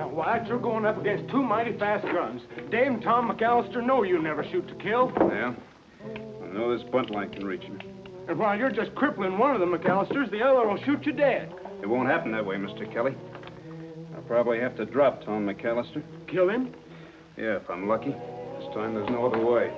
Now, Wyatt, you're going up against two mighty fast guns. Dave and Tom McAllister know you never shoot to kill. Yeah. I know this bunt line can reach me. And while you're just crippling one of the McAllisters, the other will shoot you dead. It won't happen that way, Mr. Kelly. I'll probably have to drop Tom McAllister. Kill him? Yeah, if I'm lucky. This time there's no other way.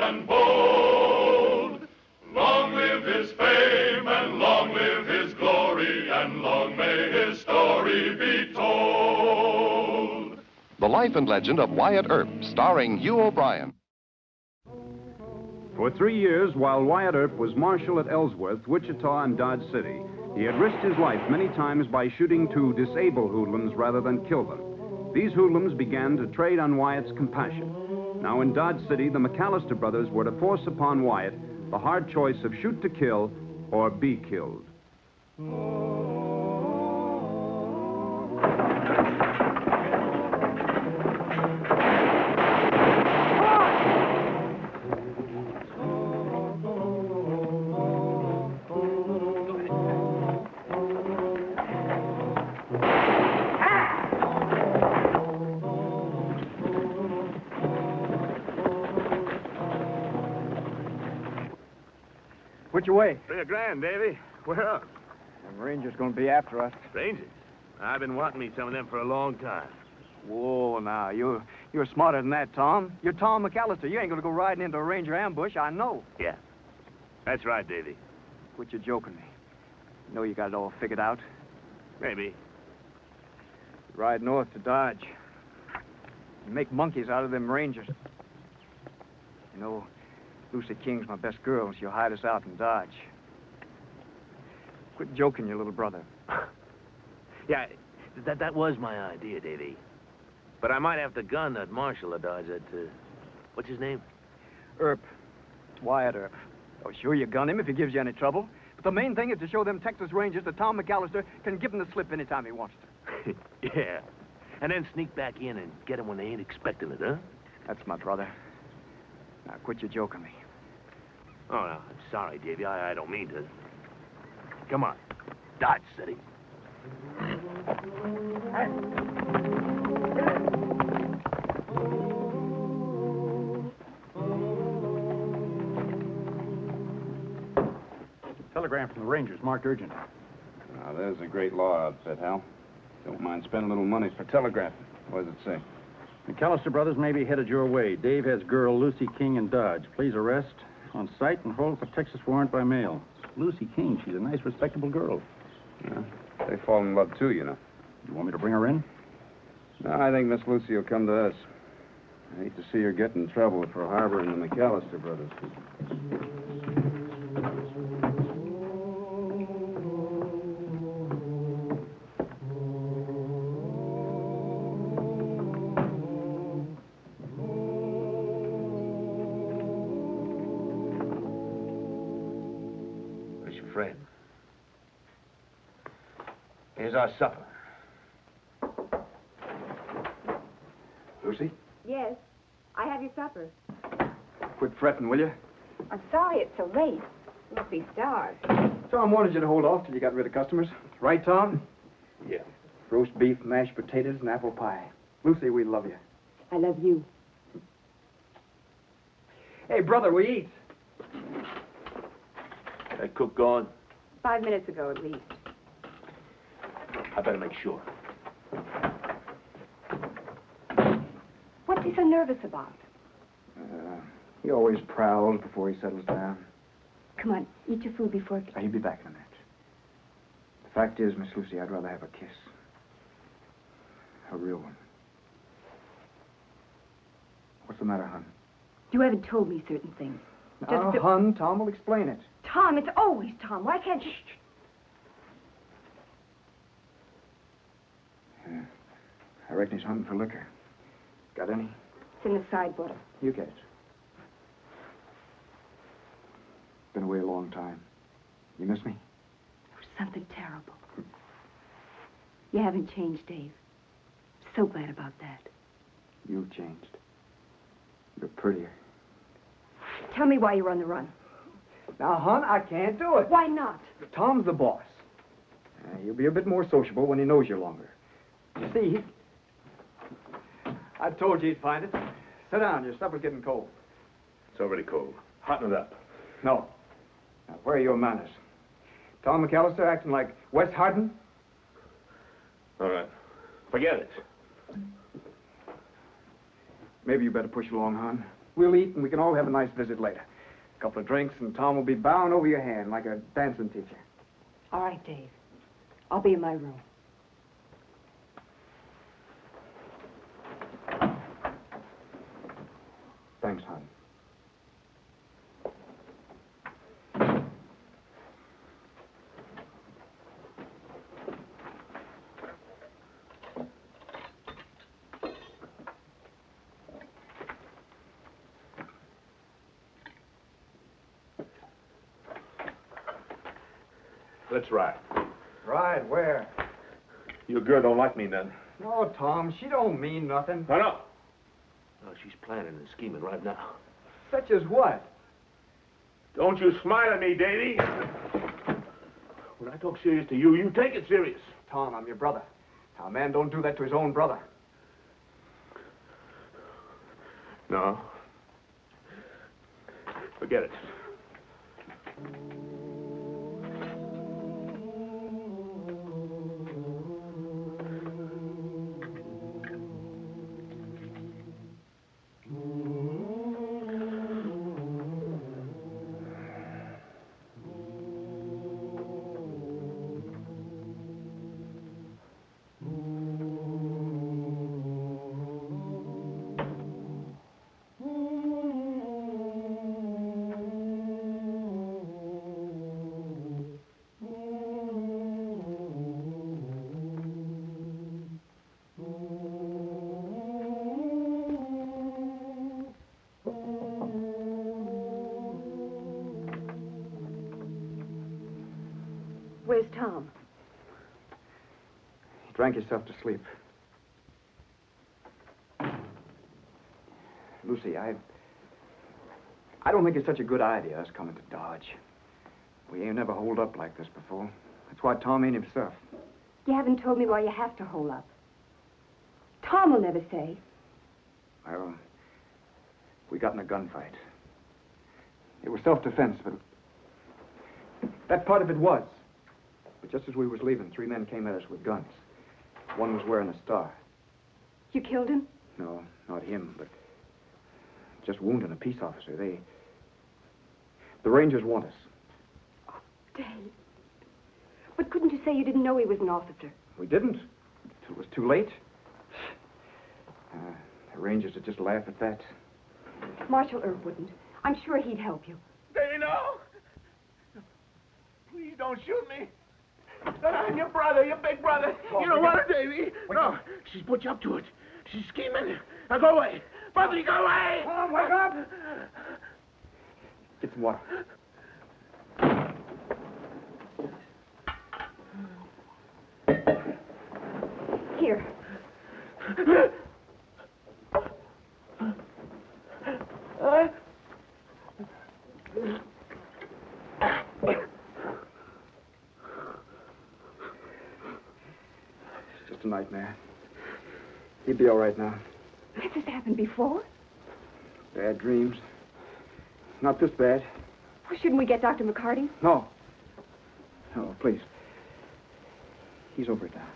And bold. Long live his fame and long live his glory, and long may his story be told. The Life and Legend of Wyatt Earp, starring Hugh O'Brien. For 3 years, while Wyatt Earp was marshal at Ellsworth, Wichita, and Dodge City, he had risked his life many times by shooting to disable hoodlums rather than kill them. These hoodlums began to trade on Wyatt's compassion. Now in Dodge City, the McAllister brothers were to force upon Wyatt the hard choice of shoot to kill or be killed. Which way? $3 grand, Davy. Where up? Them Rangers gonna be after us. Rangers? I've been wanting me some of them for a long time. Whoa, now, you're smarter than that, Tom. You're Tom McAllister. You ain't gonna go riding into a Ranger ambush, I know. Yeah. That's right, Davy. Quit your joking me. You know you got it all figured out. Maybe. Ride north to Dodge. Make monkeys out of them Rangers. You know, Lucy King's my best girl, and she'll hide us out in Dodge. Quit joking, your little brother. Yeah, that was my idea, Davy. But I might have to gun that marshal of Dodge, what's his name? Earp. Wyatt Earp. Oh, sure, you gun him if he gives you any trouble. But the main thing is to show them Texas Rangers that Tom McAllister can give them the slip anytime he wants to. Yeah. And then sneak back in and get them when they ain't expecting it, huh? That's my brother. Now, quit your joking me. Oh, no, I'm sorry, Davy. I don't mean to. Come on. Dodge City. Telegram from the Rangers, marked urgent. Now, there's a great law outfit, Hal. Don't mind spending a little money for telegraphing. What does it say? McAllister brothers may be headed your way. Dave has girl Lucy King in Dodge. Please arrest on site and hold for Texas warrant by mail. Lucy King, she's a nice, respectable girl. Yeah, they fall in love, too, you know. You want me to bring her in? No, I think Miss Lucy will come to us. I hate to see her get in trouble for harboring the McAllister brothers. Friend. Here's our supper. Lucy? Yes, I have your supper. Quit fretting, will you? I'm sorry it's so late. You must be starved. Tom wanted you to hold off till you got rid of customers. Right, Tom? Yeah. Roast beef, mashed potatoes, and apple pie. Lucy, we love you. I love you. Hey, brother, we eat. That cook gone? 5 minutes ago, at least. I better make sure. What's he so nervous about? He always prowls before he settles down. Come on, eat your food before... He'll be back in a minute. The fact is, Miss Lucy, I'd rather have a kiss. A real one. What's the matter, hon? You haven't told me certain things. Now, hon, Tom will explain it. Tom, it's always Tom. Why can't you... Yeah. I reckon he's hunting for liquor. Got any? It's in the sideboard. You get it. Been away a long time. You miss me? Oh, something terrible. You haven't changed, Dave. I'm so glad about that. You've changed. You're prettier. Tell me why you're on the run. Now, hon, I can't do it. Why not? Tom's the boss. He'll be a bit more sociable when he knows you longer. You see, I told you he'd find it. Sit down. Your supper's getting cold. It's already cold. Hotten it up. No. Now, where are your manners? Tom McAllister acting like Wes Harden? All right. Forget it. Maybe you better push along, hon. We'll eat, and we can all have a nice visit later. A couple of drinks, and Tom will be bowing over your hand like a dancing teacher. All right, Dave. I'll be in my room. Thanks, hon. Let's ride. Ride where? Your girl don't like me none. No, Tom, she don't mean nothing. I know. No, she's planning and scheming right now. Such as what? Don't you smile at me, Davy. When I talk serious to you, you take it serious. Tom, I'm your brother. Now, a man don't do that to his own brother. No. Forget it. Where's Tom? He drank himself to sleep. Lucy, I don't think it's such a good idea, us coming to Dodge. We ain't never holed up like this before. That's why Tom ain't himself. You haven't told me why you have to hole up. Tom will never say. Well, we got in a gunfight. It was self-defense, but that part of it was. But just as we was leaving, 3 men came at us with guns. One was wearing a star. You killed him? No, not him, but just wounding a peace officer. The Rangers want us. Oh, Dave. But couldn't you say you didn't know he was an officer? We didn't. It was too late. The Rangers would just laugh at that. Marshal Earp wouldn't. I'm sure he'd help you. Davy, no! Please don't shoot me. I'm your brother, your big brother. Oh, you don't want her, Davy. No, she's put you up to it. She's scheming. Now go away. Brother, go away. Tom, wake up. Get some water. Here. It's just a nightmare. He'd be all right now. Has this happened before? Bad dreams. Not this bad. Well, shouldn't we get Dr. McCarty? No. No, please. He's over it now.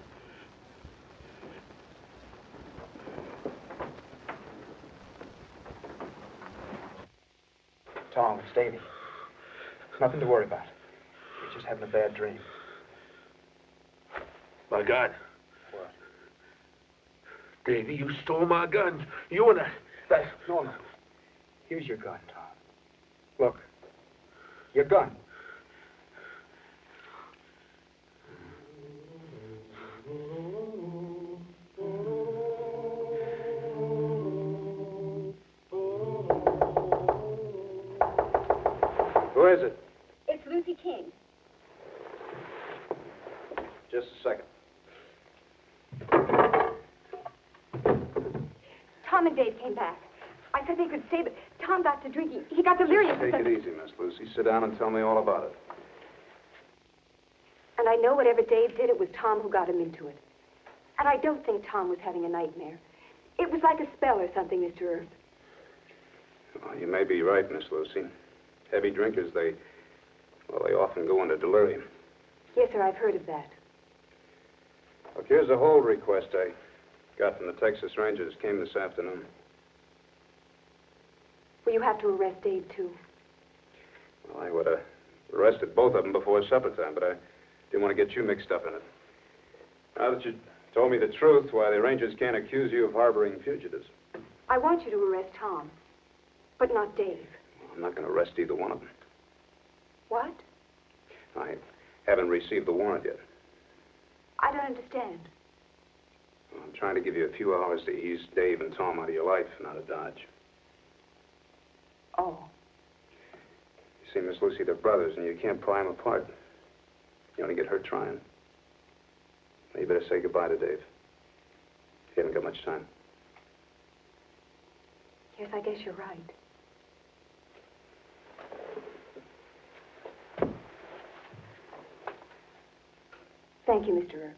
Tom, it's Davy. Nothing to worry about. He's just having a bad dream. My God. What? Davy, you stole my guns. You and that... No. Here's your gun, Tom. Look. Your gun. Who is it? It's Lucy King. Just a second. Tom and Dave came back. I I said they could stay, but Tom got to drinking. He got delirious. Take it easy, Miss Lucy. Sit down and tell me all about it. And I know whatever Dave did, it was Tom who got him into it. And I don't think Tom was having a nightmare. It was like a spell or something, Mr. Earp. Well, you may be right, Miss Lucy. Heavy drinkers, they often go into delirium. Yes, sir, I've heard of that. Look, here's a hold request I got from the Texas Rangers. Came this afternoon. Will you have to arrest Dave, too? Well, I would have arrested both of them before supper time, but I didn't want to get you mixed up in it. Now that you told me the truth, why, the Rangers can't accuse you of harboring fugitives. I want you to arrest Tom, but not Dave. I'm not going to arrest either one of them. What? I haven't received the warrant yet. I don't understand. I'm trying to give you a few hours to ease Dave and Tom out of your life and out of Dodge. Oh. You see, Miss Lucy, they're brothers, and you can't pry them apart. You only get hurt trying. Now, you better say goodbye to Dave. You haven't got much time. Yes, I guess you're right. Thank you, Mr. Earp.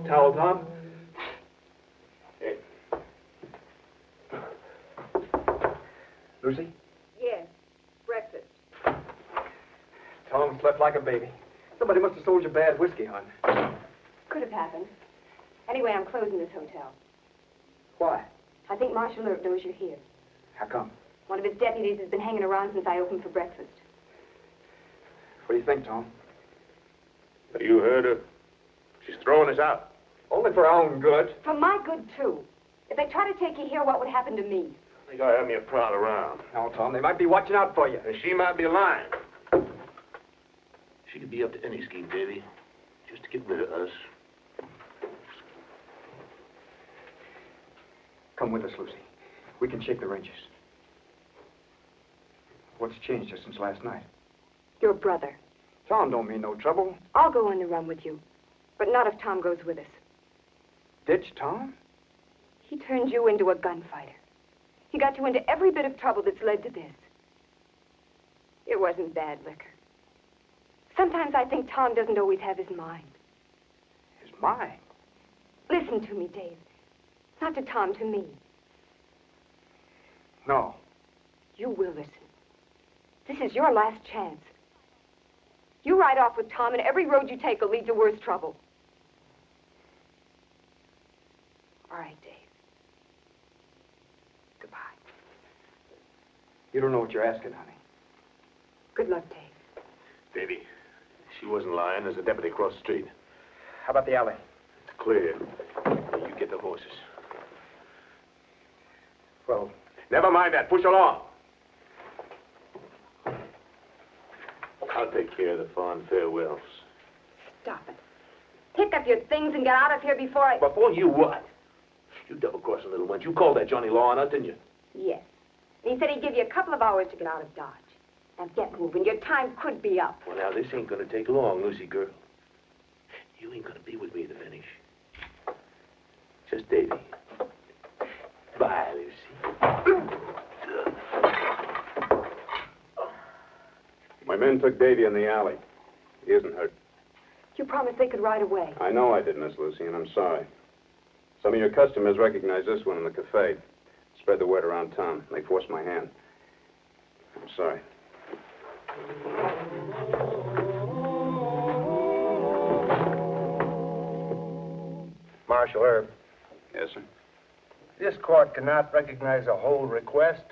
Towel, Tom? Hey. Lucy? Yes, breakfast. Tom slept like a baby. Somebody must have sold you bad whiskey, hon. Could have happened. Anyway, I'm closing this hotel. Why? I think Marshal Earp knows you're here. How come? One of his deputies has been hanging around since I opened for breakfast. What do you think, Tom? You heard her. She's throwing us out. Only for our own good. For my good, too. If they try to take you here, what would happen to me? I think I have me a prowl around. No, Tom, they might be watching out for you. And she might be lying. She could be up to any scheme, Davy. Just to get rid of us. Come with us, Lucy. We can shake the Rangers. What's changed just since last night? Your brother. Tom don't mean no trouble. I'll go on the run with you. But not if Tom goes with us. Ditch Tom? He turned you into a gunfighter. He got you into every bit of trouble that's led to this. It wasn't bad liquor. Sometimes I think Tom doesn't always have his mind. His mind? Listen to me, Dave. Not to Tom, to me. No. You will listen. This is your last chance. You ride off with Tom, and every road you take will lead to worse trouble. All right, Dave. Goodbye. You don't know what you're asking, honey. Good luck, Dave. Davy, she wasn't lying. There's a deputy across the street. How about the alley? It's clear. You get the horses. Well, Never mind that. Push along. I'll take care of the fond farewells. Stop it. Pick up your things and get out of here before I... Before you what? You double-crossing little wench. You called that Johnny Law on us, didn't you? Yes. And he said he'd give you a couple of hours to get out of Dodge. Now get moving. Your time could be up. Well, now, this ain't gonna take long, Lucy girl. You ain't gonna be with me to finish. Just Davy. Bye, Lucy. My men took Davy in the alley. He isn't hurt. You promised they could ride away. I know I did, Miss Lucy, and I'm sorry. Some of your customers recognize this one in the cafe. Spread the word around town. They forced my hand. I'm sorry. Marshal Earp, Yes, sir. this court cannot recognize a hold request.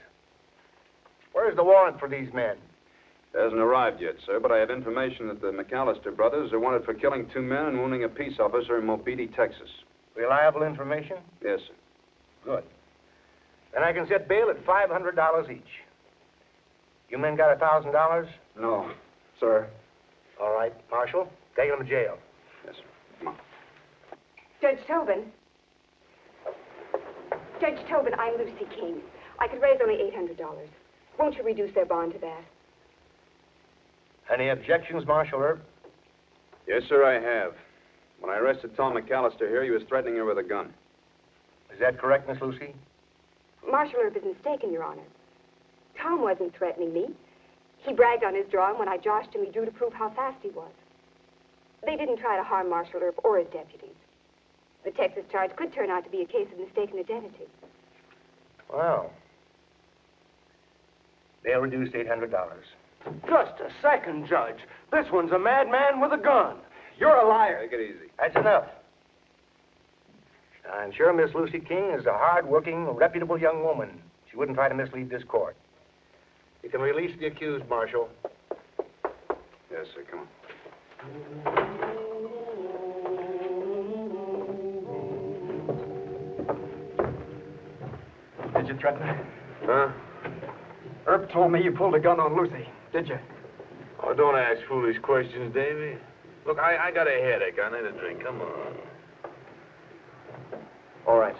Where's the warrant for these men? It hasn't arrived yet, sir, but I have information that the McAllister brothers are wanted for killing 2 men and wounding a peace officer in Mobile, Texas. Reliable information? Yes, sir. Good. Then I can set bail at $500 each. You men got $1,000? no, sir. All right, Marshal, take them to jail. Yes, sir. Come on. Judge Tobin. Judge Tobin, I'm Lucy King. I could raise only $800. Won't you reduce their bond to that? Any objections, Marshal Erb? Yes, sir, I have. When I arrested Tom McAllister here, he was threatening her with a gun. Is that correct, Miss Lucy? Marshal Erb is mistaken, Your Honor. Tom wasn't threatening me. He bragged on his drawing when I joshed him. He drew to prove how fast he was. They didn't try to harm Marshal Erb or his deputies. The Texas charge could turn out to be a case of mistaken identity. Well, they'll reduce $800. Just a second, Judge. This one's a madman with a gun. You're a liar. Take it easy. That's enough. I'm sure Miss Lucy King is a hard-working, reputable young woman. She wouldn't try to mislead this court. You can release the accused, Marshal. Yes, sir, come on. Did you threaten her? Huh? Herb told me you pulled a gun on Lucy. Did you? Oh, don't ask foolish questions, Davy. Look, I got a headache. I need a drink. Come on. All right.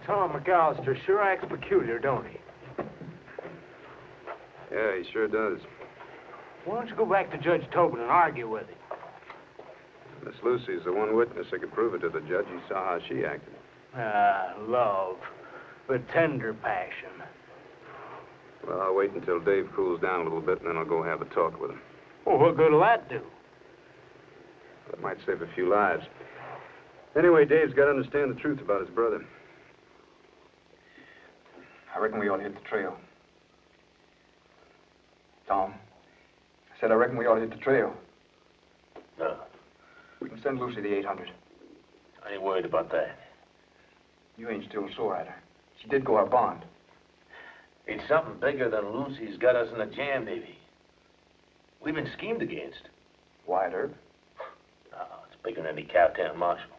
Tom McAllister sure acts peculiar, don't he? Yeah, he sure does. Why don't you go back to Judge Tobin and argue with him? Miss Lucy's the one witness that could prove it to the judge. He saw how she acted. Ah, love. The tender passion. Well, I'll wait until Dave cools down a little bit, and then I'll go have a talk with him. Well, what good'll that do? That might save a few lives. Anyway, Dave's got to understand the truth about his brother. I reckon we ought to hit the trail. Tom, I said I reckon we ought to hit the trail. No, We can send Lucy the 800. I ain't worried about that. You ain't still sore at her. She did go our bond. It's something bigger than Lucy's got us in a jam, Davy. We've been schemed against. Wyatt Earp? No, it's bigger than any cowtown marshal.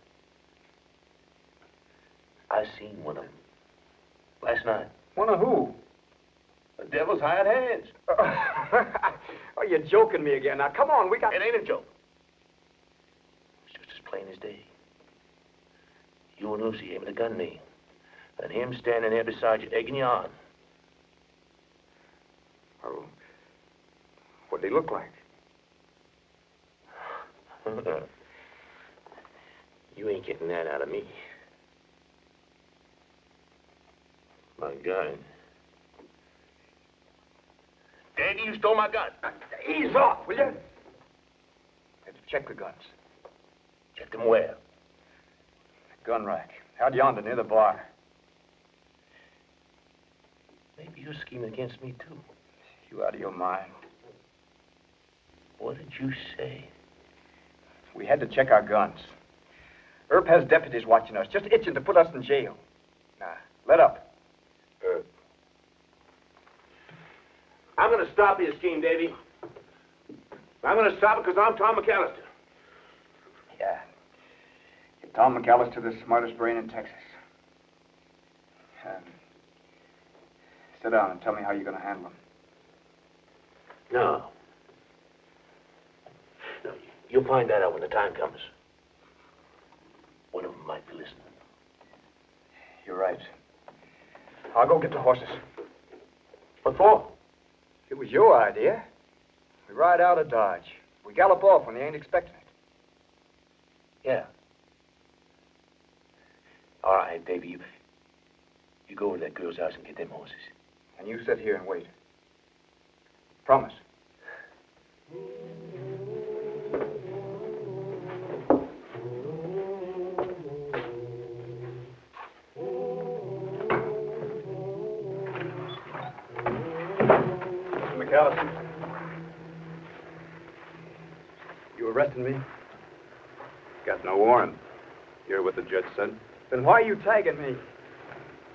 I seen one of them last night. One of who? The devil's hired hands. Oh, you're joking me again. Now, come on, we got... It ain't a joke. It's just as plain as day. You and Lucy aiming a gun at me, and him standing there beside you, egging you on. Oh, what'd he look like? You ain't getting that out of me. My gun. Daddy, you stole my gun. Ease off, will you? Had to check the guns. Check them where? Gun rack. Out yonder near the bar. Maybe you're scheming against me, too. You out of your mind. What did you say? We had to check our guns. Earp has deputies watching us, just itching to put us in jail. Now, let up. I'm going to stop your scheme, Davy. I'm going to stop it because I'm Tom McAllister. Yeah. You're Tom McAllister, the smartest brain in Texas. Sit down and tell me how you're going to handle them. No. No, you'll find that out when the time comes. One of them might be listening. You're right. I'll go get the horses. What for? It was your idea. We ride out of Dodge. We gallop off when they ain't expecting it. Yeah. All right, Davy, you go over to that girl's house and get them horses. And you sit here and wait. Promise. McAllister. You arresting me? Got no warrant. Hear what the judge said? Then why are you tagging me?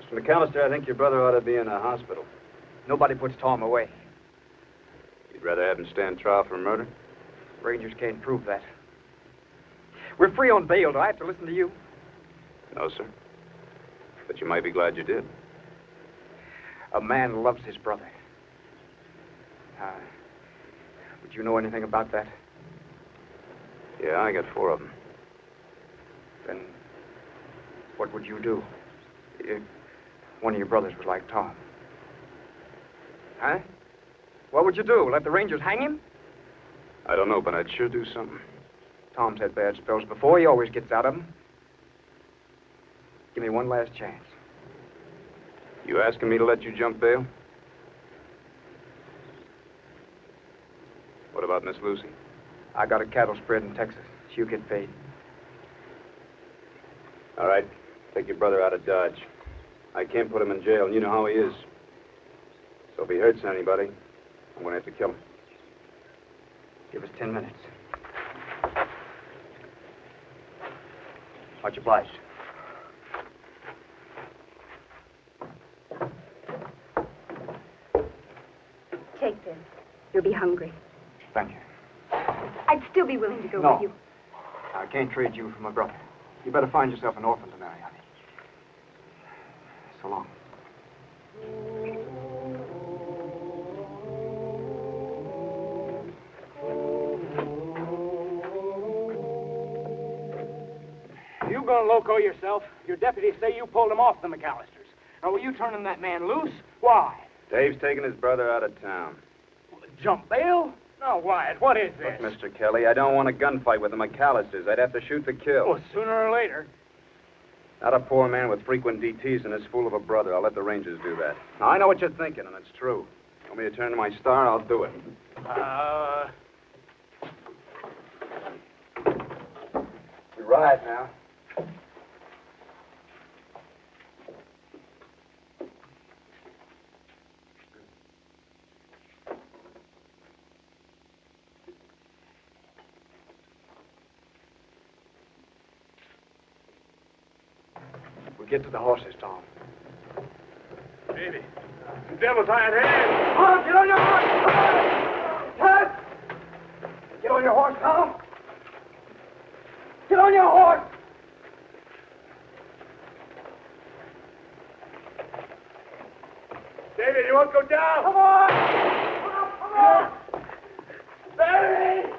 Mr. McAllister, I think your brother ought to be in a hospital. Nobody puts Tom away. You'd rather have him stand trial for murder? Rangers can't prove that. We're free on bail. Do I have to listen to you? No, sir. But you might be glad you did. A man loves his brother. Would you know anything about that? Yeah, I got 4 of them. Then what would you do if one of your brothers was like Tom? Huh? What would you do? Let the Rangers hang him? I don't know, but I'd sure do something. Tom's had bad spells before. He always gets out of them. Give me one last chance. You asking me to let you jump bail? What about Miss Lucy? I got a cattle spread in Texas. She'll get paid. All right. Take your brother out of Dodge. I can't put him in jail, and you know how he is. So if he hurts anybody, I'm going to have to kill him. Give us 10 minutes. Much obliged. Take this. You'll be hungry. Thank you. I'd still be willing to go No. with you. I can't trade you for my brother. You better find yourself an orphan to marry, honey. So long. You gonna loco yourself? Your deputies say you pulled him off the McAllisters. Now, were you turning that man loose? Why? Dave's taking his brother out of town. Jump bail? No, Wyatt, what is this? Look, Mr. Kelly, I don't want a gunfight with the McAllisters. I'd have to shoot to kill. Well, sooner or later. Not a poor man with frequent DTs and this fool of a brother. I'll let the Rangers do that. Now, I know what you're thinking, and it's true. Want me to turn to my star? I'll do it. You're right now. We'll get to the horses, Tom. Baby. The devil's hired hand. Tom, get on your horse! Come on! Ted! Get on your horse, Tom! Get on your horse! David, you won't go down. Come on! Come on! Baby!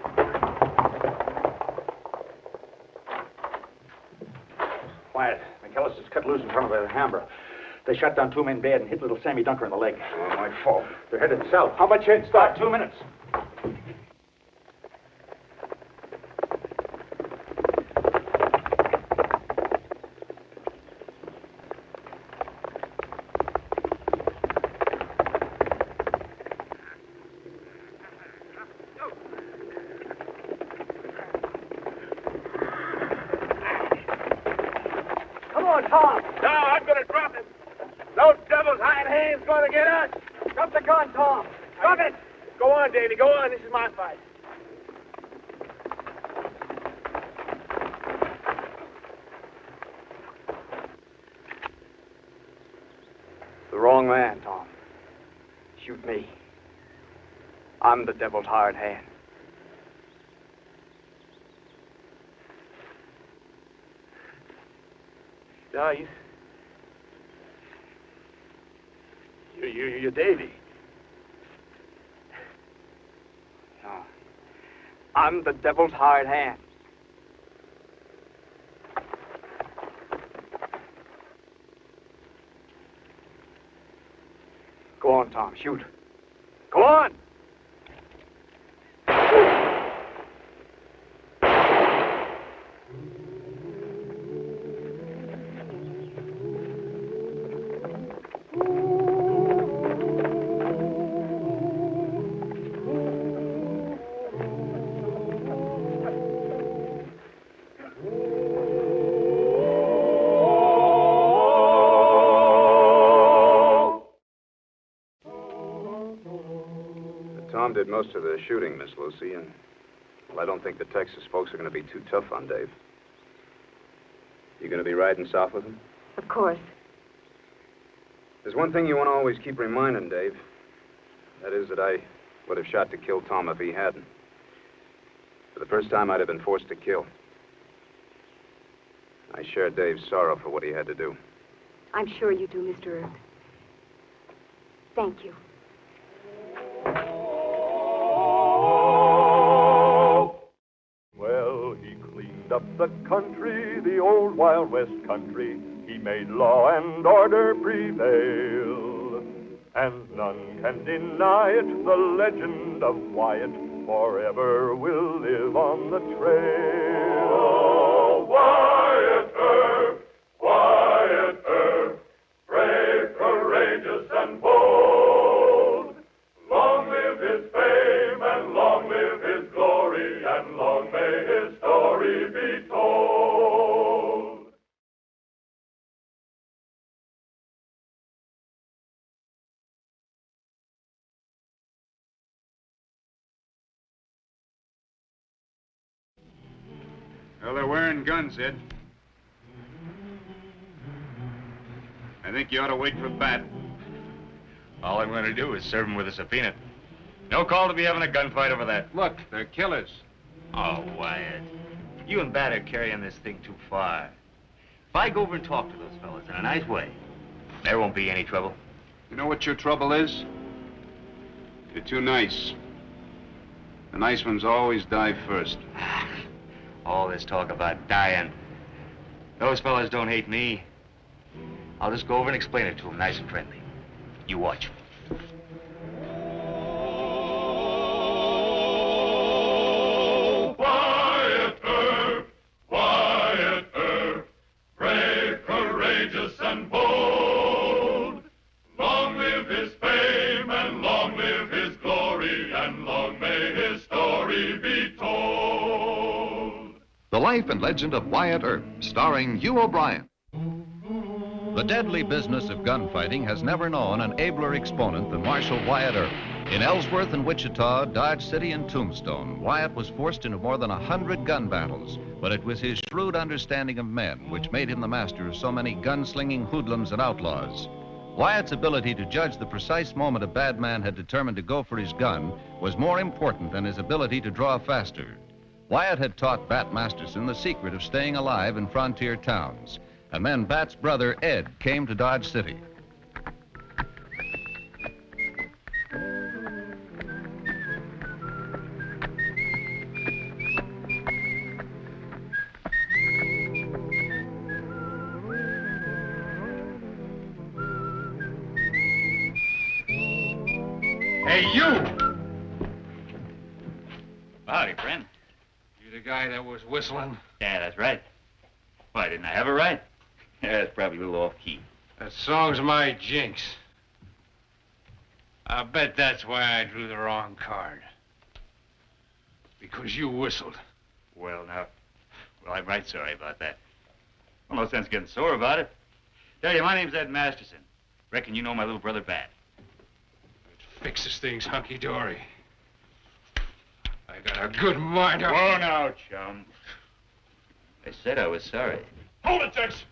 Quiet. McAllister's cut loose in front of the Alhambra. They shot down 2 men bad and hit little Sammy Dunker in the leg. Oh, my fault. They're headed south. How much head start? 2 minutes. Come on, Tom. No, I'm going to drop him. Those devil's hired hands going to get us. Drop the gun, Tom! Drop it. Go on, Davy. Go on. This is my fight. The wrong man, Tom. Shoot me. I'm the devil's hired hand. No, you're Davy. No. I'm the devil's hired hand. Go on, Tom. Shoot. Go on! Tom did most of the shooting, Miss Lucy, and well, I don't think the Texas folks are going to be too tough on Dave. You going to be riding south with him? Of course. There's one thing you want to always keep reminding Dave. That is that I would have shot to kill Tom if he hadn't. For the first time, I'd have been forced to kill. I share Dave's sorrow for what he had to do. I'm sure you do, Mr. Earp. Thank you. Well, the country, the old Wild West country. He made law and order prevail, and none can deny it. The legend of Wyatt forever will live on the trail. Oh, Wyatt Earp, Wyatt Earp, brave, courageous, and bold. Long live his fame, and long live his glory, and long may his story be told. Well, they're wearing guns, Ed. I think you ought to wait for Bat. All I'm going to do is serve him with a subpoena. No call to be having a gunfight over that. Look, they're killers. Oh, Wyatt. You and Bat are carrying this thing too far. If I go over and talk to those fellas in a nice way, there won't be any trouble. You know what your trouble is? You're too nice. The nice ones always die first. All this talk about dying. Those fellas don't hate me. I'll just go over and explain it to them nice and friendly. You watch. Oh, Wyatt Earp, Wyatt Earp, brave, courageous, and bold. Long live his fame, and long live his glory, and long may his story be told. The Life and Legend of Wyatt Earp, starring Hugh O'Brien. The deadly business of gunfighting has never known an abler exponent than Marshal Wyatt Earp. In Ellsworth and Wichita, Dodge City and Tombstone, Wyatt was forced into more than 100 gun battles, but it was his shrewd understanding of men which made him the master of so many gunslinging hoodlums and outlaws. Wyatt's ability to judge the precise moment a bad man had determined to go for his gun was more important than his ability to draw faster. Wyatt had taught Bat Masterson the secret of staying alive in frontier towns. And then Bat's brother, Ed, came to Dodge City. Hey, you! Howdy, friend. You the guy that was whistling? Yeah, that's right. Why, didn't I have it right? Yeah, it's probably a little off-key. That song's my jinx. I bet that's why I drew the wrong card. Because you whistled. Well, I'm right sorry about that. Well, no sense getting sore about it. Tell you, my name's Ed Masterson. Reckon you know my little brother Bat. It fixes things hunky-dory. I got a good mind. Whoa, now, chum. I said I was sorry. Hold it, Tex.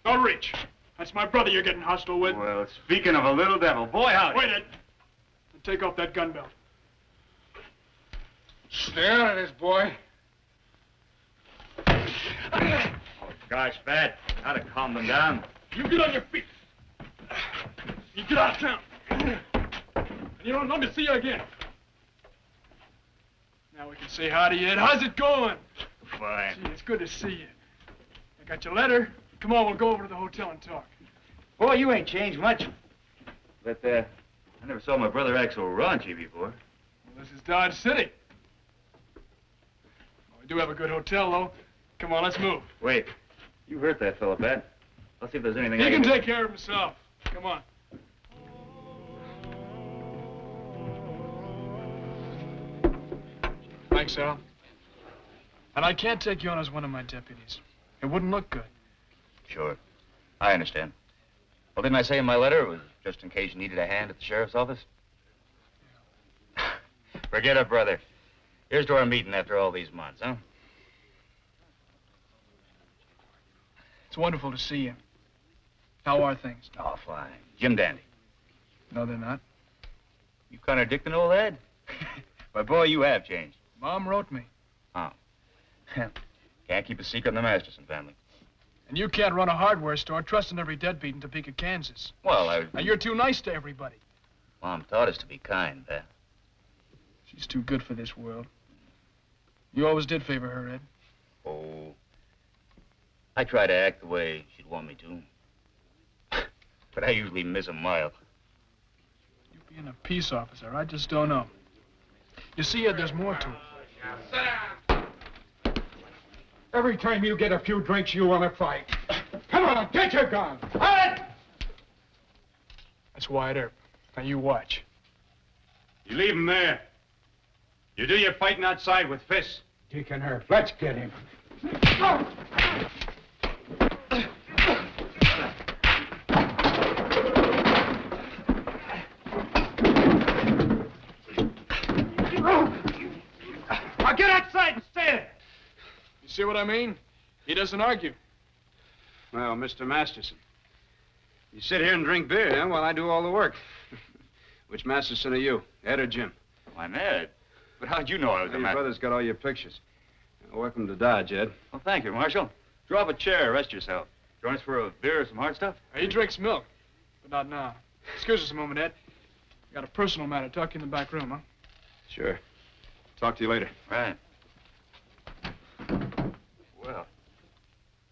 Don't reach. That's my brother you're getting hostile with. Well, speaking of a little devil, boy, howdy. Wait, Ed. And take off that gun belt. Stay out of this, boy. Oh, gosh, Bat. How to calm them down. You get on your feet. You get out of town. And you don't let me see you again. Now we can say hi to you, Ed. How's it going? Fine. Gee, it's good to see you. I got your letter. Come on, we'll go over to the hotel and talk. Boy, you ain't changed much. But, I never saw my brother act so raunchy before. Well, this is Dodge City. Well, we do have a good hotel, though. Come on, let's move. Wait. You hurt that fella, Pat. I'll see if there's anything He I can do. take care of himself. Come on. Thanks, Al. And I can't take you on as one of my deputies. It wouldn't look good. Sure. I understand. Well, didn't I say in my letter it was just in case you needed a hand at the sheriff's office? Forget it, brother. Here's to our meeting after all these months, huh? It's wonderful to see you. How are things? Oh, fine. Jim Dandy. No, they're not. You contradicting old Ed? Why, boy, you have changed. Mom wrote me. Oh. Can't keep a secret in the Masterson family. And you can't run a hardware store trusting every deadbeat in Topeka, Kansas. Well, Now, you're too nice to everybody. Mom taught us to be kind, Pat. She's too good for this world. You always did favor her, Ed. Oh, I try to act the way she'd want me to. But I usually miss a mile. You being a peace officer, I just don't know. You see, Ed, there's more to it. Every time you get a few drinks, you want to fight. Come on, get your gun. Ed! That's Wyatt Earp. Now you watch. You leave him there. You do your fighting outside with fists. Deacon Earp, let's get him. Now get outside and stay there. You see what I mean? He doesn't argue. Well, Mr. Masterson, you sit here and drink beer, huh, while I do all the work. Which Masterson are you, Ed or Jim? Well, I'm Ed. But how'd you know I was Your brother's got all your pictures. Welcome to Dodge, Ed. Well, thank you, Marshal. Draw up a chair, rest yourself. Join us for a beer or some hard stuff? He drinks milk, but not now. Excuse us a moment, Ed. I got a personal matter. Talk to you in the back room, huh? Sure. Talk to you later. Right. Well.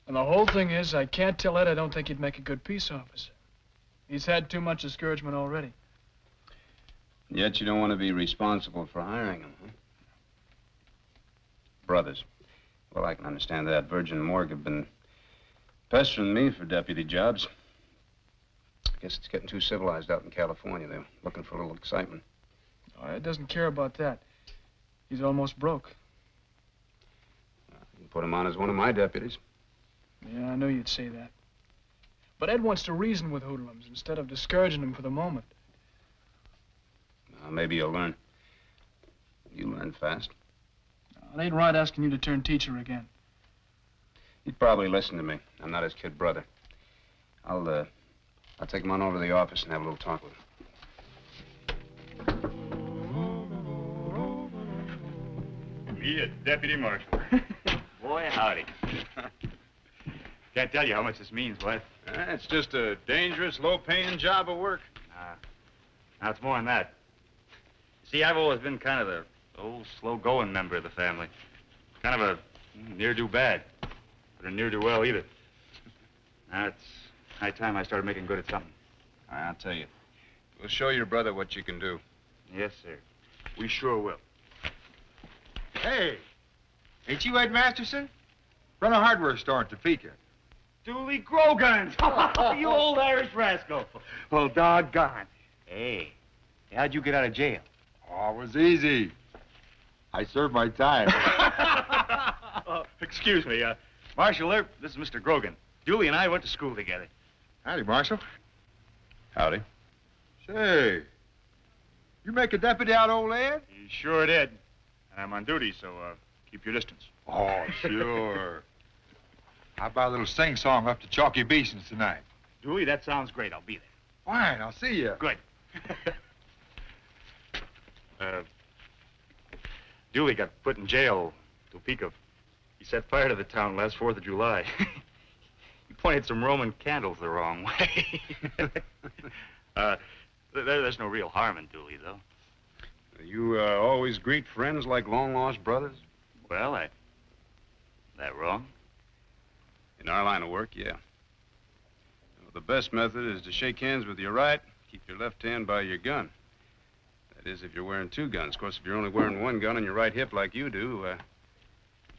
And the whole thing is, I can't tell Ed I don't think he'd make a good peace officer. He's had too much discouragement already. Yet you don't want to be responsible for hiring him, huh? Brothers. Well, I can understand that. Virgin and Morgue have been pestering me for deputy jobs. I guess it's getting too civilized out in California. They're looking for a little excitement. Oh, Ed doesn't care about that. He's almost broke. You can put him on as one of my deputies. Yeah, I knew you'd say that. But Ed wants to reason with hoodlums instead of discouraging them for the moment. Maybe you'll learn. You learn fast. It ain't right asking you to turn teacher again. He'd probably listen to me. I'm not his kid brother. I'll take him on over to the office and have a little talk with him. Me, a deputy marshal. Boy, howdy. Can't tell you how much this means, what? It's just a dangerous, low-paying job of work. Now, it's more than that. See, I've always been kind of the old, slow-going member of the family. Kind of a near-do-bad, but a near-do-well either. Now, it's high time I started making good at something. I'll tell you. We'll show your brother what you can do. Yes, sir. We sure will. Hey, ain't you Ed Masterson? Run a hardware store in Topeka. Dooley Grogan! You old Irish rascal. Well, doggone. Hey, how'd you get out of jail? Oh, it was easy. I served my time. Excuse me, Marshal Earp, this is Mr. Grogan. Dooley and I went to school together. Howdy, Marshal. Howdy. Say, you make a deputy out of old Ed? You sure did. And I'm on duty, so keep your distance. Oh, sure. How about a little sing-song up to Chalky Beason's tonight? Dooley, that sounds great. I'll be there. Fine, I'll see you. Good. Dooley got put in jail, Topeka. He set fire to the town last 4th of July. He pointed some Roman candles the wrong way. There's no real harm in Dooley, though. You always greet friends like long-lost brothers? Well, that wrong? In our line of work, yeah. Well, the best method is to shake hands with your right, keep your left hand by your gun. That is, if you're wearing two guns. Of course, if you're only wearing one gun on your right hip like you do,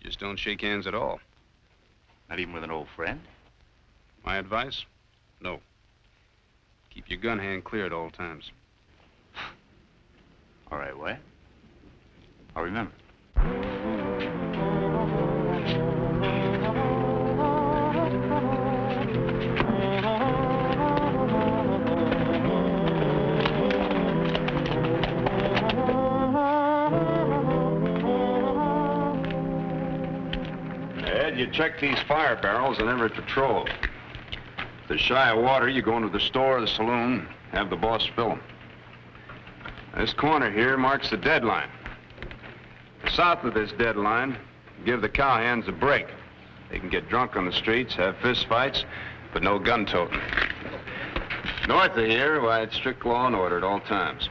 you just don't shake hands at all. Not even with an old friend? My advice? No. Keep your gun hand clear at all times. All right, what? I'll remember. Ed, you check these fire barrels on every patrol. If they're shy of water, you go into the store or the saloon, have the boss fill them. This corner here marks the deadline. South of this deadline, give the cowhands a break. They can get drunk on the streets, have fist fights, but no gun toting. North of here, why, it's strict law and order at all times.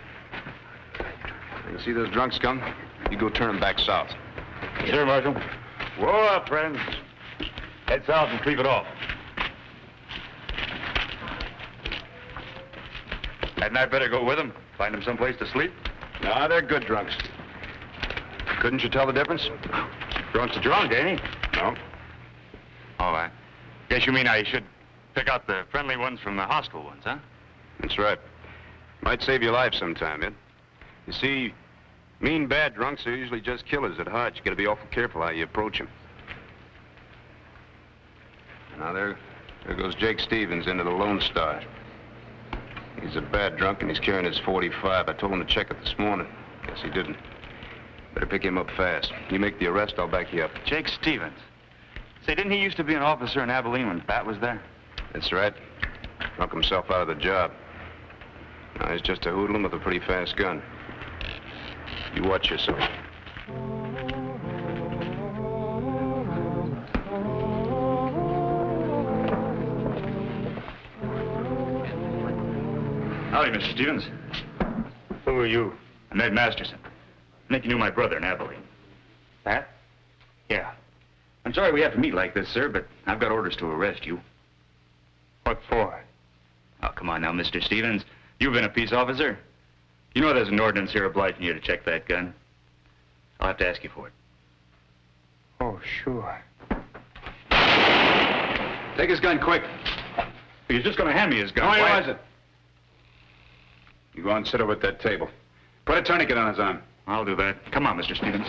You see those drunks come? You go turn them back south. Sure, Marshal. Whoa up, friends. Head south and cleave it off. Hadn't I better go with them? Find them someplace to sleep? No, they're good drunks. Couldn't you tell the difference? Drunk's a drunk, ain't he? No. Oh, I guess you mean I should pick out the friendly ones from the hostile ones, huh? That's right. Might save your life sometime, Ed. You see, mean, bad drunks are usually just killers at heart. You gotta be awful careful how you approach them. Now, there goes Jake Stevens into the Lone Star. He's a bad drunk, and he's carrying his .45. I told him to check it this morning. Guess he didn't. Better pick him up fast. You make the arrest, I'll back you up. Jake Stevens. Say, didn't he used to be an officer in Abilene when Bat was there? That's right. Drunk himself out of the job. Now, he's just a hoodlum with a pretty fast gun. You watch yourself. Howdy, Mr. Stevens. Who are you? I'm Ed Masterson. I think you knew my brother in Abilene. Pat? Yeah. I'm sorry we have to meet like this, sir, but I've got orders to arrest you. What for? Oh, come on now, Mr. Stevens. You've been a peace officer. You know there's an ordinance here obliging you to check that gun. I'll have to ask you for it. Oh, sure. Take his gun, quick. He's just going to hand me his gun. No, he wasn't. You go and sit over at that table. Put a tourniquet on his arm. I'll do that. Come on, Mr. Stevens.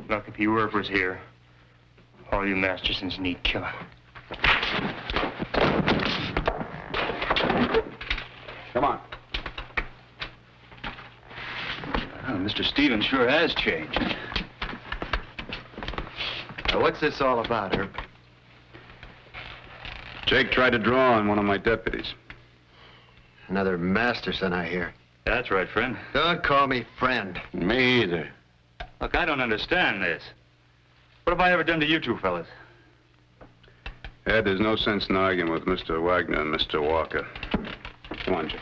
Look, if you workers here, all you Mastersons need killing. Come on. Well, Mr. Stevens sure has changed. Now, what's this all about, Herb? Jake tried to draw on one of my deputies. Another Masterson, I hear. That's right, friend. Don't call me friend. Me either. Look, I don't understand this. What have I ever done to you two fellas? Ed, there's no sense in arguing with Mr. Wagner and Mr. Walker. Come on, Jake.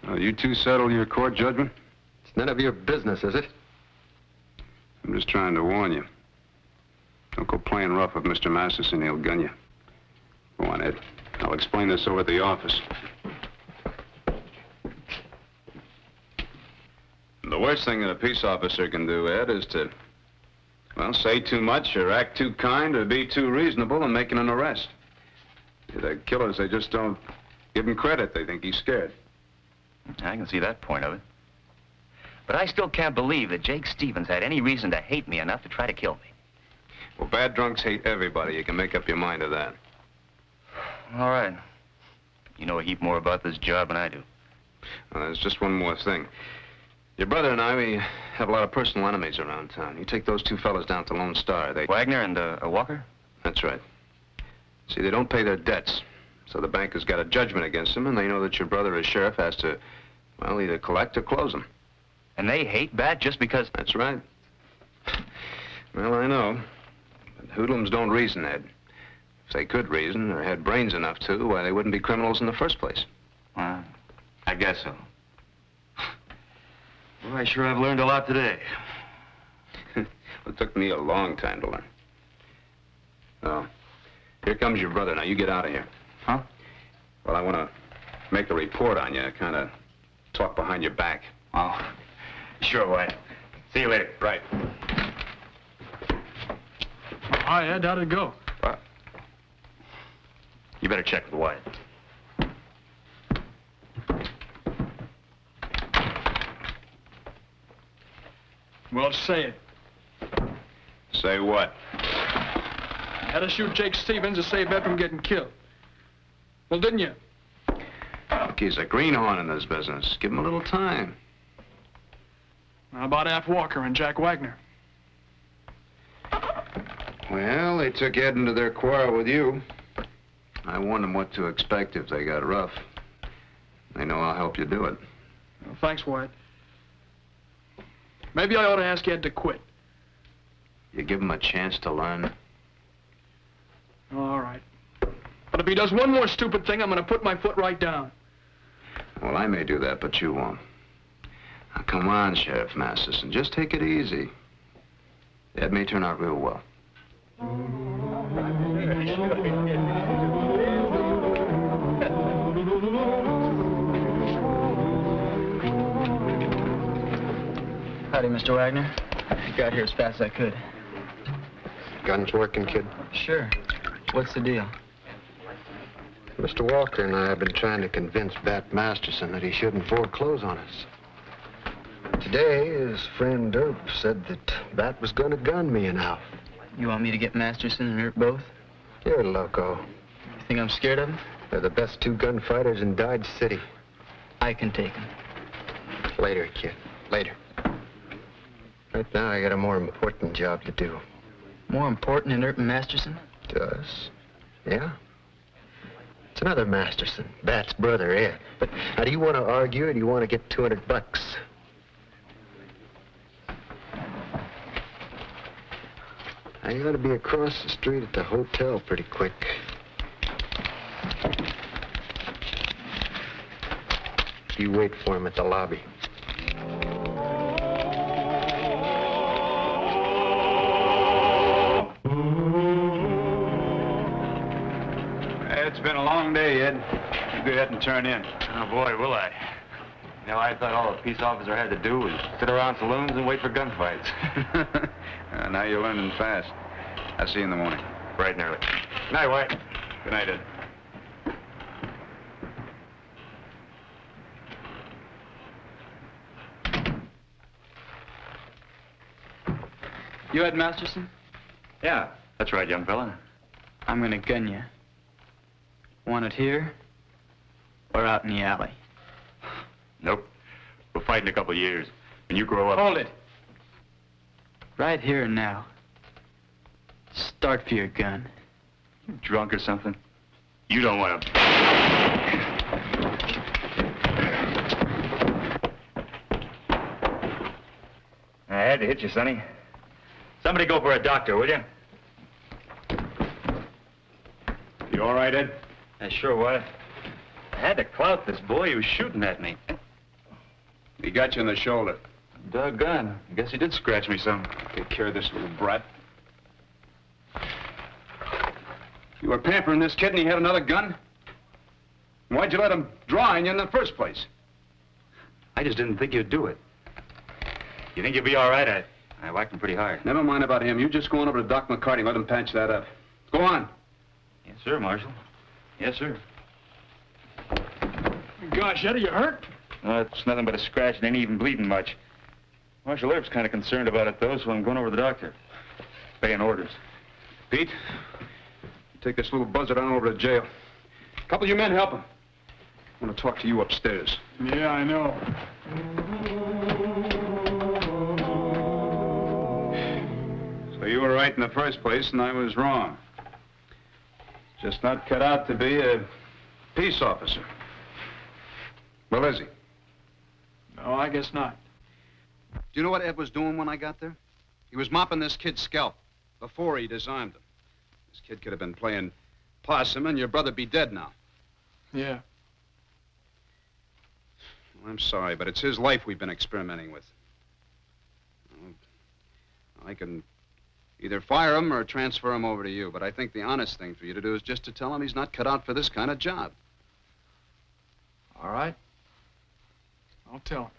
Well, you two settle your court judgment? It's none of your business, is it? I'm just trying to warn you. Don't go playing rough with Mr. Masterson, he'll gun you. Go on, Ed. I'll explain this over at the office. The worst thing that a peace officer can do, Ed, is to, well, say too much or act too kind or be too reasonable in making an arrest. The killers, they just don't give him credit. They think he's scared. I can see that point of it. But I still can't believe that Jake Stevens had any reason to hate me enough to try to kill me. Well, bad drunks hate everybody. You can make up your mind to that. All right. You know a heap more about this job than I do. Well, there's just one more thing. Your brother and I, we have a lot of personal enemies around town. You take those two fellas down to Lone Star, they... Wagner and Walker? That's right. See, they don't pay their debts. So the bank has got a judgment against them, and they know that your brother as sheriff has to, well, either collect or close them. And they hate Bat just because... That's right. Well, I know. But hoodlums don't reason, Ed. If they could reason or had brains enough to, why, they wouldn't be criminals in the first place. Well, I guess so. Well, I sure have learned a lot today. It took me a long time to learn. Oh, here comes your brother. Now, you get out of here. Huh? Well, I want to make a report on you, kind of talk behind your back. Oh, sure, Wyatt. See you later. Right. Hi, Ed. How'd it go? What? You better check with Wyatt. Well, say it. Say what? Had to shoot Jake Stevens to save Ed from getting killed. Well, didn't you? Look, he's a greenhorn in this business. Give him a little time. How about Alf Walker and Jack Wagner? Well, they took Ed into their quarrel with you. I warned them what to expect if they got rough. They know I'll help you do it. Well, thanks, Wyatt. Maybe I ought to ask Ed to quit. You give him a chance to learn. All right. But if he does one more stupid thing, I'm going to put my foot right down. Well, I may do that, but you won't. Now, come on, Sheriff Masterson. Just take it easy. That may turn out real well. Howdy, Mr. Wagner. I got here as fast as I could. Guns working, kid? Sure. What's the deal? Mr. Walker and I have been trying to convince Bat Masterson that he shouldn't foreclose on us. Today, his friend Earp said that Bat was going to gun me and Alf. You want me to get Masterson and Earp both? You're loco. You think I'm scared of him? They're the best two gunfighters in Dodge City. I can take him. Later, kid. Later. Right now, I got a more important job to do. More important than Earp and Masterson? To us? Yeah. It's another Masterson, Bat's brother, Ed. But now, do you want to argue or do you want to get $200? I ought to be across the street at the hotel pretty quick. You wait for him at the lobby. It's been a long day, Ed. You go ahead and turn in. Oh, boy, will I. You know, I thought all a peace officer had to do was sit around saloons and wait for gunfights. Now you're learning fast. I'll see you in the morning. Bright and early. Good night, White. Good night, Ed. You Ed Masterson? Yeah, that's right, young fella. I'm gonna gun you. Want it here or out in the alley? Nope. We'll fight in a couple of years. When you grow up... Hold it. Right here and now. Start for your gun. You drunk or something? You don't want to... I had to hit you, Sonny. Somebody go for a doctor, will you? You all right, Ed? I sure was. I had to clout this boy who was shooting at me. He got you in the shoulder. Doggone. I guess he did scratch me some. Take care of this little brat. You were pampering this kid and he had another gun? Why'd you let him draw on you in the first place? I just didn't think you'd do it. You think you'll be all right? I whacked him pretty hard. Never mind about him. You just go on over to Doc McCarty and let him patch that up. Go on. Yes, sir, Marshal. Yes, sir. Gosh, Eddie, you hurt? It's nothing but a scratch and ain't even bleeding much. Marshal Earp's kind of concerned about it, though, so I'm going over to the doctor. Paying orders. Pete, take this little buzzard on over to jail. A couple of you men help him. I want to talk to you upstairs. Yeah, I know. So you were right in the first place, and I was wrong. Just not cut out to be a peace officer. Well, is he? No, I guess not. Do you know what Ed was doing when I got there? He was mopping this kid's scalp before he disarmed him. This kid could have been playing possum, and your brother'd be dead now. Yeah. Well, I'm sorry, but it's his life we've been experimenting with. I can either fire him or transfer him over to you, but I think the honest thing for you to do is just to tell him he's not cut out for this kind of job. All right. I'll tell him.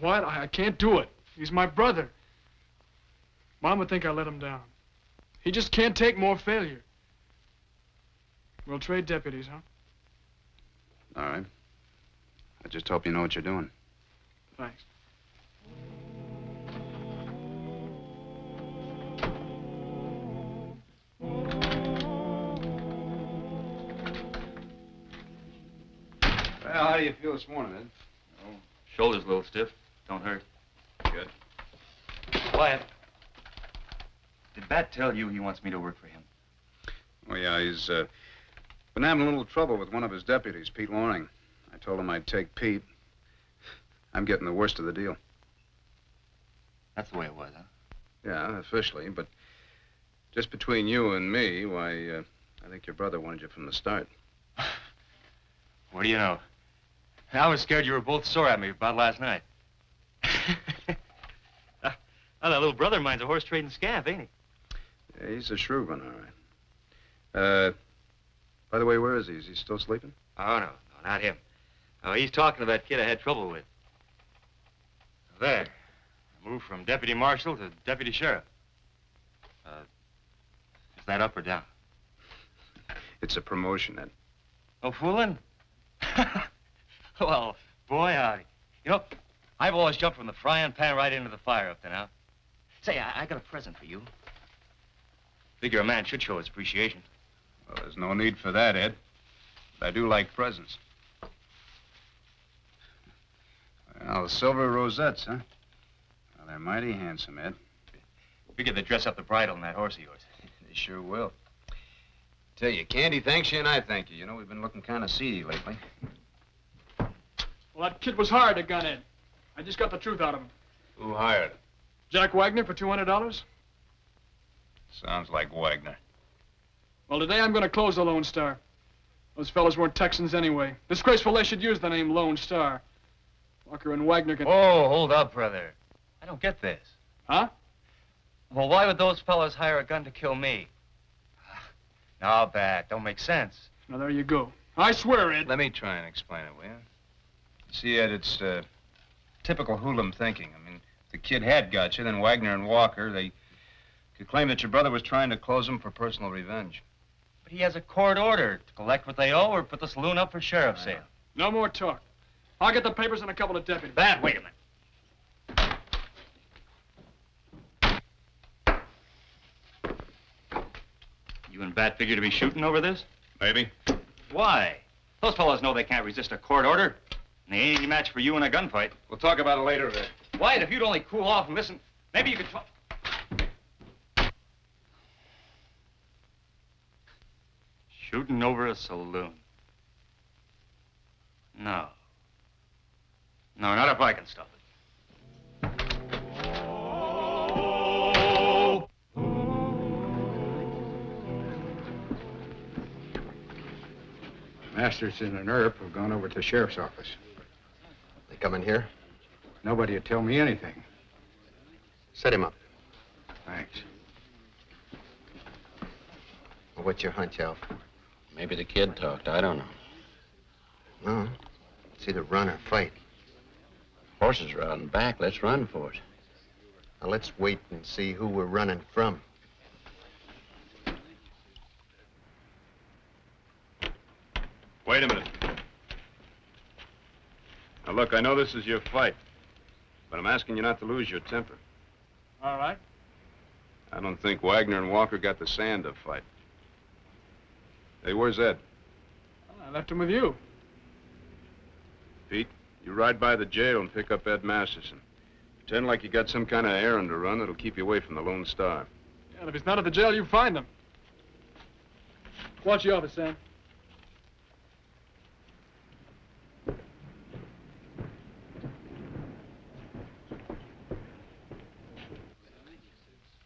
What? I can't do it. He's my brother. Mom would think I let him down. He just can't take more failure. We'll trade deputies, huh? All right. I just hope you know what you're doing. Thanks. Well, how do you feel this morning, Ed? Oh, shoulder's a little stiff. Don't hurt. Good. Wyatt, did Bat tell you he wants me to work for him? Oh, yeah, he's been having a little trouble with one of his deputies, Pete Loring. I told him I'd take Pete. I'm getting the worst of the deal. That's the way it was, huh? Yeah, officially, but just between you and me, why, I think your brother wanted you from the start. What do you know? I was scared you were both sore at me about last night. Well, that little brother of mine's a horse trading scamp, ain't he? Yeah, he's a shrewd one, all right. By the way, where is he? Is he still sleeping? Oh, no, not him. Oh, he's talking to that kid I had trouble with. There. Moved from deputy marshal to deputy sheriff. Is that up or down? It's a promotion, Ed. Oh, fooling? Well, boy, howdy. You know, I've always jumped from the frying pan right into the fire up to now. Say, I got a present for you. Figure a man should show his appreciation. Well, there's no need for that, Ed. But I do like presents. Well, the silver rosettes, huh? Well, they're mighty handsome, Ed. Figure they dress up the bridle in that horse of yours. They sure will. Tell you, Candy thanks you and I thank you. You know, we've been looking kind of seedy lately. Well, that kid was hired to gun in. I just got the truth out of him. Who hired him? Jack Wagner for $200. Sounds like Wagner. Well, today I'm going to close the Lone Star. Those fellas weren't Texans anyway. Disgraceful they should use the name Lone Star. Walker and Wagner can... Oh, hold up, brother. I don't get this. Huh? Well, why would those fellas hire a gun to kill me? No, bad. Don't make sense. Now, there you go. I swear, Ed. Let me try and explain it, will you? See, Ed, it's typical hoodlum thinking. I mean, if the kid had got you, then Wagner and Walker, they could claim that your brother was trying to close him for personal revenge. But he has a court order to collect what they owe or put the saloon up for sheriff's sale. No more talk. I'll get the papers and a couple of deputies. Bad, wait a minute. You and Bat figure to be shooting over this? Maybe. Why? Those fellows know they can't resist a court order. And they ain't any match for you in a gunfight. We'll talk about it later, Ed. Wyatt, if you'd only cool off and listen, maybe you could talk. Shooting over a saloon. No. No, not if I can stop it. Masterson and Earp have gone over to the sheriff's office. They come in here? Nobody will tell me anything. Set him up. Thanks. Well, what's your hunch, Alf? Maybe the kid talked. I don't know. No. It's either run or fight. Horses are out and back. Let's run for it. Now, let's wait and see who we're running from. Wait a minute. Now, look, I know this is your fight, but I'm asking you not to lose your temper. All right. I don't think Wagner and Walker got the sand to fight. Hey, where's Ed? I left him with you. Pete, you ride by the jail and pick up Ed Masterson. Pretend like you got some kind of errand to run that'll keep you away from the Lone Star. Yeah, and if he's not at the jail, you find him. Watch the office, Sam.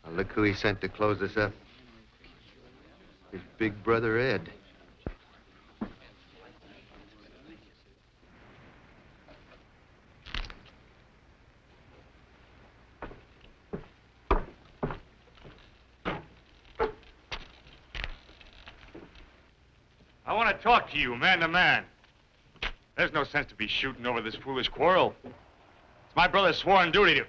Now, look who he sent to close us up. His big brother, Ed. I want to talk to you, man to man. There's no sense to be shooting over this foolish quarrel. It's my brother's sworn duty to...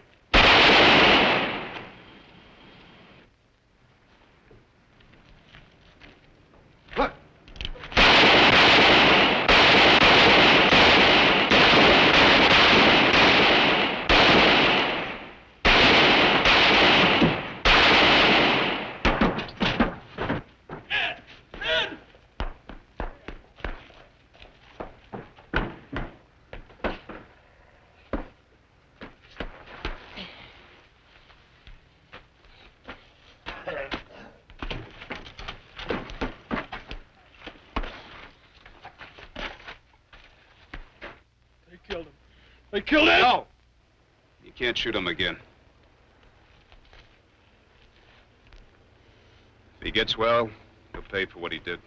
They killed him! No! You can't shoot him again. If he gets well, he'll pay for what he did.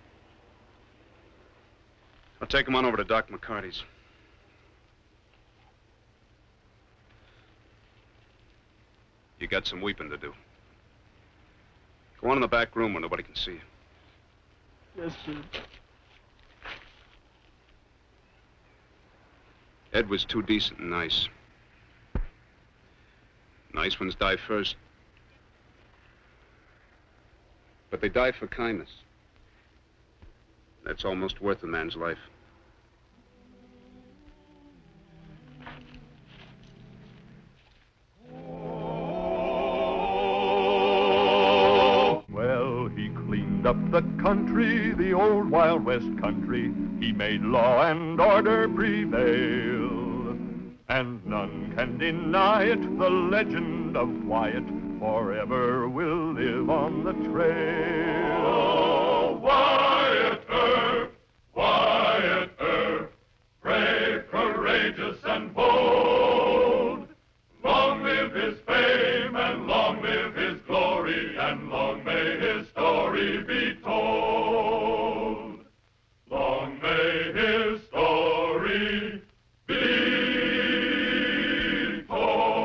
I'll take him on over to Doc McCarty's. You got some weeping to do. Go on in the back room where nobody can see you. Yes, sir. Ed was too decent and nice. Nice ones die first. But they die for kindness. That's almost worth a man's life. Well, he cleaned up the country, the old Wild West country. He made law and order prevail. And none can deny it, the legend of Wyatt forever will live on the trail. Oh, Wyatt Earp, brave, courageous, and bold. Long live his fame, and long live his glory, and long may his story be told. Long may his story be told.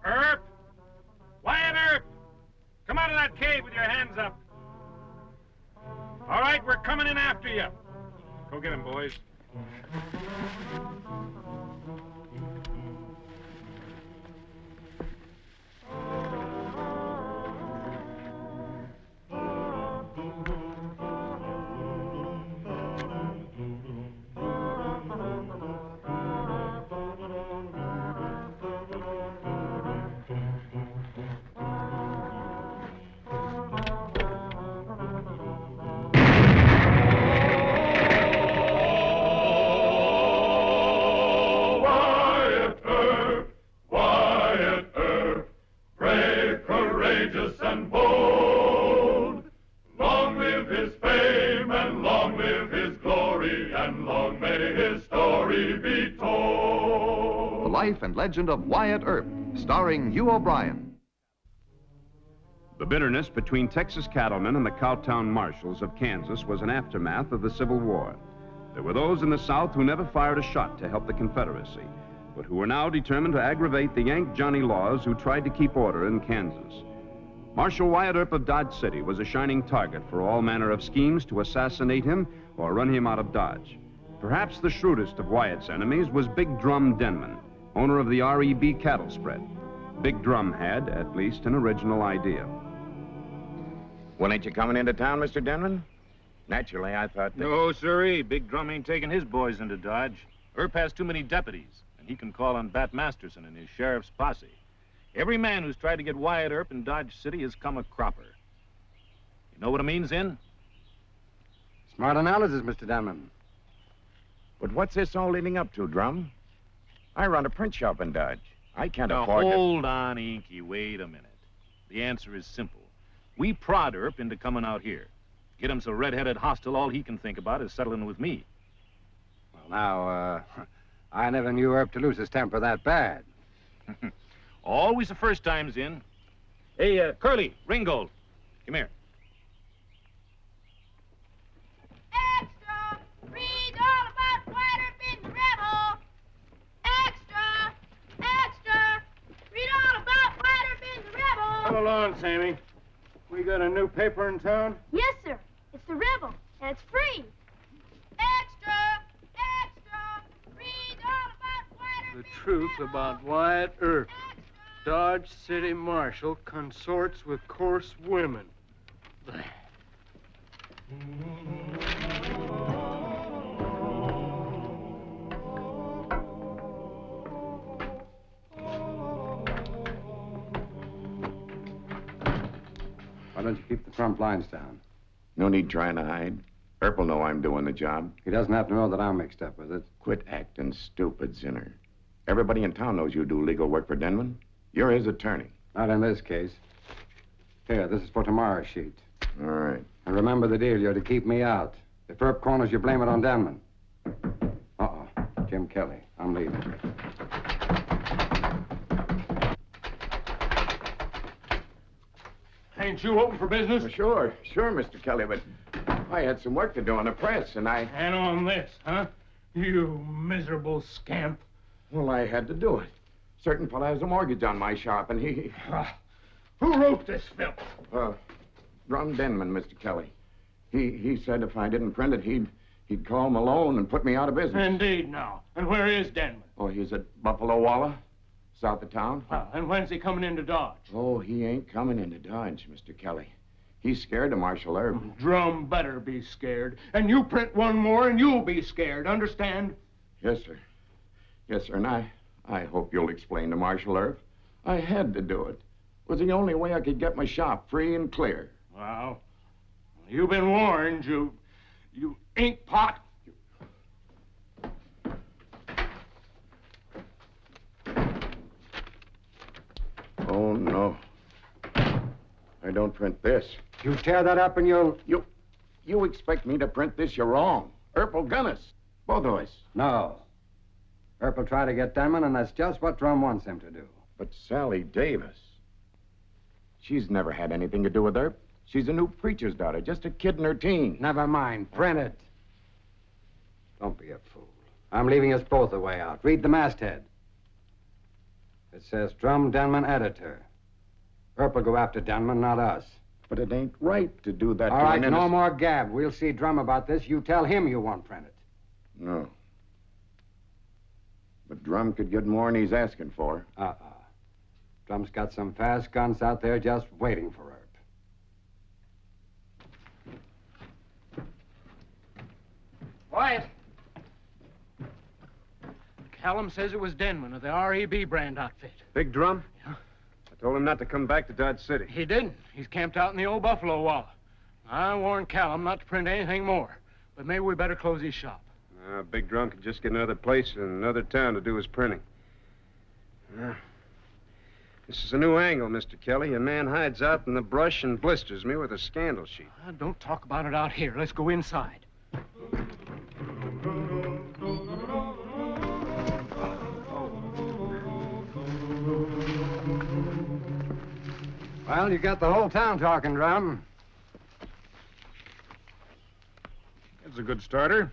Earp! Wyatt Earp! Come out of that cave with your hands up. All right, we're coming in after you. Go get him, boys. Wyatt Earp, brave, courageous, and bold. Long live his fame, and long live his glory, and long may his story be told. The Life and Legend of Wyatt Earp, starring Hugh O'Brien. The bitterness between Texas cattlemen and the cowtown marshals of Kansas was an aftermath of the Civil War. There were those in the South who never fired a shot to help the Confederacy, but who were now determined to aggravate the Yank Johnny Laws who tried to keep order in Kansas. Marshal Wyatt Earp of Dodge City was a shining target for all manner of schemes to assassinate him or run him out of Dodge. Perhaps the shrewdest of Wyatt's enemies was Big Drum Denman, owner of the R.E.B. cattle spread. Big Drum had, at least, an original idea. Well, ain't you coming into town, Mr. Denman? Naturally, I thought that... No, sirree. Big Drum ain't taking his boys into Dodge. Earp has too many deputies, and he can call on Bat Masterson and his sheriff's posse. Every man who's tried to get Wyatt Earp in Dodge City has come a cropper. You know what it means, in? Smart analysis, Mr. Denman. But what's this all leading up to, Drum? I run a print shop in Dodge. I can't Now, afford to... hold on, Inky. Wait a minute. The answer is simple. We prod Earp into coming out here. Get him so red-headed hostile, all he can think about is settling with me. Well, now, I never knew Earp to lose his temper that bad. Always the first time's in. Hey, Curly, Ringgold, come here. Extra! Read all about Wyatt Earp being the rebel! Extra! Extra! Read all about Wyatt Earp being the rebel! Come along, Sammy. We got a new paper in town? Yes, sir. It's the rebel, and it's free. Extra! Extra! Read all about Wyatt Earp The truth about Wyatt Earp. Dodge City Marshal consorts with coarse women. Why don't you keep the front blinds down? No need trying to hide. Earp will know I'm doing the job. He doesn't have to know that I'm mixed up with it. Quit acting stupid, Zinner. Everybody in town knows you do legal work for Denman. You're his attorney. Not in this case. Here, this is for tomorrow's sheet. All right. And remember the deal. You're to keep me out. If Earp corners you, blame it on Denman. Uh-oh. Jim Kelly. I'm leaving. Ain't you open for business? Well, sure, Mr. Kelly, but I had some work to do on the press, and I... And on this, huh? You miserable scamp. Well, I had to do it. Certain fellow has a mortgage on my shop, and he... Who wrote this filth? Drum Denman, Mr. Kelly. He said if I didn't print it, he'd call Malone and put me out of business. Indeed, now. And where is Denman? Oh, he's at Buffalo Walla, south of town. And when's he coming into Dodge? Oh, he ain't coming into Dodge, Mr. Kelly. He's scared of Marshal Earp. Drum better be scared. And you print one more and you'll be scared, understand? Yes, sir. Yes, sir, and I hope you'll explain to Marshal Earp. I had to do it. It was the only way I could get my shop free and clear. Well, you've been warned, you ink pot. Oh, no. I don't print this. You tear that up and you'll... You expect me to print this? You're wrong. Earp will gun us. Both of us. No. Earp will try to get Denman, and that's just what Drum wants him to do. But Sally Davis... She's never had anything to do with Earp. She's a new preacher's daughter, just a kid in her teens. Never mind. Print it. Don't be a fool. I'm leaving us both a way out. Read the masthead. It says Drum Denman, editor. Earp will go after Denman, not us. But it ain't right to do that All to right, an no innocent... more gab. We'll see Drum about this. You tell him you won't print it. No. But Drum could get more than he's asking for. Drum's got some fast guns out there just waiting for Earp. Wyatt. Callum says it was Denman of the REB brand outfit. Big Drum? Yeah. I told him not to come back to Dodge City. He didn't. He's camped out in the old Buffalo Walla. I warned Callum not to print anything more. But maybe we better close his shop. Big Drum could just get another place in another town to do his printing. This is a new angle, Mr. Kelly. A man hides out in the brush and blisters me with a scandal sheet. Don't talk about it out here. Let's go inside. Well, you got the whole town talking, Drum. That's a good starter.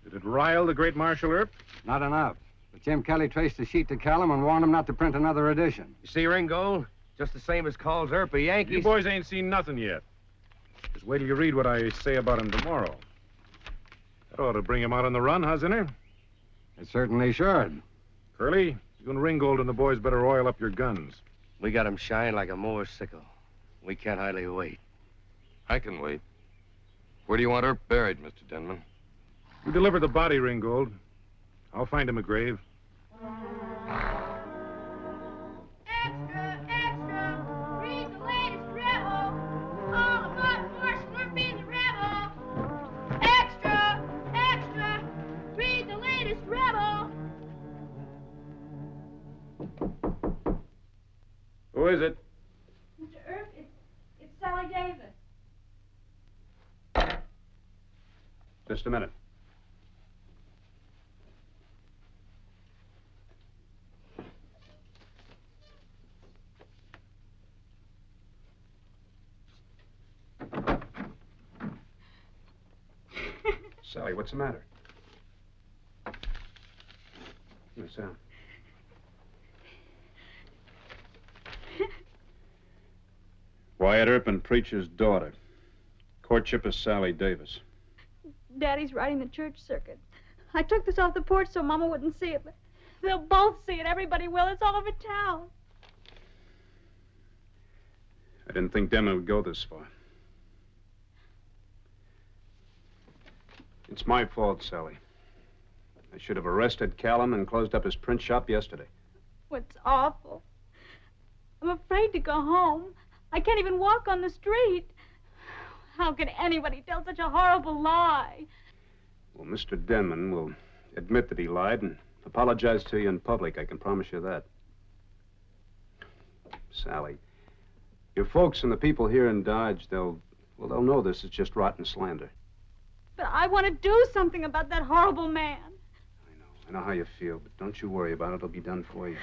Did it rile the great Marshal Earp? Not enough. But Jim Kelly traced the sheet to Callum and warned him not to print another edition. You see, Ringo, just the same as calls Earp a Yankee. You boys ain't seen nothing yet. Just wait till you read what I say about him tomorrow. That ought to bring him out on the run, huh, Zinner? It certainly should. Curly, you and Ringgold and the boys better oil up your guns. We got him shined like a mower's sickle. We can't hardly wait. I can wait. Where do you want Earp buried, Mr. Denman? You deliver the body, Ringgold. I'll find him a grave. Extra, extra, read the latest rebel. All about Marshal Earp being the rebel. Extra, extra, read the latest rebel. Who is it? Mr. Earp, it's Sally Davis. Just a minute. Sally, what's the matter? Yes, Sam. Wyatt Earp and Preacher's daughter. Courtship of Sally Davis. Daddy's riding the church circuit. I took this off the porch so Mama wouldn't see it, but they'll both see it. Everybody will. It's all over town. I didn't think Denman would go this far. It's my fault, Sally. I should have arrested Callum and closed up his print shop yesterday. What's awful? I'm afraid to go home. I can't even walk on the street. How can anybody tell such a horrible lie? Well, Mr. Denman will admit that he lied and apologize to you in public. I can promise you that. Sally, your folks and the people here in Dodge, they'll know this is just rotten slander. But I want to do something about that horrible man. I know how you feel, but don't you worry about it. It'll be done for you.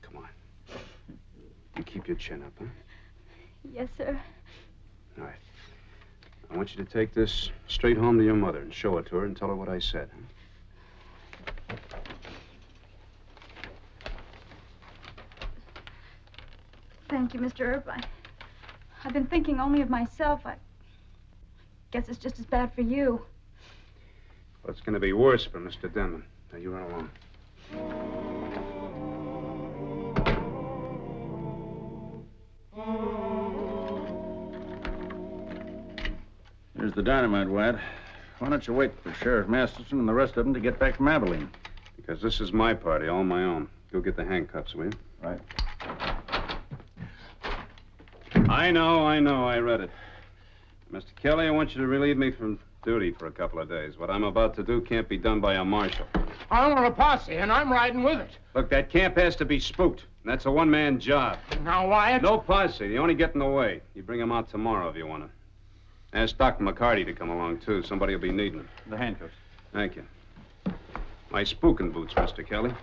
Come on. You keep your chin up, huh? Yes, sir. All right. I want you to take this straight home to your mother and show it to her and tell her what I said. Thank you, Mr. Earp. I've been thinking only of myself. I guess it's just as bad for you. Well, it's going to be worse for Mr. Denman. Now, you run along. Here's the dynamite, Wyatt. Why don't you wait for Sheriff Masterson and the rest of them to get back from Abilene? Because this is my party, all my own. Go get the handcuffs, will you? Right. I know. I read it. Mr. Kelly, I want you to relieve me from duty for a couple of days. What I'm about to do can't be done by a marshal. I'm on a posse, and I'm riding with it. Look, that camp has to be spooked. And that's a one-man job. Now, Wyatt... No posse. You only get in the way. You bring him out tomorrow if you want to. Ask Dr. McCarty to come along, too. Somebody will be needing him. The handcuffs. Thank you. My spooking boots, Mr. Kelly.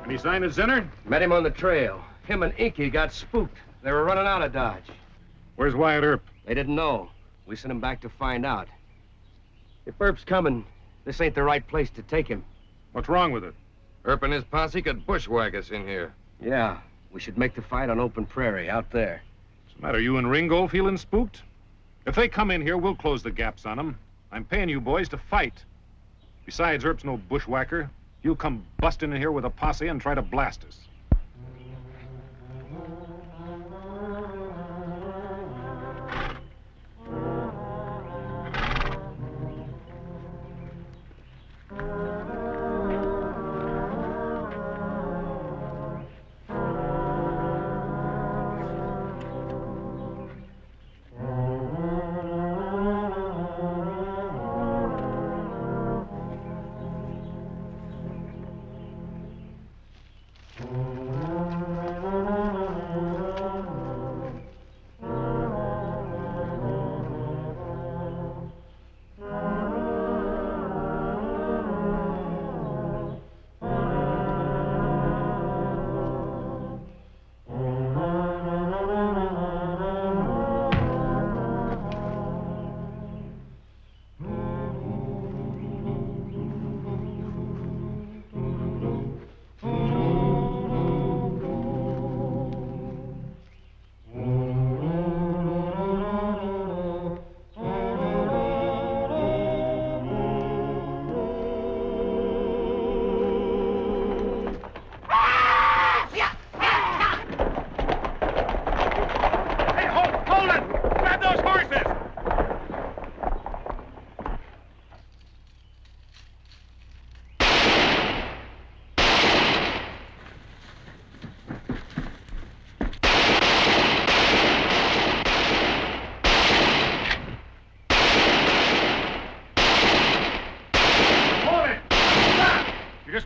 Any sign of Zinner? Met him on the trail. Him and Inky got spooked. They were running out of Dodge. Where's Wyatt Earp? They didn't know. We sent him back to find out. If Earp's coming, this ain't the right place to take him. What's wrong with it? Earp and his posse could bushwhack us in here. Yeah, we should make the fight on open prairie out there. What's the matter, you and Ringgold feeling spooked? If they come in here, we'll close the gaps on them. I'm paying you boys to fight. Besides, Earp's no bushwhacker. He'll come busting in here with a posse and try to blast us.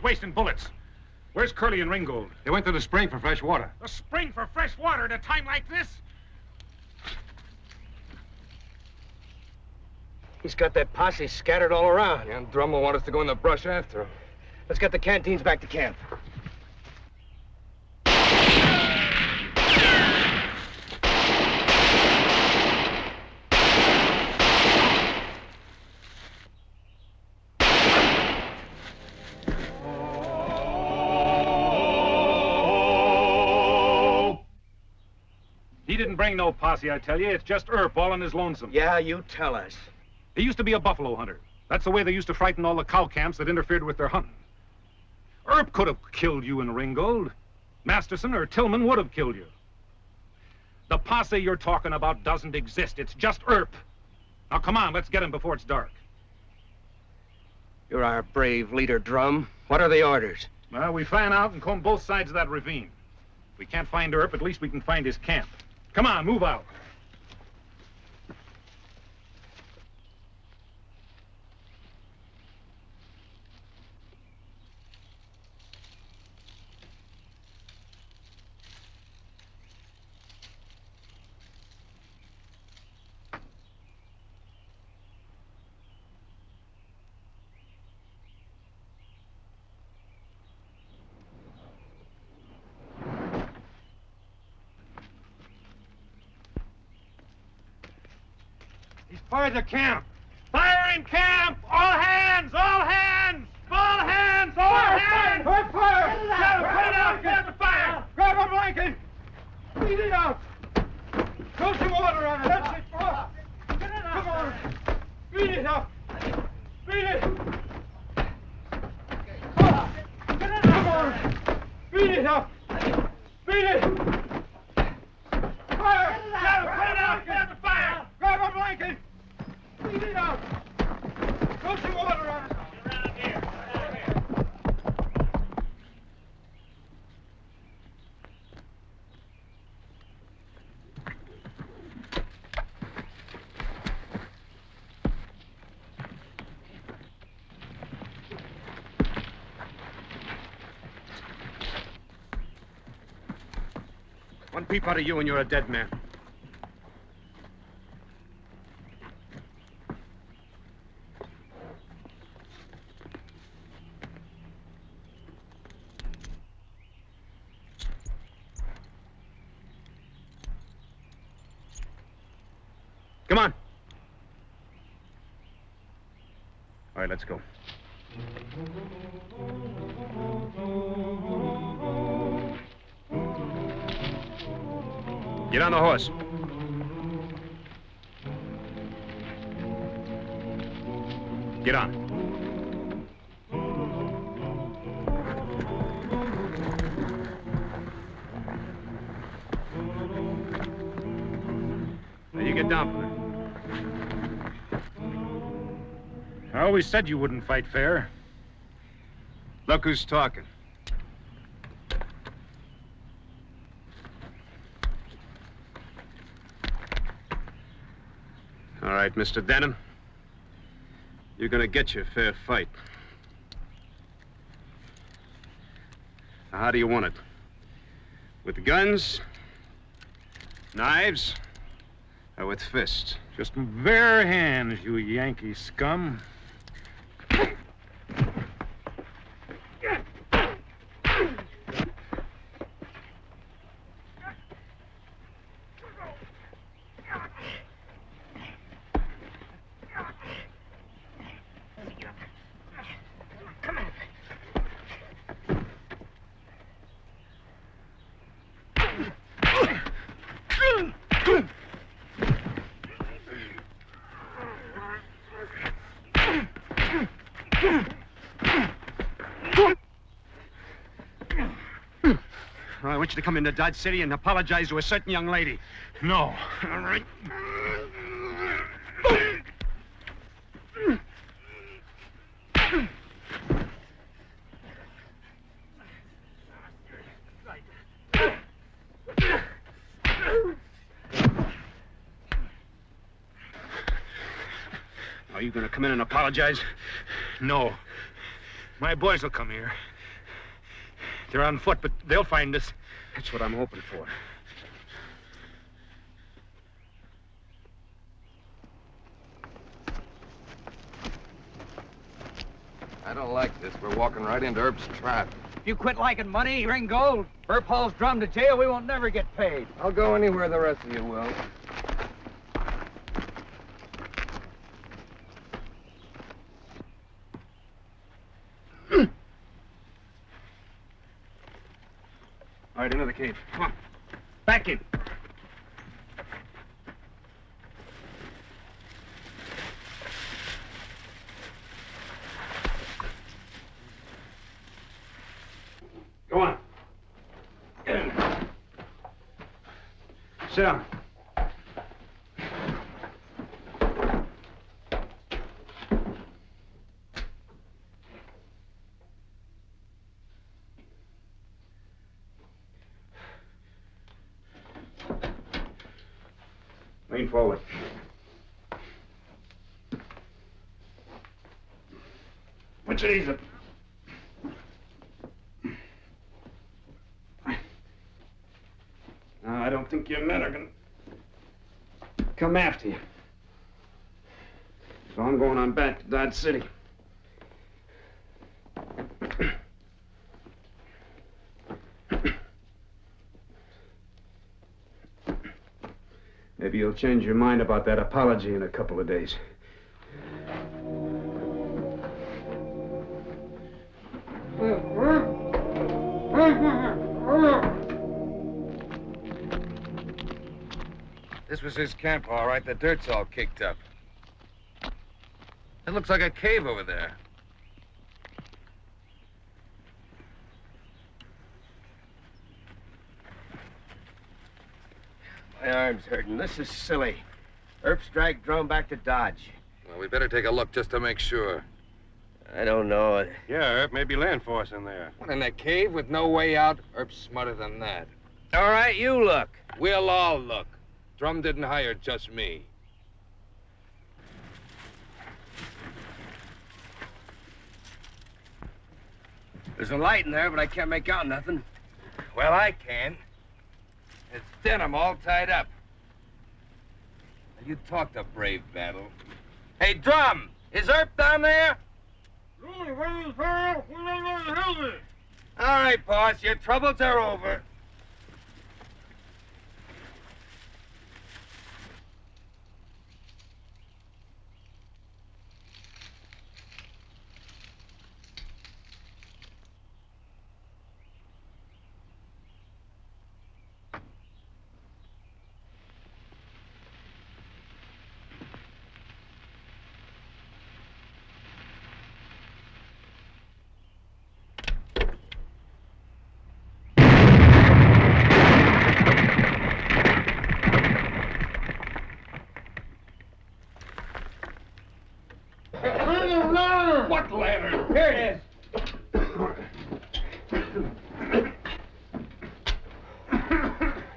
Wasting bullets. Where's Curly and Ringgold? They went to the spring for fresh water. The spring for fresh water at a time like this? He's got that posse scattered all around. Yeah, and Drum will want us to go in the brush after him. Let's get the canteens back to camp. He didn't bring no posse, I tell you. It's just Earp all on his lonesome. Yeah, you tell us. He used to be a buffalo hunter. That's the way they used to frighten all the cow camps that interfered with their hunting. Earp could have killed you and Ringgold. Masterson or Tillman would have killed you. The posse you're talking about doesn't exist. It's just Earp. Now, come on, let's get him before it's dark. You're our brave leader, Drum. What are the orders? Well, we fan out and comb both sides of that ravine. If we can't find Earp, at least we can find his camp. Come on, move out. Fire the camp! Fire in camp! All hands! All hands! All hands! All hands! Fire! Fire! Put it out! Get the fire! Grab a blanket! Beat it out! Throw some water on it! That's it! Come on! Beat it up! Beat it! Come on! Beat it up! Beat it! Fire! Put it out! Get the fire! Grab a blanket! Beat it out! Throw some water on it! Around here! One peep out of you and you're a dead man. Come on. All right, let's go. Get on the horse. Get on. Now you get down from there. I always said you wouldn't fight fair. Look who's talking. All right, Mr. Denham. You're gonna get your fair fight. Now, how do you want it? With guns, knives, or with fists? Just bare hands, you Yankee scum. I want you to come into Dodge City and apologize to a certain young lady. No. All right. Are you going to come in and apologize? No. My boys will come here. They're on foot, but they'll find us. That's what I'm hoping for. I don't like this. We're walking right into Earp's trap. If you quit liking money, ring gold, Earp hauls Drum to jail, we won't never get paid. I'll go anywhere the rest of you will. All right, into the cave. Come on. Back in. Go on. Get in. Sit down. Lean forward. Put your knees up. Now, I don't think your men are gonna come after you. So I'm going on back to Dodge City. Maybe you'll change your mind about that apology in a couple of days. This was his camp, all right. The dirt's all kicked up. It looks like a cave over there. My arm's hurting. This is silly. Earp's dragged Drum back to Dodge. Well, we better take a look just to make sure. I don't know. Yeah, Earp, maybe land force in there. What, in a cave with no way out? Earp's smarter than that. All right, you look. We'll all look. Drum didn't hire just me. There's a light in there, but I can't make out nothing. Well, I can. It's denim all tied up. You talked a brave battle. Hey, Drum! Is Earp down there? All right, boss. Your troubles are over. What lantern? Here it is.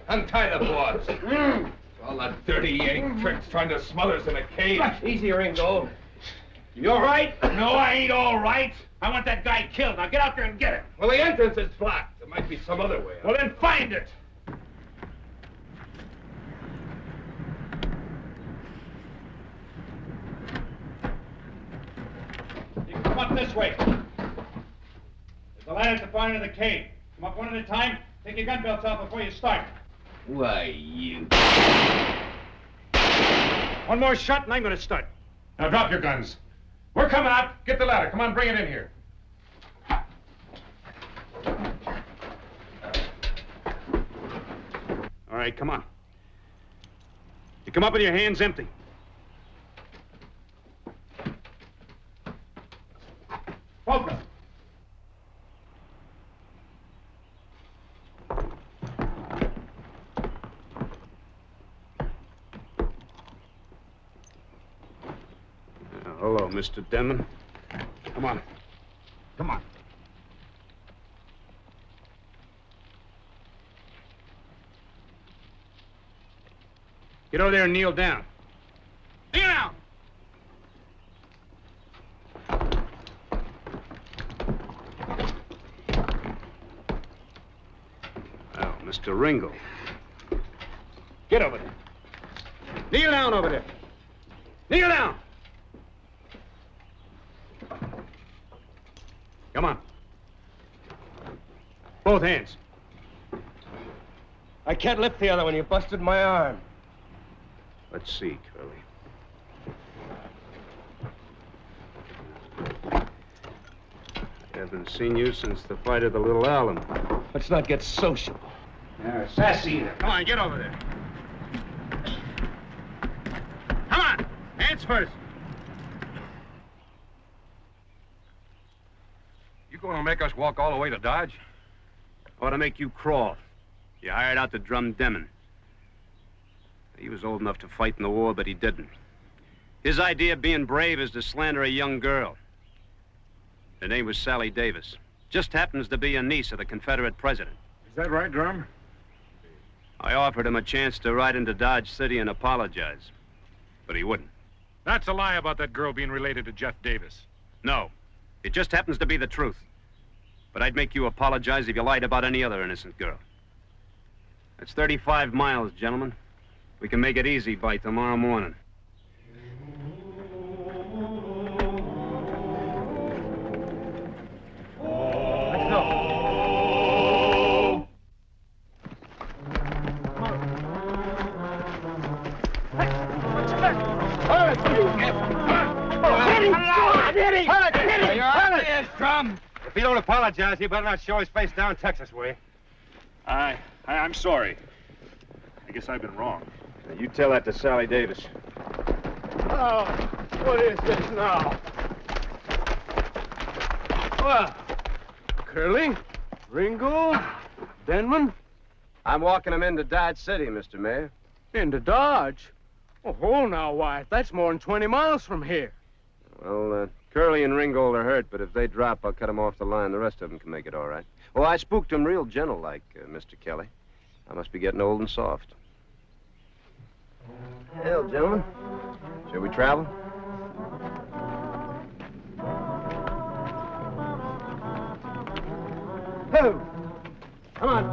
Untie the boss. All that dirty Yank tricks trying to smother us in a cave. Easy, Ringo. You all right? No, I ain't all right. I want that guy killed. Now get out there and get him. Well, the entrance is blocked. There might be some other way out. Well, then find it. You come up this way. There's a ladder at the far end of the cave. Come up one at a time. Take your gun belts off before you start. Why, you... One more shot and I'm going to start. Now drop your guns. We're coming out. Get the ladder. Come on, bring it in here. All right, come on. You come up with your hands empty. Both of them. Hello, Mr. Denman. Come on. Come on. Get over there and kneel down. Kneel down! Well, Mr. Ringo. Get over there. Kneel down over there. Kneel down! Come on. Both hands. I can't lift the other one. You busted my arm. Let's see, Curly. I haven't seen you since the fight at the Little Allen. Let's not get sociable. Yeah, sassy either. Come on, get over there. Come on. Hands first. You going to make us walk all the way to Dodge? Ought to make you crawl. You hired out the Drum Demon. He was old enough to fight in the war, but he didn't. His idea of being brave is to slander a young girl. Her name was Sally Davis. Just happens to be a niece of the Confederate president. Is that right, Drum? I offered him a chance to ride into Dodge City and apologize, but he wouldn't. That's a lie about that girl being related to Jeff Davis. No, it just happens to be the truth. But I'd make you apologize if you lied about any other innocent girl. That's 35 miles, gentlemen. We can make it easy by tomorrow morning. Let's go. Drum! If he don't apologize, he better not show his face down Texas way. I'm sorry. I guess I've been wrong. Now, you tell that to Sally Davis. Oh, what is this now? Well, Curly, Ringo, Denman. I'm walking him into Dodge City, Mr. Mayor. Into Dodge? Oh, hold now, Wyatt. That's more than 20 miles from here. Well, Curly and Ringgold are hurt, but if they drop, I'll cut them off the line. The rest of them can make it all right. Oh, I spooked them real gentle-like, Mr. Kelly. I must be getting old and soft. Hell, gentlemen, shall we travel? Oh, come on.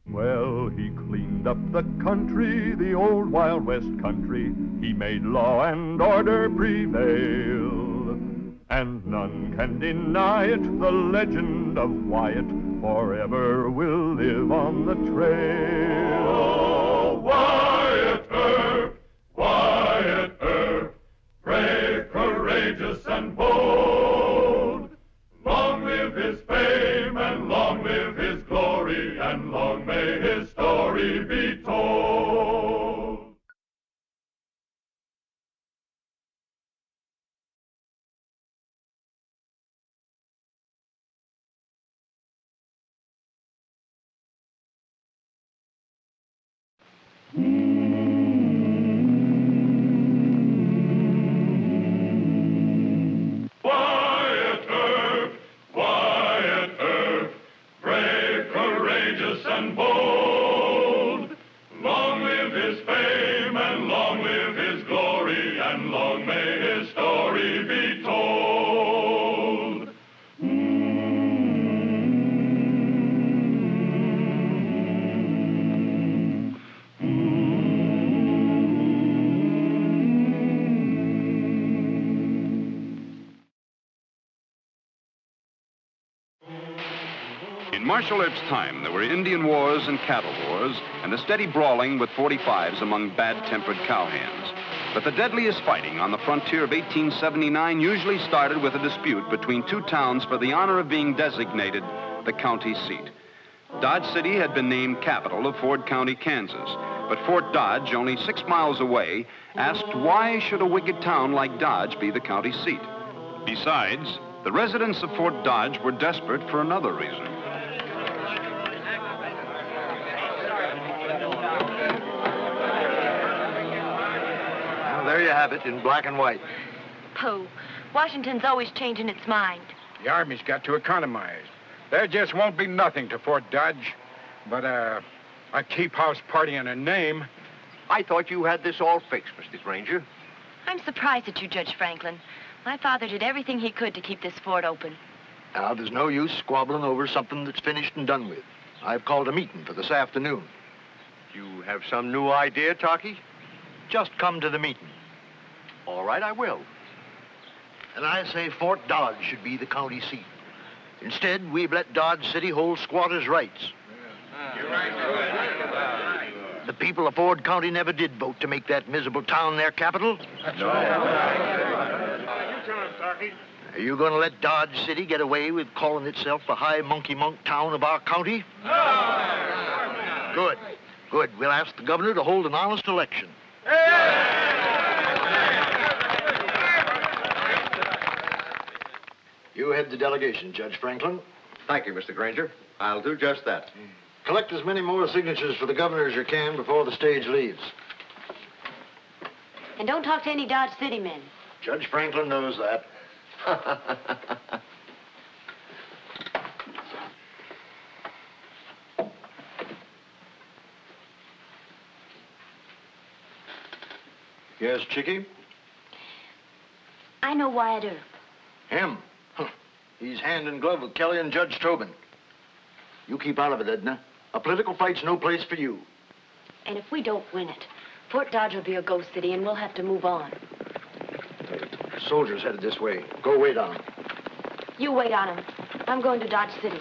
Well, he cleaned up the country, the old Wild West country. He made law and order prevail, and none can deny it. The legend of Wyatt forever will live on the trail. Oh, Wyatt Earp, brave, courageous, and bold. Long live his fame, and long live his glory, and long may his story be told. Wyatt Earp, brave, courageous, and bold. Long live his fame, and long live his glory, and long may his story be told. In Marshal Earp's time, there were Indian wars and cattle wars, and a steady brawling with .45s among bad-tempered cowhands. But the deadliest fighting on the frontier of 1879 usually started with a dispute between two towns for the honor of being designated the county seat. Dodge City had been named capital of Ford County, Kansas, but Fort Dodge, only 6 miles away, asked why should a wicked town like Dodge be the county seat? Besides, the residents of Fort Dodge were desperate for another reason. Well, there you have it in black and white. Pooh. Washington's always changing its mind. The Army's got to economize. There just won't be nothing to Fort Dodge but a keep house party and a name. I thought you had this all fixed, Mr. Granger. I'm surprised at you, Judge Franklin. My father did everything he could to keep this fort open. Now, there's no use squabbling over something that's finished and done with. I've called a meeting for this afternoon. You have some new idea, Talkie? Just come to the meeting. All right, I will. And I say Fort Dodge should be the county seat. Instead, we've let Dodge City hold squatters' rights. You're right. The people of Ford County never did vote to make that miserable town their capital. Are you going to let Dodge City get away with calling itself the high monkey-monk town of our county? No! Good. Good. We'll ask the governor to hold an honest election. You head the delegation, Judge Franklin. Thank you, Mr. Granger. I'll do just that. Collect as many more signatures for the governor as you can before the stage leaves. And don't talk to any Dodge City men. Judge Franklin knows that. Yes, Chickie? I know Wyatt Earp. Him? Huh. He's hand in glove with Kelly and Judge Tobin. You keep out of it, Edna. A political fight's no place for you. And if we don't win it, Fort Dodge will be a ghost city and we'll have to move on. Soldiers headed this way. Go wait on them. You wait on him. I'm going to Dodge City.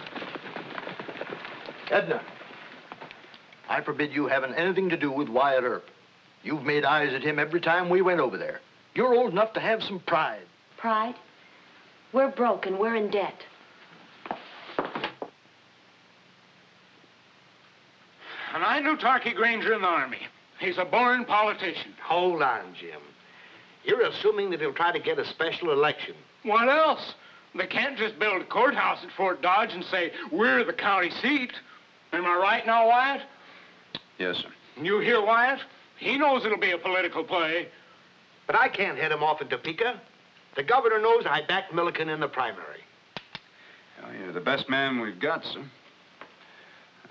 Edna, I forbid you having anything to do with Wyatt Earp. You've made eyes at him every time we went over there. You're old enough to have some pride. Pride? We're broke and we're in debt. And I knew Tarky Granger in the Army. He's a born politician. Hold on, Jim. You're assuming that he'll try to get a special election. What else? They can't just build a courthouse at Fort Dodge and say, we're the county seat. Am I right now, Wyatt? Yes, sir. You hear Wyatt? He knows it'll be a political play. But I can't head him off at Topeka. The governor knows I backed Milliken in the primary. Well, you're the best man we've got, sir.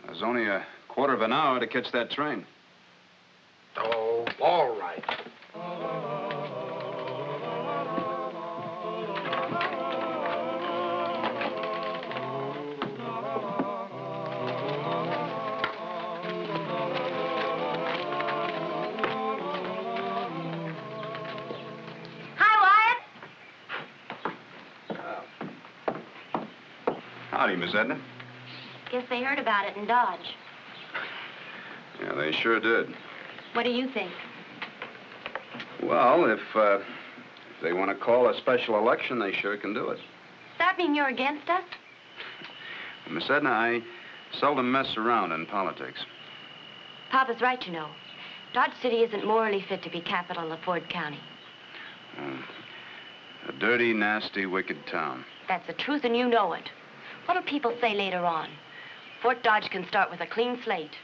There's only a quarter of an hour to catch that train. Oh, all right. Howdy, Miss Edna. Guess they heard about it in Dodge. Yeah, they sure did. What do you think? Well, if they want to call a special election, they sure can do it. Does that mean you're against us? Miss Edna, I seldom mess around in politics. Papa's right, you know. Dodge City isn't morally fit to be capital of Ford County. A dirty, nasty, wicked town. That's the truth, and you know it. What'll people say later on? Fort Dodge can start with a clean slate.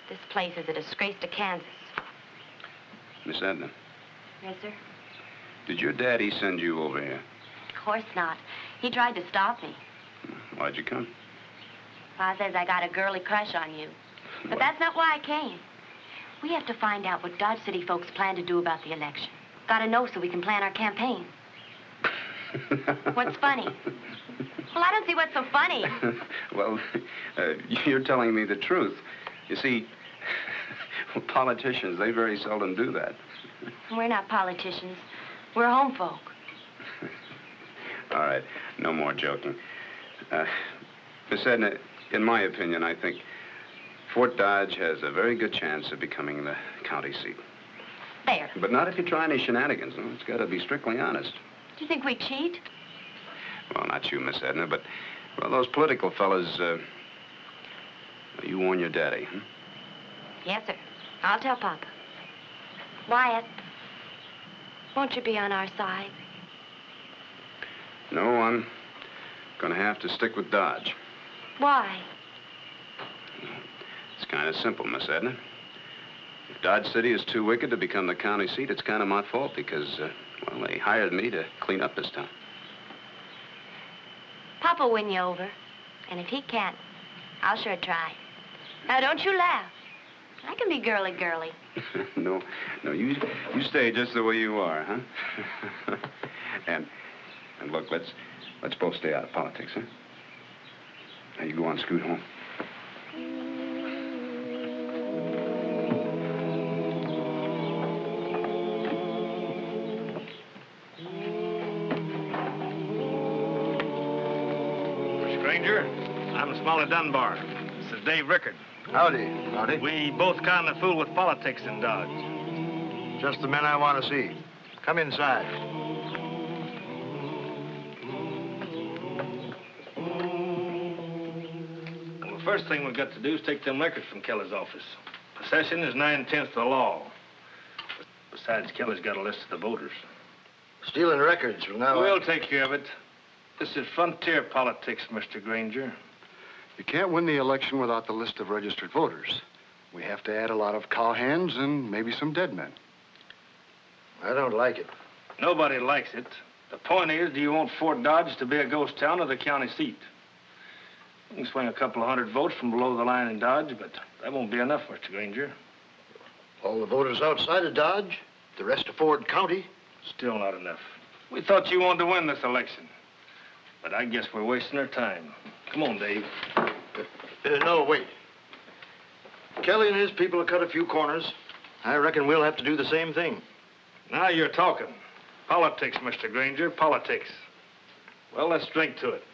This place is a disgrace to Kansas. Miss Edna, Yes, sir? did your daddy send you over here? Of course not. He tried to stop me. Why'd you come? Pa says I got a girly crush on you. But that's not why I came. We have to find out what Dodge City folks plan to do about the election. Gotta know so we can plan our campaign. What's funny? Well, I don't see what's so funny. Well, you're telling me the truth. You see, politicians, they very seldom do that. We're not politicians. We're home folk. All right, no more joking. Miss Edna, in my opinion, I think Fort Dodge has a very good chance of becoming the county seat. There. But not if you try any shenanigans. No, it's got to be strictly honest. Do you think we cheat? Well, not you, Miss Edna, but, well, those political fellas, you warn your daddy, huh? Yes, sir. I'll tell Papa. Wyatt, won't you be on our side? No, I'm gonna have to stick with Dodge. Why? It's kind of simple, Miss Edna. If Dodge City is too wicked to become the county seat, it's kind of my fault because, well, they hired me to clean up this town. Papa'll win you over. And if he can't, I'll sure try. Now, don't you laugh. I can be girly-girly. No, you stay just the way you are, huh? and look, let's both stay out of politics, huh? Now, you go on, scoot home. Stranger, I'm Smalley Dunbar. This is Dave Rickard. Howdy. Howdy. We both kind of fool with politics in Dodge. Just the men I want to see. Come inside. Well, the first thing we've got to do is take them records from Kelly's office. Possession is 9/10 of the law. Besides, Kelly's got a list of the voters. Stealing records from now on. We'll take care of it. This is frontier politics, Mr. Granger. You can't win the election without the list of registered voters. We have to add a lot of cowhands and maybe some dead men. I don't like it. Nobody likes it. The point is, do you want Fort Dodge to be a ghost town or the county seat? You can swing a couple of hundred votes from below the line in Dodge, but that won't be enough, Mr. Granger. All the voters outside of Dodge, the rest of Ford County. Still not enough. We thought you wanted to win this election. But I guess we're wasting our time. Come on, Dave. No, wait. Kelly and his people have cut a few corners. I reckon we'll have to do the same thing. Now you're talking. Politics, Mr. Granger, politics. Well, let's drink to it.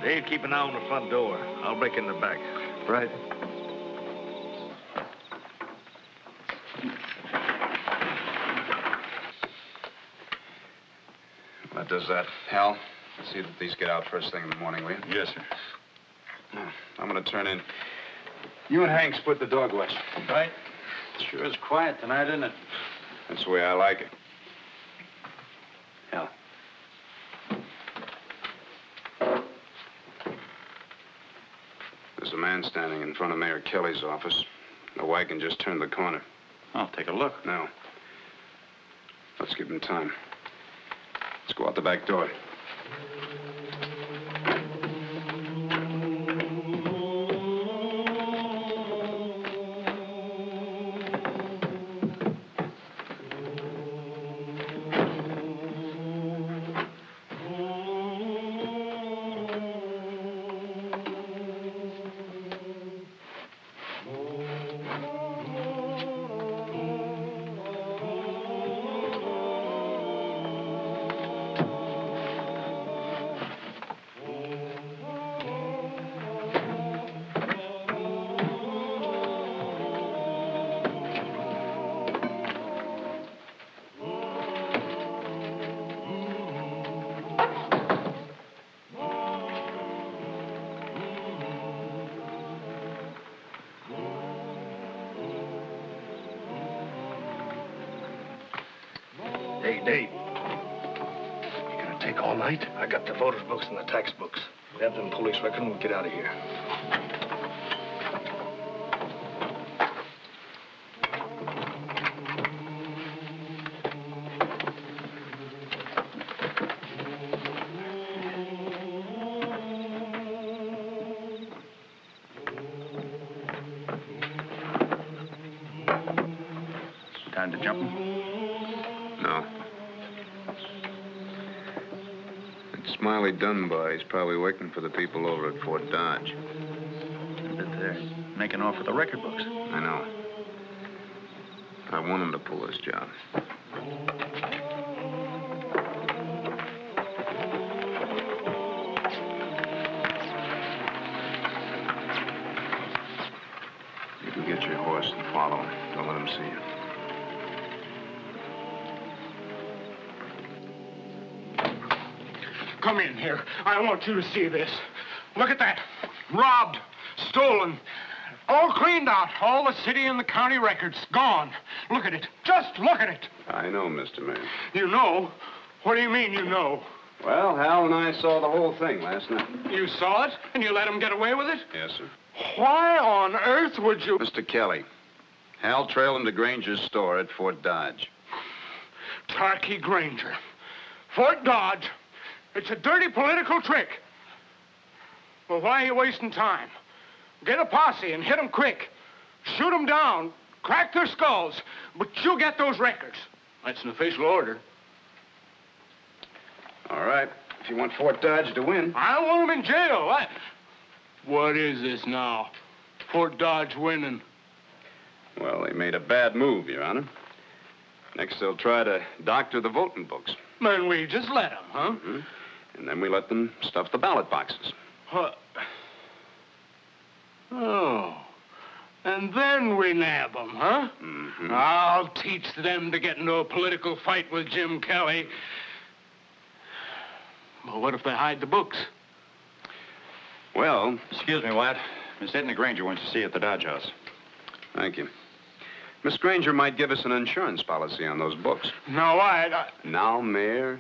Dave, keep an eye on the front door. I'll break in the back. Right. That does that. Hal, see that these get out first thing in the morning, will you? Yes, sir. Now, I'm going to turn in. You and Hank split the dog watch. Right. Sure is quiet tonight, isn't it? That's the way I like it. Hal. There's a man standing in front of Mayor Kelly's office. The wagon just turned the corner. I'll take a look. No. Let's give him time. Let's go out the back door. Hey, Dave. You gonna take all night? I got the voters' books and the tax books. We have them police record and we'll get out of here. Time to jump 'em? No. That Smiley Dunbar is probably working for the people over at Fort Dodge. But they're making off with the record books. I know. I want him to pull this job. You can get your horse and follow him. Don't let him see you. Come in here. I want you to see this. Look at that. Robbed. Stolen. All cleaned out. All the city and the county records. Gone. Look at it. Just look at it. I know, Mr. Mayor. You know? What do you mean you know? Well, Hal and I saw the whole thing last night. You saw it, and you let him get away with it? Yes, sir. Why on earth would you... Mr. Kelly, Hal trailed him to Granger's store at Fort Dodge. Tarky Granger. Fort Dodge. It's a dirty political trick. Well, why are you wasting time? Get a posse and hit them quick. Shoot them down. Crack their skulls. But you get those records. That's an official order. All right. If you want Fort Dodge to win. I want them in jail. What is this now? Fort Dodge winning. Well, they made a bad move, Your Honor. Next, they'll try to doctor the voting books. Then we just let them, huh? Mm-hmm. And then we let them stuff the ballot boxes. Oh. And then we nab them, huh? Mm-hmm. I'll teach them to get into a political fight with Jim Kelly. Well, what if they hide the books? Well... Excuse me, Wyatt. Miss Edna Granger wants to see you at the Dodge House. Thank you. Miss Granger might give us an insurance policy on those books. No, Wyatt, Now, Mayor...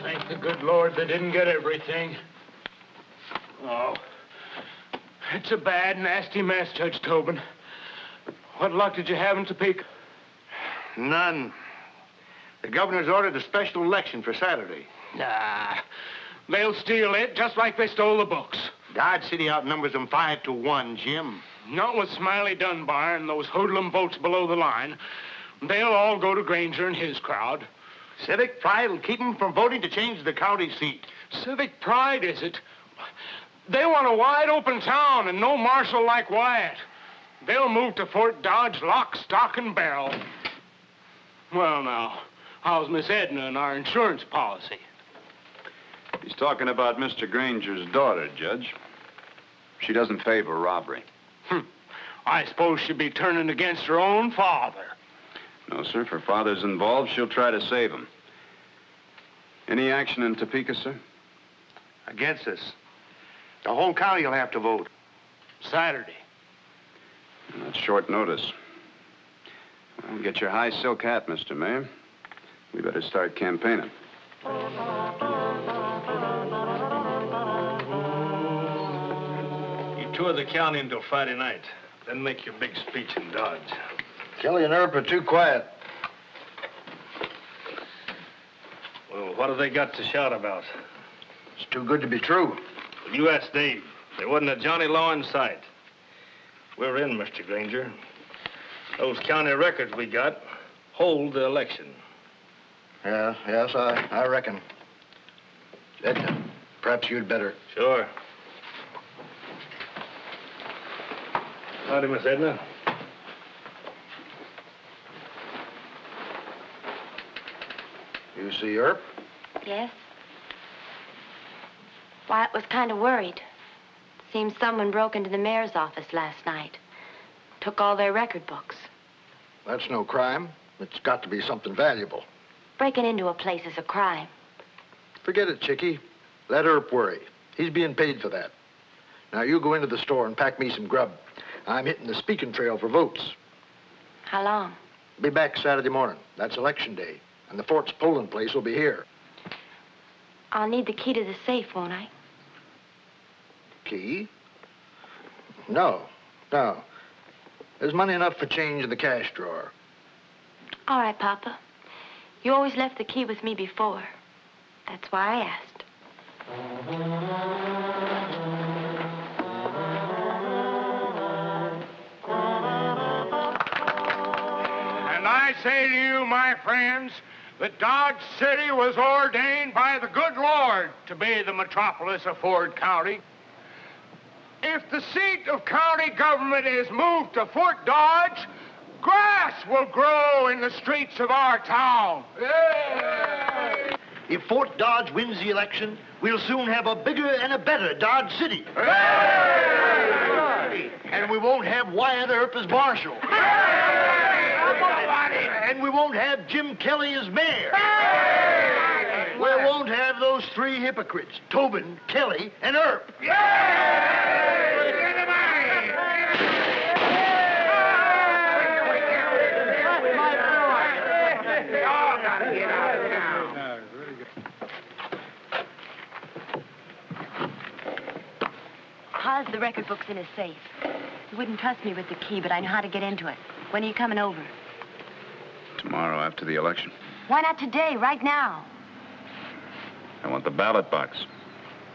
Thank the good Lord they didn't get everything. Oh. It's a bad, nasty mess, Judge Tobin. What luck did you have in Topeka? None. The governor's ordered a special election for Saturday. Nah. They'll steal it just like they stole the books. Dodge City outnumbers them 5-1, Jim. Not with Smiley Dunbar and those hoodlum votes below the line. They'll all go to Granger and his crowd. Civic pride will keep them from voting to change the county seat. Civic pride, is it? They want a wide open town and no marshal like Wyatt. They'll move to Fort Dodge lock, stock, and barrel. Well, now, how's Miss Edna and our insurance policy? He's talking about Mr. Granger's daughter, Judge. She doesn't favor robbery. I suppose she'd be turning against her own father. No, sir. If her father's involved, she'll try to save him. Any action in Topeka, sir? Against us. The whole county will have to vote. Saturday. That's short notice. Well, get your high silk hat, Mr. Mayor. We better start campaigning. You tour the county until Friday night. Then make your big speech in Dodge. Kelly and Earp are too quiet. Well, what have they got to shout about? It's too good to be true. Well, you ask Dave. There wasn't a Johnny Law in sight. We're in, Mr. Granger. Those county records we got hold the election. Yes, I reckon. Edna, perhaps you'd better. Sure. Howdy, Miss Edna. You see Earp? Yes? Wyatt was kind of worried. Seems someone broke into the mayor's office last night. Took all their record books. That's no crime. It's got to be something valuable. Breaking into a place is a crime. Forget it, Chickie. Let Earp worry. He's being paid for that. Now, you go into the store and pack me some grub. I'm hitting the speaking trail for votes. How long? Be back Saturday morning. That's election day. And the fort's polling place will be here. I'll need the key to the safe, won't I? Key? No. There's money enough for change in the cash drawer. All right, Papa. You always left the key with me before. That's why I asked. And I say to you, my friends, that Dodge City was ordained by the good Lord to be the metropolis of Ford County. If the seat of county government is moved to Fort Dodge, grass will grow in the streets of our town. Yay! If Fort Dodge wins the election, we'll soon have a bigger and a better Dodge City. Yay! And we won't have Wyatt Earp as marshal. And we won't have Jim Kelly as mayor. We won't have those three hypocrites, Tobin, Kelly, and Earp. How's the record books in his safe? You wouldn't trust me with the key, but I know how to get into it. When are you coming over? Tomorrow after the election. Why not today, right now? I want the ballot box.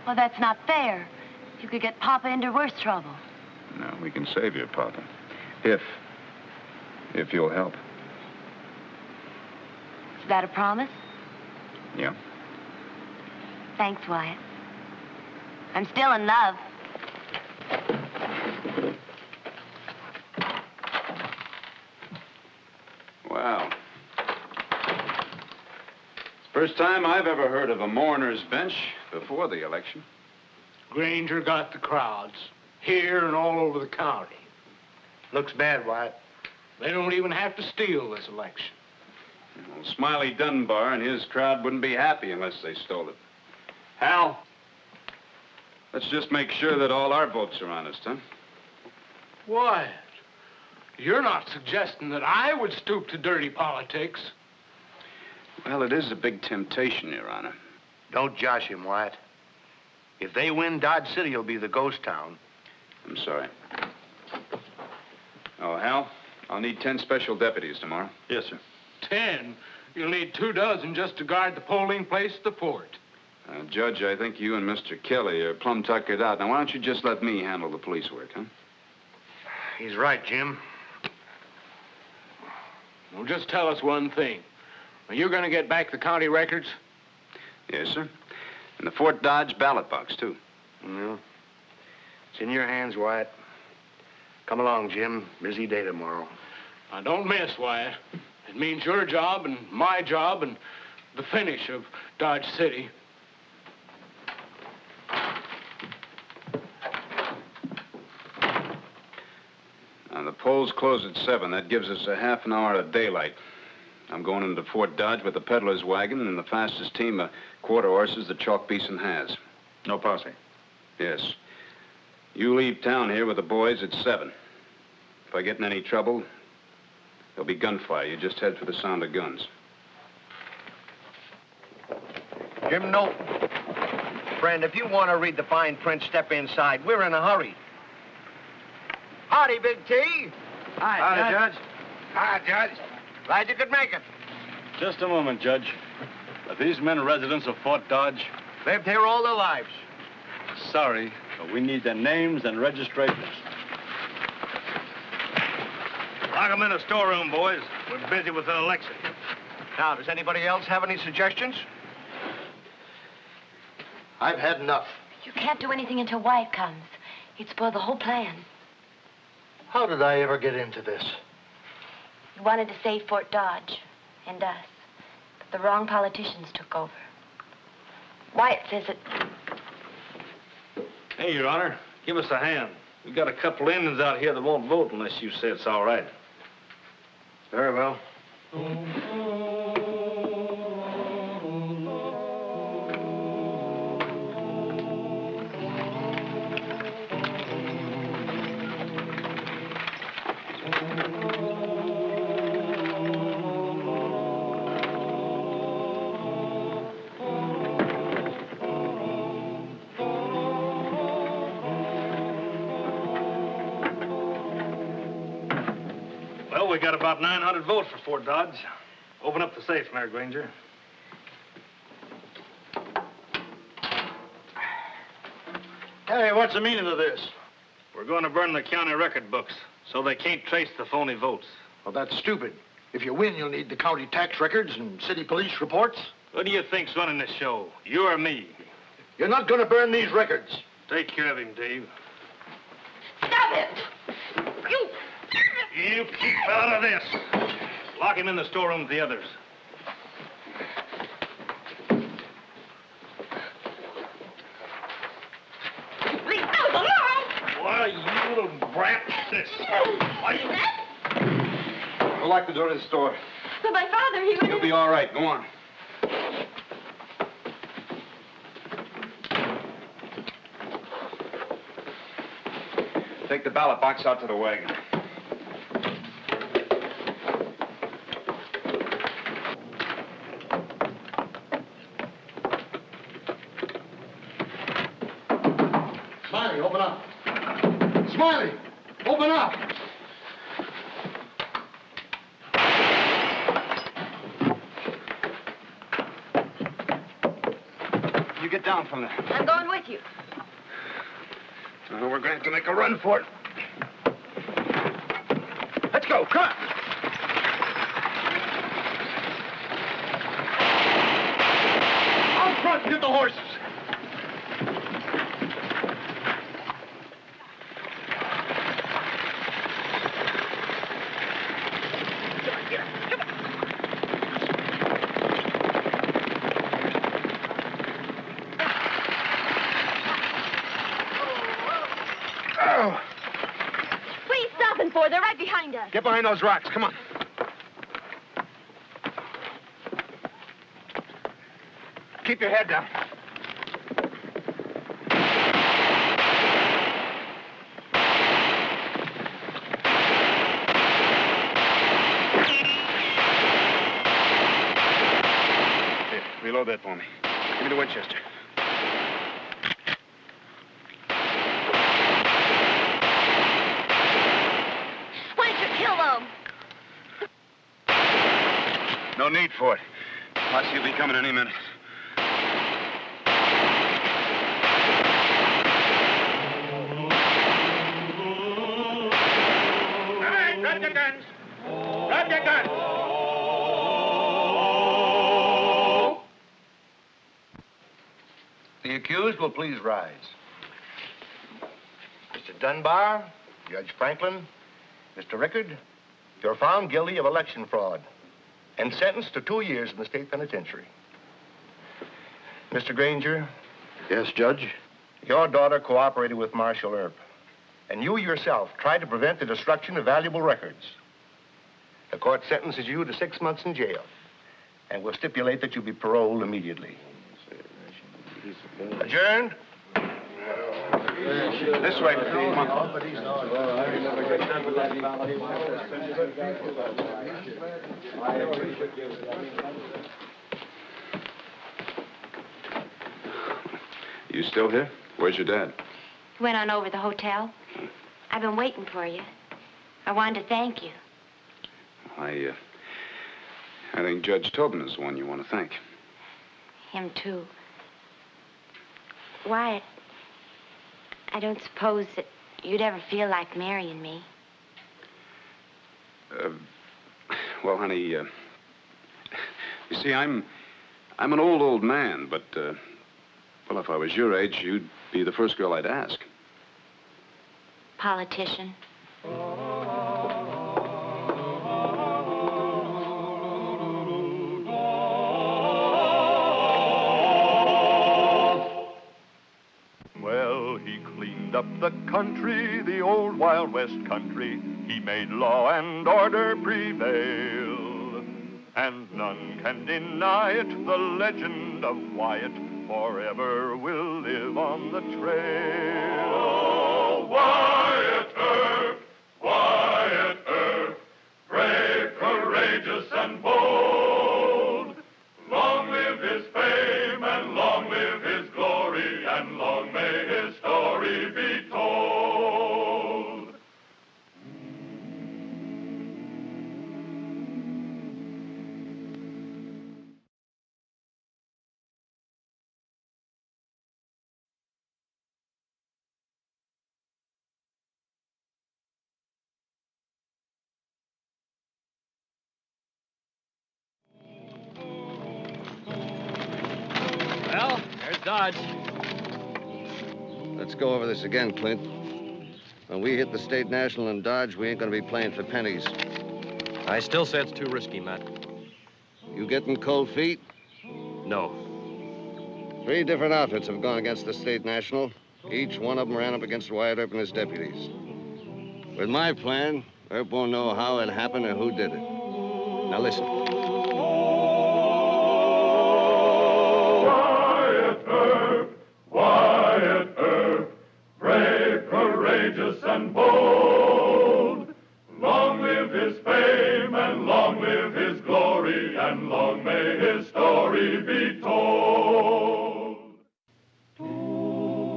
Well, that's not fair. You could get Papa into worse trouble. No, we can save you, Papa. If you'll help. Is that a promise? Yeah. Thanks, Wyatt. I'm still in love. Wow. First time I've ever heard of a mourner's bench before the election. Granger got the crowds, here and all over the county. Looks bad, Wyatt. They don't even have to steal this election. Well, Smiley Dunbar and his crowd wouldn't be happy unless they stole it. Hal, let's just make sure that all our votes are honest, huh? Wyatt, you're not suggesting that I would stoop to dirty politics. Well, it is a big temptation, Your Honor. Don't josh him, Wyatt. If they win, Dodge City will be the ghost town. I'm sorry. Oh, Hal, I'll need 10 special deputies tomorrow. Yes, sir. 10? You'll need 24 just to guard the polling place at the fort. Judge, I think you and Mr. Kelly are plumb tuckered out. Now, why don't you just let me handle the police work, huh? He's right, Jim. Well, just tell us one thing. Are you going to get back the county records? Yes, sir. And the Fort Dodge ballot box, too. No. It's in your hands, Wyatt. Come along, Jim. Busy day tomorrow. Now, don't miss, Wyatt. It means your job and my job and the finish of Dodge City. Now, the polls close at 7. That gives us a half an hour of daylight. I'm going into Fort Dodge with the peddler's wagon and the fastest team of quarter horses that Chalk Beeson has. No posse? Yes. You leave town here with the boys at 7. If I get in any trouble, there'll be gunfire. You just head for the sound of guns. Jim Knowlton. Friend, if you want to read the fine print, step inside. We're in a hurry. Howdy, Big T. Hi, Judge. Hi, Judge. Glad you could make it. Just a moment, Judge. Are these men residents of Fort Dodge? Lived here all their lives. Sorry, but we need their names and registrations. Lock them in the storeroom, boys. We're busy with an election. Now, does anybody else have any suggestions? I've had enough. You can't do anything until Wyatt comes. He'd spoil the whole plan. How did I ever get into this? You wanted to save Fort Dodge and us, but the wrong politicians took over. Wyatt says it. Hey, Your Honor, give us a hand. We've got a couple Indians out here that won't vote unless you say it's all right. Very well. Well, we got about 900 votes for Fort Dodge. Open up the safe, Mayor Granger. Hey, what's the meaning of this? We're going to burn the county record books so they can't trace the phony votes. Well, that's stupid. If you win, you'll need the county tax records and city police reports. Who do you think's running this show? You or me? You're not going to burn these records. Take care of him, Dave. Stop it! You keep out of this. Lock him in the storeroom with the others. Leave those alone! Why, you little brat. Why you... Go lock the door to the store. But my father, he would... You'll be all right. Go on. Take the ballot box out to the wagon. Smiley, open up. Smiley, open up. You get down from there. I'm going with you. We're going to have to make a run for it. Let's go, come on. Out front, get the horses. Please stop them, Ford. They're right behind us. Get behind those rocks, come on. Keep your head down. Here, reload that for me. Give me the Winchester. Why don't you kill them? No need for it. Posse will be coming any minute. All right, grab your guns. Grab your guns. accused will please rise. Mr. Dunbar, Judge Franklin, Mr. Rickard, you're found guilty of election fraud and sentenced to 2 years in the state penitentiary. Mr. Granger. Yes, Judge? Your daughter cooperated with Marshal Earp, and you yourself tried to prevent the destruction of valuable records. The court sentences you to 6 months in jail and will stipulate that you be paroled immediately. Adjourned? This way, You still here? Where's your dad? He went on over to the hotel. I've been waiting for you. I wanted to thank you. I think Judge Tobin is the one you want to thank. Him, too. Wyatt, I don't suppose that you'd ever feel like marrying me. Well, honey, you see, I'm an old man, but, well, if I was your age, you'd be the first girl I'd ask. Politician. Well, he cleaned up the country, the old Wild West country. He made law and order prevail. And none can deny it, the legend of Wyatt forever will live on the trail. Oh, Wyatt Earp, brave, courageous, and bold. Long live his fame, and long live his glory, and long may his story be told. Well, there's Dodge. Let's go over this again, Clint. When we hit the State National and Dodge, we ain't gonna be playing for pennies. I still say it's too risky, Matt. You getting cold feet? No. 3 different outfits have gone against the State National. Each one of them ran up against Wyatt Earp and his deputies. With my plan, Earp won't know how it happened or who did it. Now listen. Wyatt Earp, brave, courageous, and bold. Long live his fame, and long live his glory, and long may his story be told.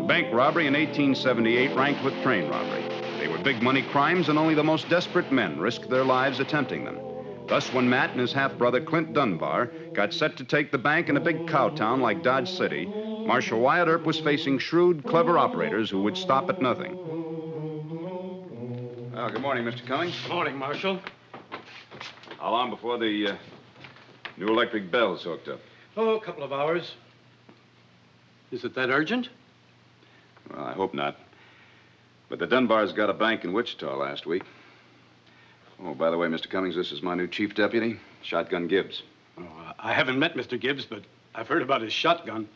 Bank robbery in 1878 ranked with train robbery. They were big money crimes, and only the most desperate men risked their lives attempting them. Thus, when Matt and his half-brother Clint Dunbar got set to take the bank in a big cow town like Dodge City, Marshal Wyatt Earp was facing shrewd, clever operators who would stop at nothing. Well, good morning, Mr. Cummings. Good morning, Marshal. How long before the new electric bell's hooked up? Oh, a couple of hours. Is it that urgent? Well, I hope not. But the Dunbars got a bank in Wichita last week. Oh, by the way, Mr. Cummings, this is my new chief deputy, Shotgun Gibbs. Oh, I haven't met Mr. Gibbs, but I've heard about his shotgun.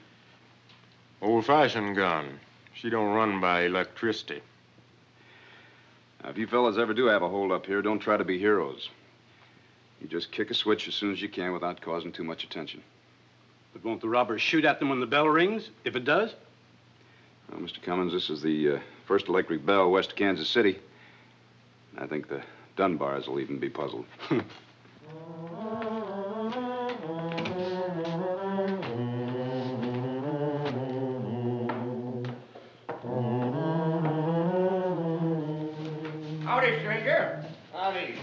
Old-fashioned gun. She don't run by electricity. Now, if you fellas ever do have a hold up here, don't try to be heroes. You just kick a switch as soon as you can without causing too much attention. But won't the robbers shoot at them when the bell rings, if it does? Well, Mr. Cummings, this is the first electric bell west of Kansas City. I think the Dunbars will even be puzzled. Howdy, stranger. Howdy.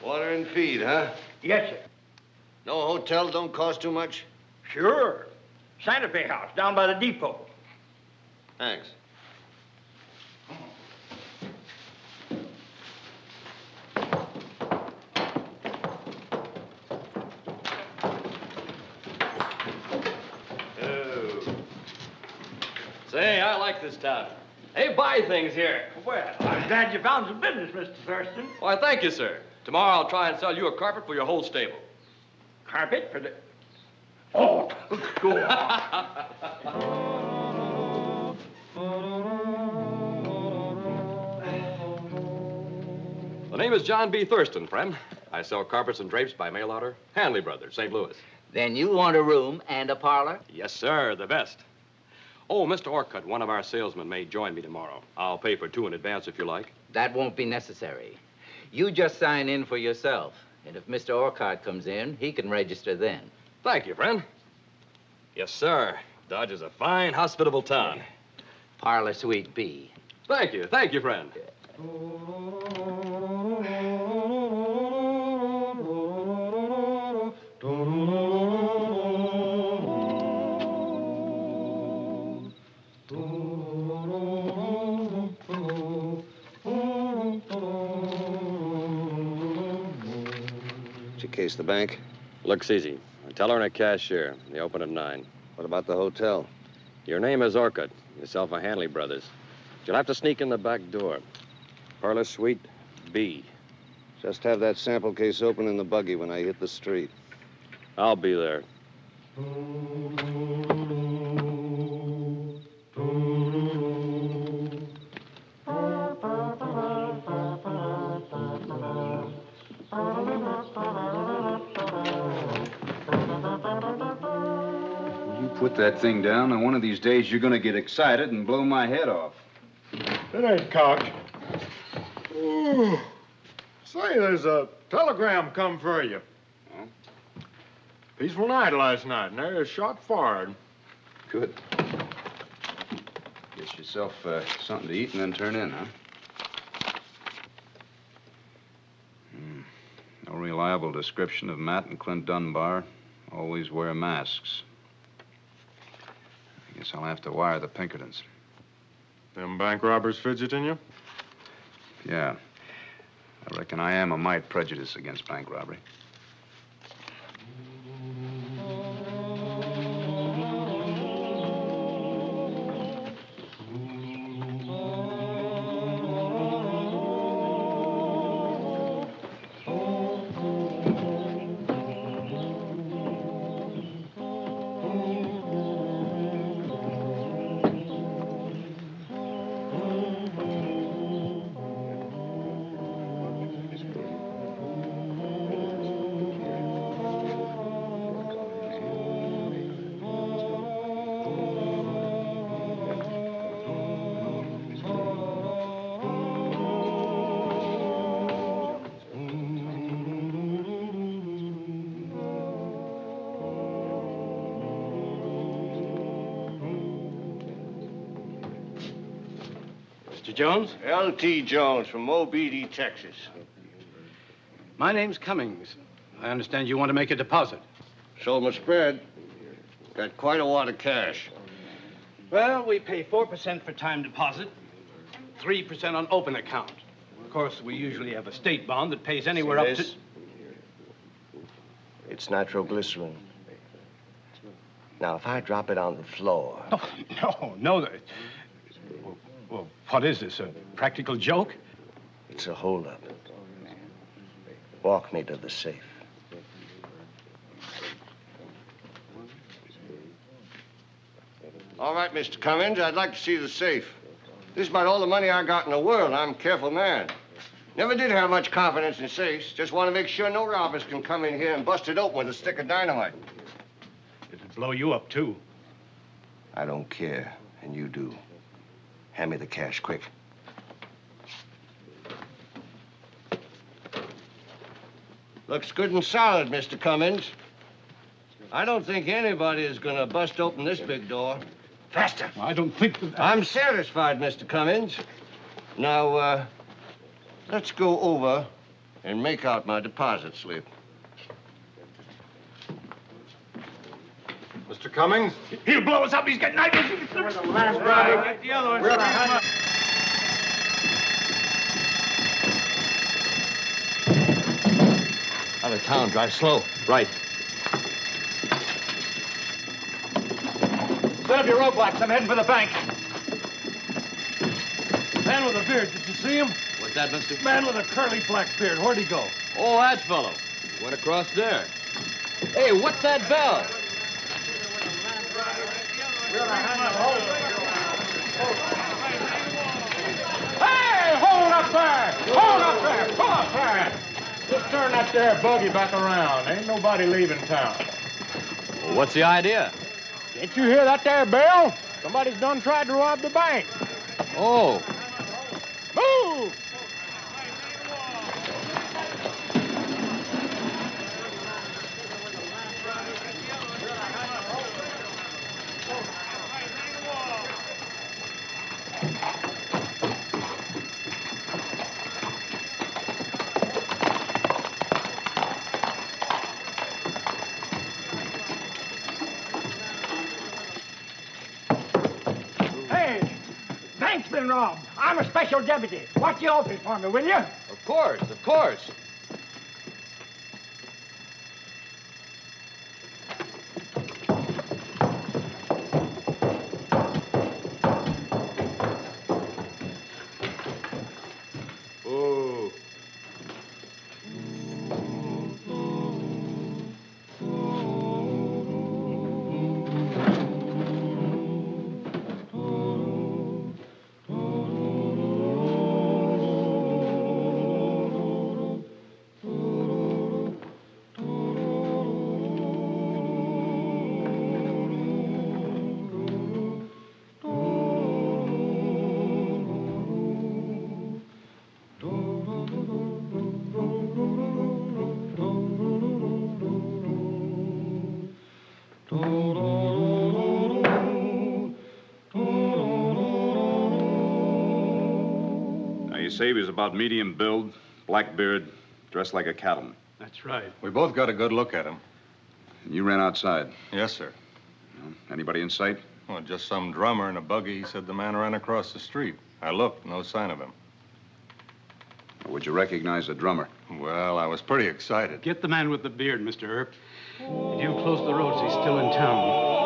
Water and feed, huh? Yes, sir. No hotel don't cost too much? Sure. Santa Fe House down by the depot. Thanks. Say, I like this town. They buy things here. Well, I'm glad you found some business, Mr. Thurston. Why, thank you, sir. Tomorrow I'll try and sell you a carpet for your whole stable. Carpet for the... Oh, go The name is John B. Thurston, friend. I sell carpets and drapes by mail order. Hanley Brothers, St. Louis. Then you want a room and a parlor? Yes, sir, the best. Oh, Mr. Orcutt, one of our salesmen, may join me tomorrow. I'll pay for 2 in advance if you like. That won't be necessary. You just sign in for yourself. And if Mr. Orcutt comes in, he can register then. Thank you, friend. Yes, sir. Dodge is a fine, hospitable town. Parlor Suite B. Thank you, friend. Did you case the bank? Looks easy. A teller and a cashier. They open at 9. What about the hotel? Your name is Orcutt. Yourself a Hanley Brothers. You'll have to sneak in the back door. Parlor Suite B. Just have that sample case open in the buggy when I hit the street. I'll be there. Put that thing down, and one of these days you're going to get excited and blow my head off. It ain't cocked. Ooh. Say, there's a telegram come for you. Huh? Peaceful night last night, and there's shot fired. Good. Get yourself something to eat and then turn in, huh? No reliable description of Matt and Clint Dunbar. Always wear masks. I guess I'll have to wire the Pinkertons. Them bank robbers fidgeting you? Yeah. I reckon I am a mite prejudiced against bank robbery. Mr. Jones? L.T. Jones from Mobeedy, Texas. My name's Cummings. I understand you want to make a deposit. Sold my spread. Got quite a wad of cash. Well, we pay 4% for time deposit, 3% on open account. Of course, we usually have a state bond that pays anywhere up to... It's nitroglycerin. Now, if I drop it on the floor... Oh, no. Well, what is this, a practical joke? It's a holdup. Walk me to the safe. All right, Mr. Cummings, I'd like to see the safe. This is about all the money I got in the world. I'm a careful man. Never did have much confidence in safes. Just want to make sure no robbers can come in here and bust it open with a stick of dynamite. It'll blow you up, too. I don't care, and you do. Hand me the cash, quick. Looks good and solid, Mr. Cummings. I don't think anybody is going to bust open this big door. Faster. I don't think that... I'm satisfied, Mr. Cummings. Now, let's go over and make out my deposit slip. Mr. Cummings? He'll blow us up. He's getting knife. We're the last robber. The other one. Out of town, drive slow. Right. Set up your roadblocks. I'm heading for the bank. man with a beard. Did you see him? What's that, mister? Man with a curly black beard. Where'd he go? Oh, that fellow. Went across there. Hey, what's that bell? Hey, hold up there! Hold up there! Pull up there! Just turn that there buggy back around. Ain't nobody leaving town. Well, what's the idea? Can't you hear that there bell? Somebody's done tried to rob the bank. Oh. Move! Hey, bank's been robbed. I'm a special deputy. Watch the office for me, will you? Of course, of course. Oh. You say he was about medium build, black beard, dressed like a cattleman. That's right. We both got a good look at him. And you ran outside? Yes, sir. Anybody in sight? Well, just some drummer in a buggy. He said the man ran across the street. I looked, no sign of him. Would you recognize the drummer? Well, I was pretty excited. Get the man with the beard, Mr. Earp. If you close the roads, he's still in town.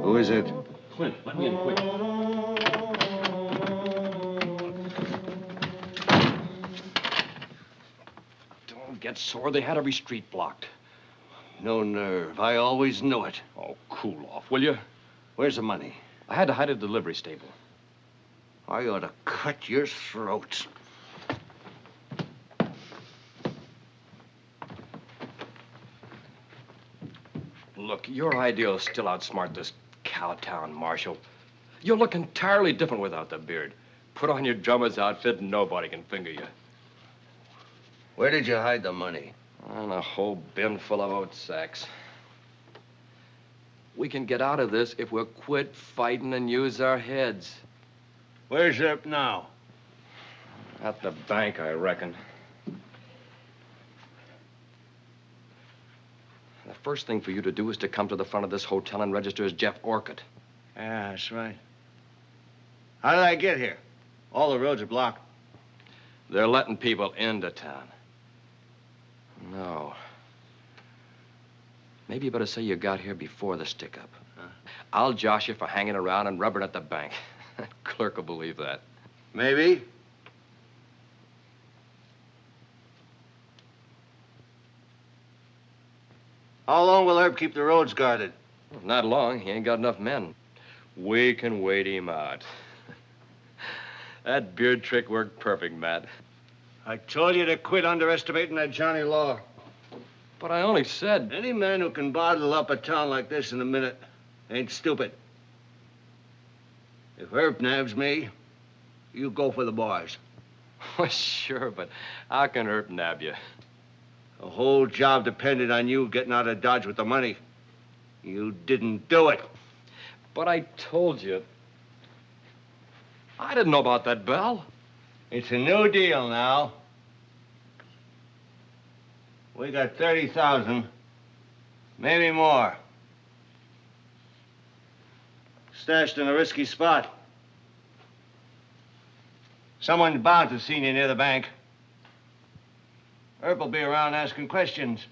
Who is it? Clint, let me in quick. Don't get sore. They had every street blocked. No nerve. I always knew it. Oh, cool off, will you? Where's the money? I had to hide at the delivery stable. I ought to cut your throats. Look, your idea will still outsmart this cowtown marshal. You'll look entirely different without the beard. Put on your drummer's outfit and nobody can finger you. Where did you hide the money? On a whole bin full of oat sacks. We can get out of this if we'll quit fighting and use our heads. Where's Earp now? At the bank, I reckon. The first thing for you to do is to come to the front of this hotel and register as Jeff Orcutt. Yeah, that's right. How did I get here? All the roads are blocked. They're letting people into town. No. Maybe you better say you got here before the stick-up. Huh? I'll josh you for hanging around and rubbering at the bank. Clerk will believe that. Maybe. How long will Herb keep the roads guarded? Not long. He ain't got enough men. We can wait him out. That beard trick worked perfect, Matt. I told you to quit underestimating that Johnny Law. But I only said... Any man who can bottle up a town like this in a minute ain't stupid. If Herb nabs me, you go for the bars. Well, sure, but how can Herb nab you? The whole job depended on you getting out of Dodge with the money. You didn't do it. But I told you. I didn't know about that bell. It's a new deal now. We got 30,000, maybe more. Stashed in a risky spot. Someone's bound to have seen you near the bank. Earp will be around asking questions.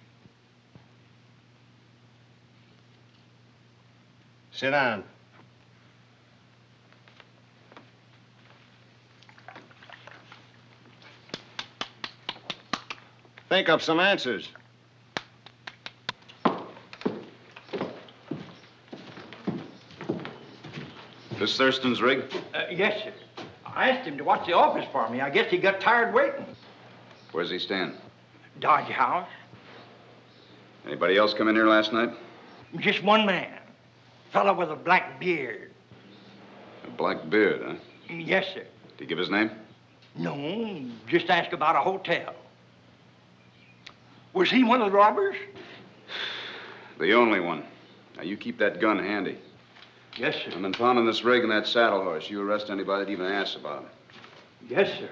Sit down. Think up some answers. This Thurston's rig? Yes, sir. I asked him to watch the office for me. I guess he got tired waiting. Where's he stand? Dodge House. Anybody else come in here last night? Just one man. Fellow with a black beard. A black beard, huh? Yes, sir. Did he give his name? No, just ask about a hotel. Was he one of the robbers? The only one. Now, you keep that gun handy. Yes, sir. I'm impounding this rig and that saddle horse. You arrest anybody that even asks about him. Yes, sir.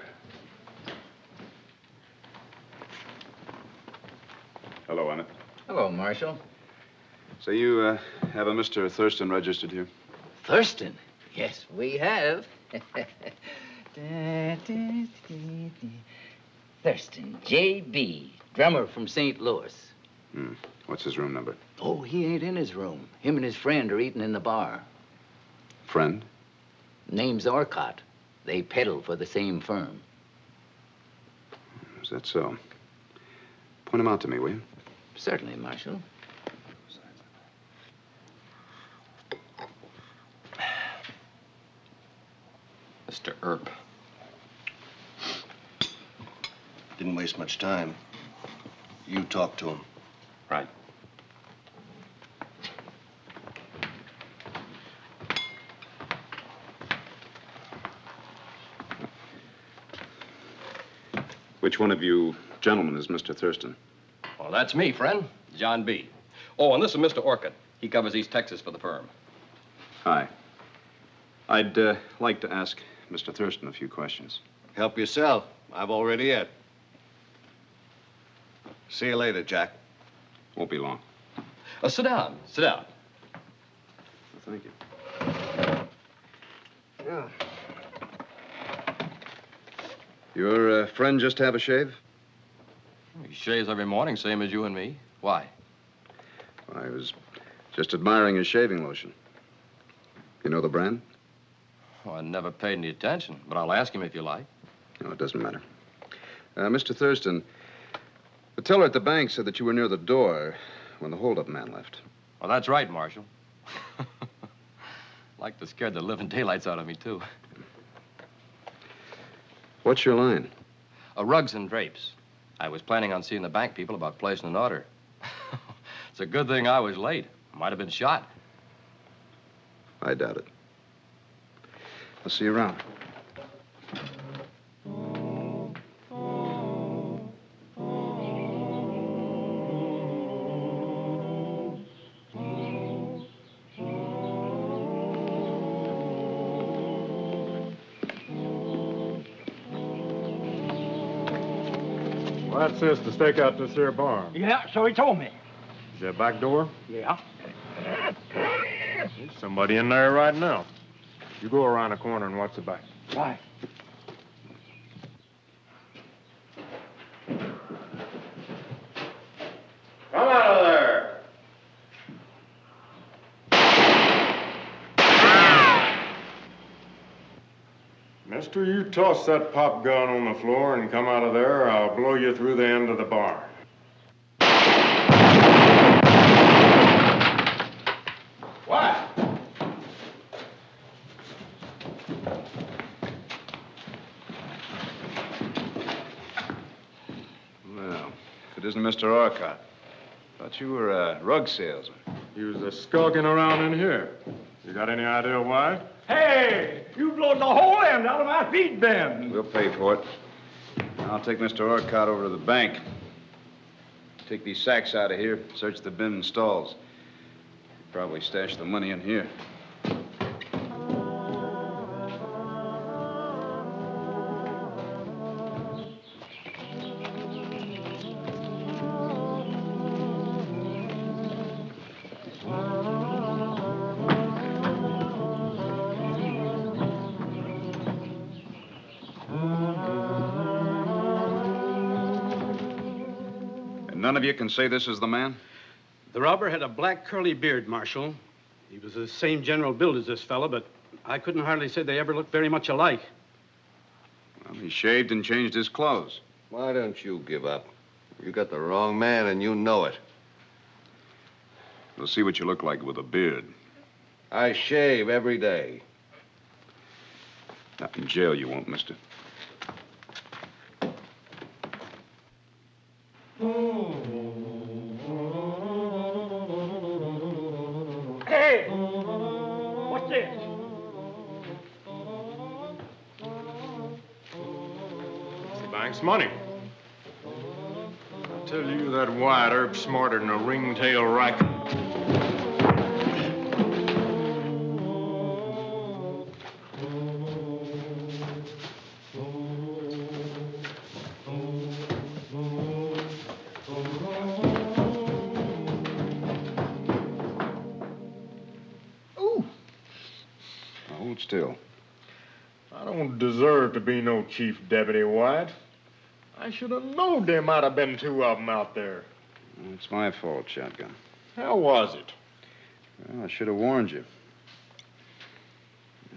Hello, Emmett. Hello, Marshal. So you have a Mr. Thurston registered here? Thurston? Yes, we have. Thurston, J.B., drummer from St. Louis. What's his room number? Oh, he ain't in his room. Him and his friend are eating in the bar. Friend? Name's Orcott. They peddle for the same firm. Is that so? Point him out to me, will you? Certainly, Marshal. Mr. Earp. Didn't waste much time. You talk to him. Right. Which one of you gentlemen is Mr. Thurston? Well, that's me, friend. John B. Oh, and this is Mr. Orcutt. He covers East Texas for the firm. Hi. I'd like to ask Mr. Thurston a few questions. Help yourself. I've already ate. See you later, Jack. Won't be long. Sit down. Sit down. Thank you. Yeah. Your friend just have a shave? He shaves every morning, same as you and me. Why? I was just admiring his shaving lotion. You know the brand? Oh, I never paid any attention, but I'll ask him if you like. No, it doesn't matter. Mr. Thurston, the teller at the bank said that you were near the door when the holdup man left. Well, that's right, Marshal. Like to scare the living daylights out of me, too. What's your line? Rugs and drapes. I was planning on seeing the bank people about placing an order. It's a good thing I was late. Might have been shot. I doubt it. I'll see you around. What's this to stake out this here barn? Yeah, so he told me. Is that back door? Yeah. There's somebody in there right now. You go around the corner and watch the back. Right. Come out of there! Mister, you toss that pop gun on the floor and come out of there, or I'll blow you through the end of the barn. What? Well, if it isn't Mr. Orcott. Thought you were a rug salesman. He was skulking around in here. You got any idea why? Hey, you blowed the whole end out of my feed bin. We'll pay for it. I'll take Mr. Orcott over to the bank. Take these sacks out of here, search the bin and stalls. Probably stash the money in here. None of you can say this is the man? The robber had a black curly beard, Marshal. He was the same general build as this fellow, but I couldn't hardly say they ever looked very much alike. Well, he shaved and changed his clothes. Why don't you give up? You got the wrong man, and you know it. We'll see what you look like with a beard. I shave every day. Not in jail you won't, mister. Hey! What's this? It's the bank's money. I tell you, that Wyatt Earp's smarter than a ringtail racket. Hold still. I don't deserve to be no chief deputy, Wyatt. I should have known there might have been two of them out there. It's my fault, Shotgun. How was it? Well, I should have warned you.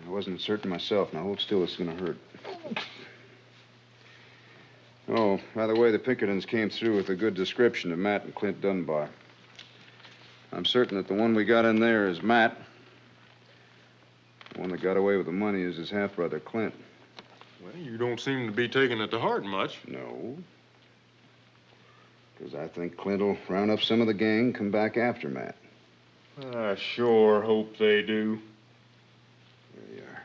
I wasn't certain myself. Now, hold still. It's going to hurt. Oh, by the way, the Pinkertons came through with a good description of Matt and Clint Dunbar. I'm certain that the one we got in there is Matt. The one that got away with the money is his half-brother, Clint. Well, you don't seem to be taking it to heart much. No. Because I think Clint will round up some of the gang, come back after Matt. I sure hope they do. There you are.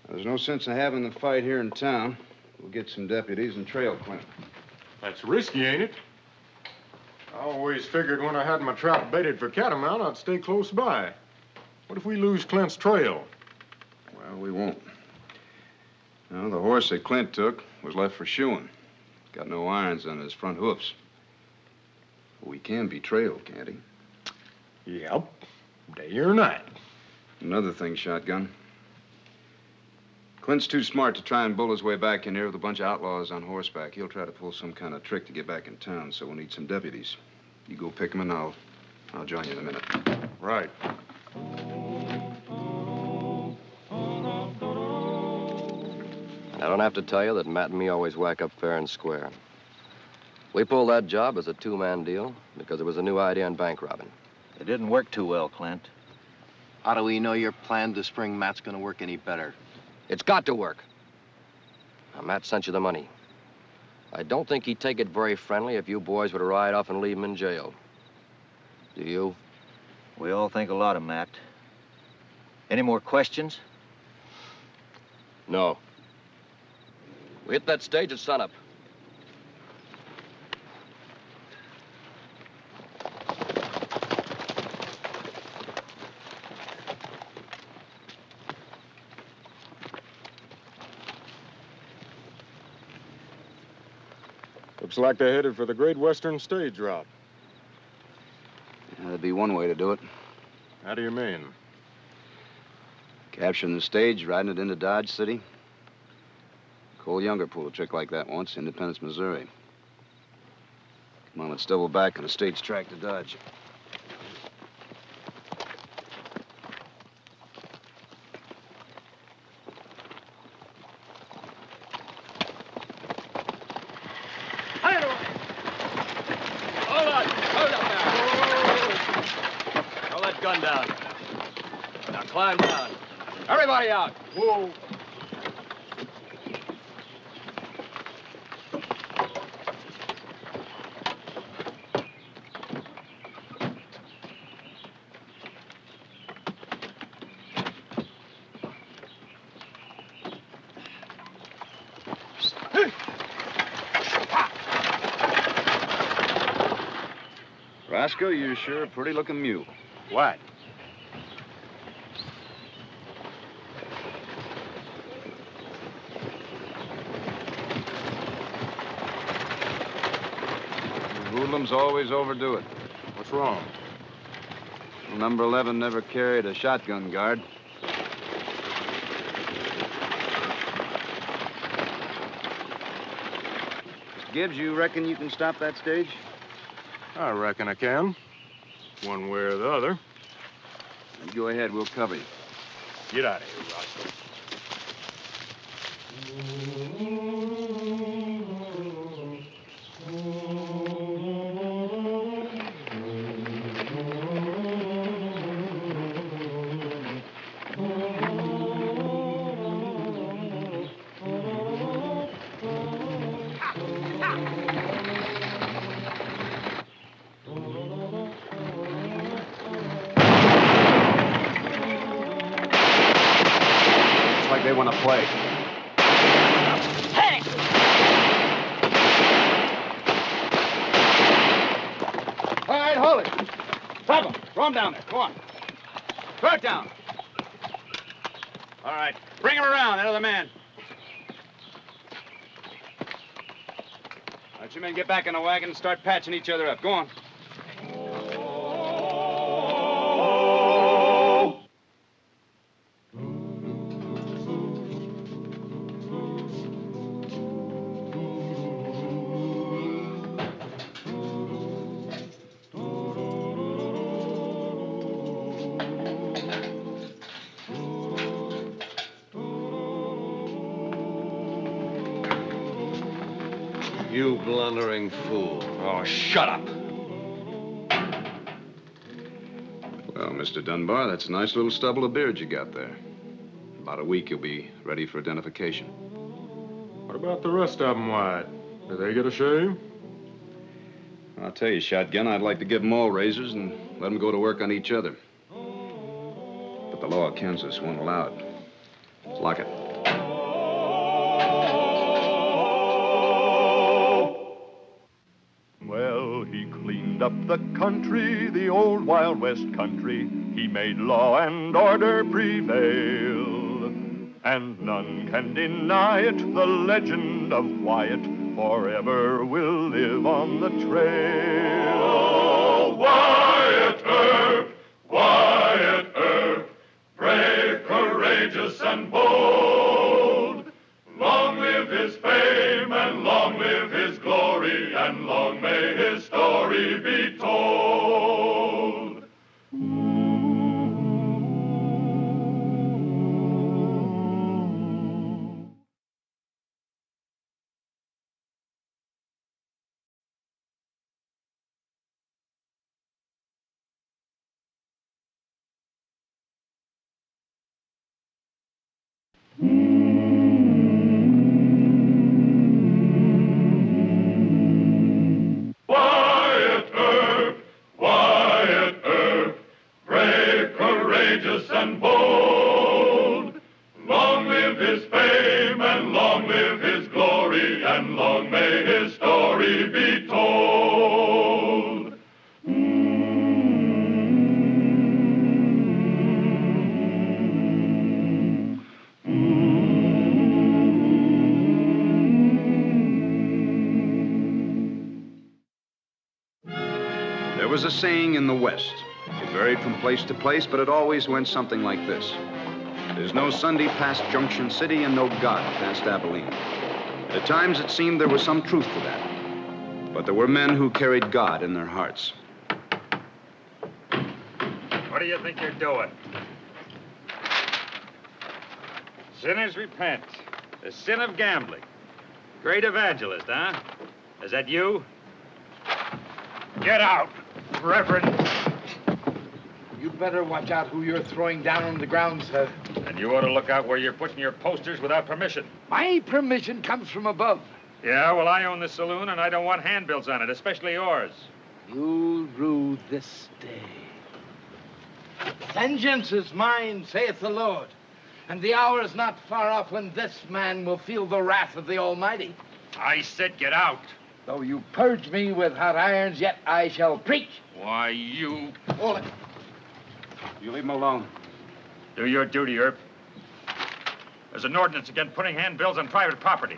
There's no sense in having the fight here in town. We'll get some deputies and trail Clint. That's risky, ain't it? I always figured when I had my trap baited for catamount, I'd stay close by. What if we lose Clint's trail? Well, we won't. No, the horse that Clint took was left for shoeing. Got no irons on his front hoofs. Well, he can be trailed, can't he? Yep. Day or night. Another thing, Shotgun. Clint's too smart to try and bull his way back in here with a bunch of outlaws on horseback. He'll try to pull some kind of trick to get back in town, so we'll need some deputies. You go pick him, and I'll join you in a minute. Right. I don't have to tell you that Matt and me always whack up fair and square. We pulled that job as a two-man deal because it was a new idea in bank robbing. It didn't work too well, Clint. How do we know your plan this spring, Matt's gonna work any better? It's got to work. Now, Matt sent you the money. I don't think he'd take it very friendly if you boys were to ride off and leave him in jail. Do you? We all think a lot of Matt. Any more questions? No. We hit that stage at sunup. Looks like they're headed for the Great Western stage route. Yeah, that'd be one way to do it. How do you mean? Capturing the stage, riding it into Dodge City. Cole Younger pulled a trick like that once, Independence, Missouri. Come on, let's double back on the stage track to Dodge. Hold on. Hold up now. Throw that gun down. Now climb down. Everybody out. Whoa. Roscoe, you're sure a pretty-looking mule. What? Hoodlums always overdo it. What's wrong? Well, number 11 never carried a shotgun guard. Mr. Gibbs, you reckon you can stop that stage? I reckon I can. One way or the other. Then go ahead, we'll cover you. Get out of here, Roscoe. They want to play. Hey! All right, hold it. Stop him. Throw him down there. Go on. Throw it down. All right. Bring him around, that other man. Let you men get back in the wagon and start patching each other up. Go on. You blundering fool. Oh, shut up. Well, Mr. Dunbar, that's a nice little stubble of beard you got there. In about a week, you'll be ready for identification. What about the rest of them, White? Do they get a shave? I'll tell you, Shotgun, I'd like to give them all razors and let them go to work on each other. But the law of Kansas won't allow it. Lock it. Well, he cleaned up the country, the old Wild West country. He made law and order prevail. And none can deny it, the legend of Wyatt forever will live on the trail. Oh, Wyatt Earp, brave, courageous, and bold. Long live his fame, and long live his glory, and long may his story be told. Wyatt Earp, brave, courageous, and bold. Long live his fame, and long live his glory, and long may his story be told. There was a saying in the West. It varied from place to place, but it always went something like this. There's no Sunday past Junction City and no God past Abilene. At times it seemed there was some truth to that. But there were men who carried God in their hearts. What do you think you're doing? Sinners repent. The sin of gambling. Great evangelist, huh? Is that you? Get out, Reverend. You'd better watch out who you're throwing down on the ground, sir. And you ought to look out where you're putting your posters without permission. My permission comes from above. Yeah, well, I own the saloon, and I don't want handbills on it, especially yours. You'll rue this day. Vengeance is mine, saith the Lord. And the hour is not far off when this man will feel the wrath of the Almighty. I said get out. Though you purge me with hot irons, yet I shall preach. Why, you... Hold it. You leave him alone. Do your duty, Earp. There's an ordinance against putting handbills on private property.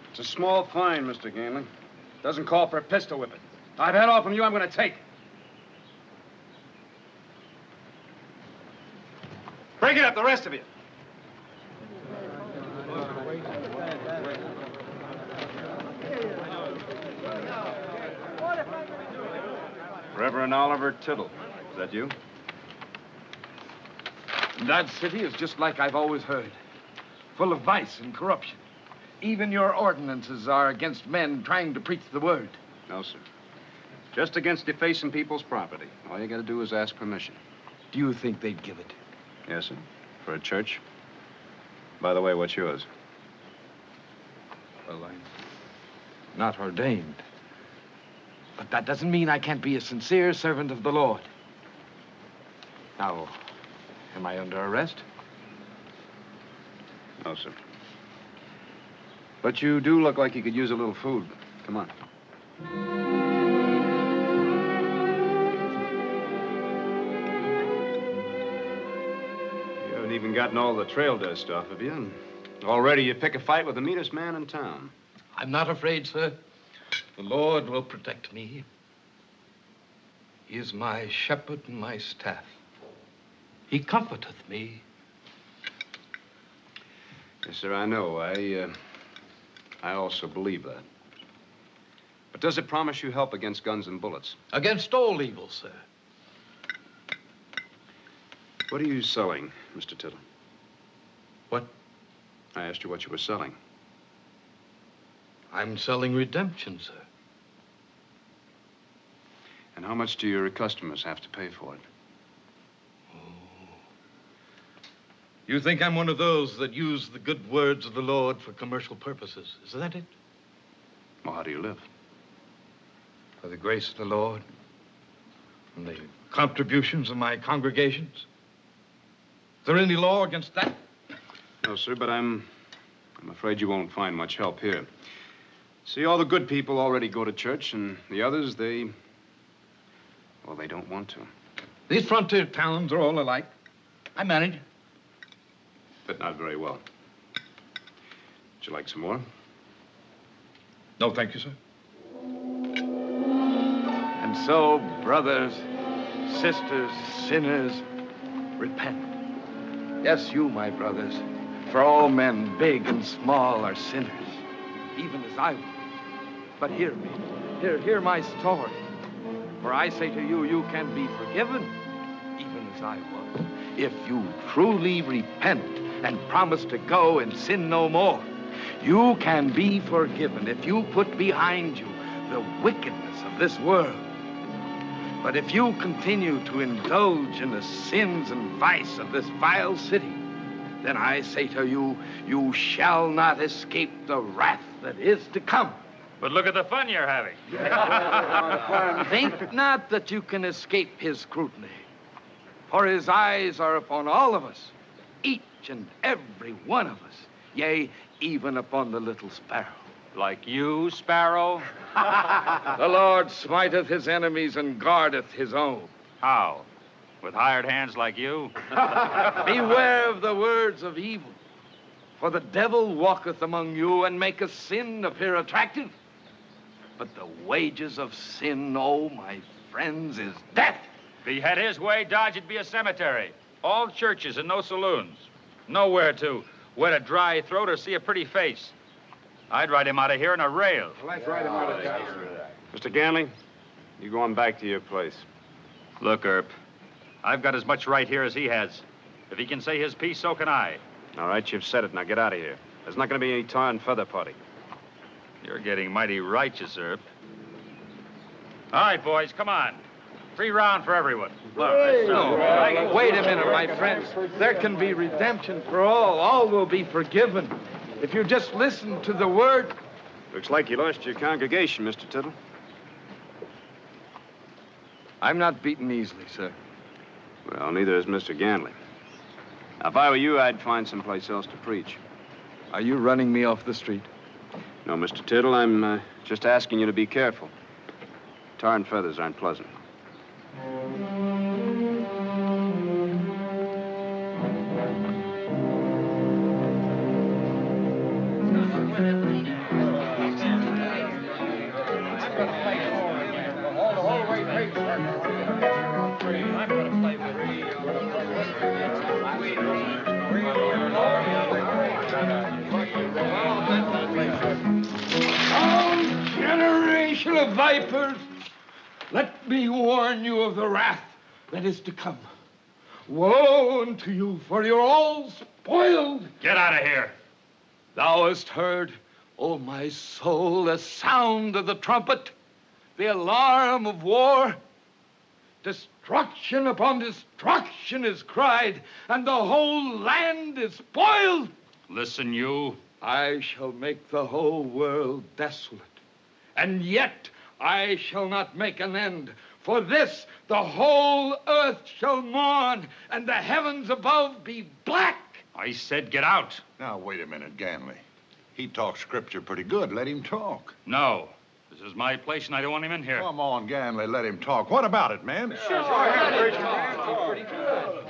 It's a small fine, Mr. Gainley. Doesn't call for a pistol whipping. I've had all from you I'm going to take. Break it up, the rest of you. Reverend Oliver Tittle. Is that you? That city is just like I've always heard. Full of vice and corruption. Even your ordinances are against men trying to preach the word. No, sir. Just against defacing people's property. All you got to do is ask permission. Do you think they'd give it? Yes, sir. For a church. By the way, what's yours? Well, I'm not ordained. But that doesn't mean I can't be a sincere servant of the Lord. Now, am I under arrest? No, sir. But you do look like you could use a little food. Come on. You haven't even gotten all the trail dust off of you. And already you pick a fight with the meanest man in town. I'm not afraid, sir. The Lord will protect me. He is my shepherd and my staff. He comforteth me. Yes, sir, I know. I also believe that. But does it promise you help against guns and bullets? Against all evil, sir. What are you selling, Mr. Tittle? What? I asked you what you were selling. I'm selling redemption, sir. And how much do your customers have to pay for it? You think I'm one of those that use the good words of the Lord for commercial purposes? Is that it? Well, how do you live? By the grace of the Lord and the contributions of my congregations. Is there any law against that? No, sir, but I'm afraid you won't find much help here. See, all the good people already go to church, and the others, they don't want to. These frontier towns are all alike. I manage. But not very well. Would you like some more? No, thank you, sir. And so, brothers, sisters, sinners, repent. Yes, you, my brothers, for all men, big and small, are sinners, even as I was. But hear me. Hear my story. For I say to you, you can be forgiven, even as I was, if you truly repent and promise to go and sin no more. You can be forgiven if you put behind you the wickedness of this world. But if you continue to indulge in the sins and vice of this vile city, then I say to you, you shall not escape the wrath that is to come. But look at the fun you're having. Think not that you can escape his scrutiny, for his eyes are upon all of us, each and every one of us, yea, even upon the little sparrow. Like you, Sparrow? The Lord smiteth his enemies and guardeth his own. How? With hired hands like you? Beware of the words of evil, for the devil walketh among you and maketh sin appear attractive. But the wages of sin, oh, my friends, is death. If he had his way, Dodge'd be a cemetery. All churches and no saloons. Nowhere to wet a dry throat or see a pretty face. I'd ride him out of here in a rail. Let's ride him out of town. Mr. Ganley, you go on back to your place. Look, Earp, I've got as much right here as he has. If he can say his piece, so can I. All right, you've said it. Now get out of here. There's not going to be any tar and feather party. You're getting mighty righteous, Earp. All right, boys, come on. Free round for everyone. Look, Wait a minute, my friends. There can be redemption for all. All will be forgiven. If you just listen to the word. Looks like you lost your congregation, Mr. Tittle. I'm not beaten easily, sir. Well, neither is Mr. Ganley. Now, if I were you, I'd find someplace else to preach. Are you running me off the street? No, Mr. Tittle, I'm just asking you to be careful. Tar and feathers aren't pleasant. Generation of vipers! let me warn you of the wrath that is to come. Woe unto you, for you're all spoiled. Get out of here. Thou hast heard, O my soul, the sound of the trumpet, the alarm of war. Destruction upon destruction is cried, and the whole land is spoiled. Listen, you. I shall make the whole world desolate, and yet I shall not make an end. For this the whole earth shall mourn, and the heavens above be black. I said get out. Now, wait a minute, Ganley. He talks scripture pretty good. Let him talk. No. This is my place, and I don't want him in here. Come on, Ganley, let him talk. What about it, man? Sure.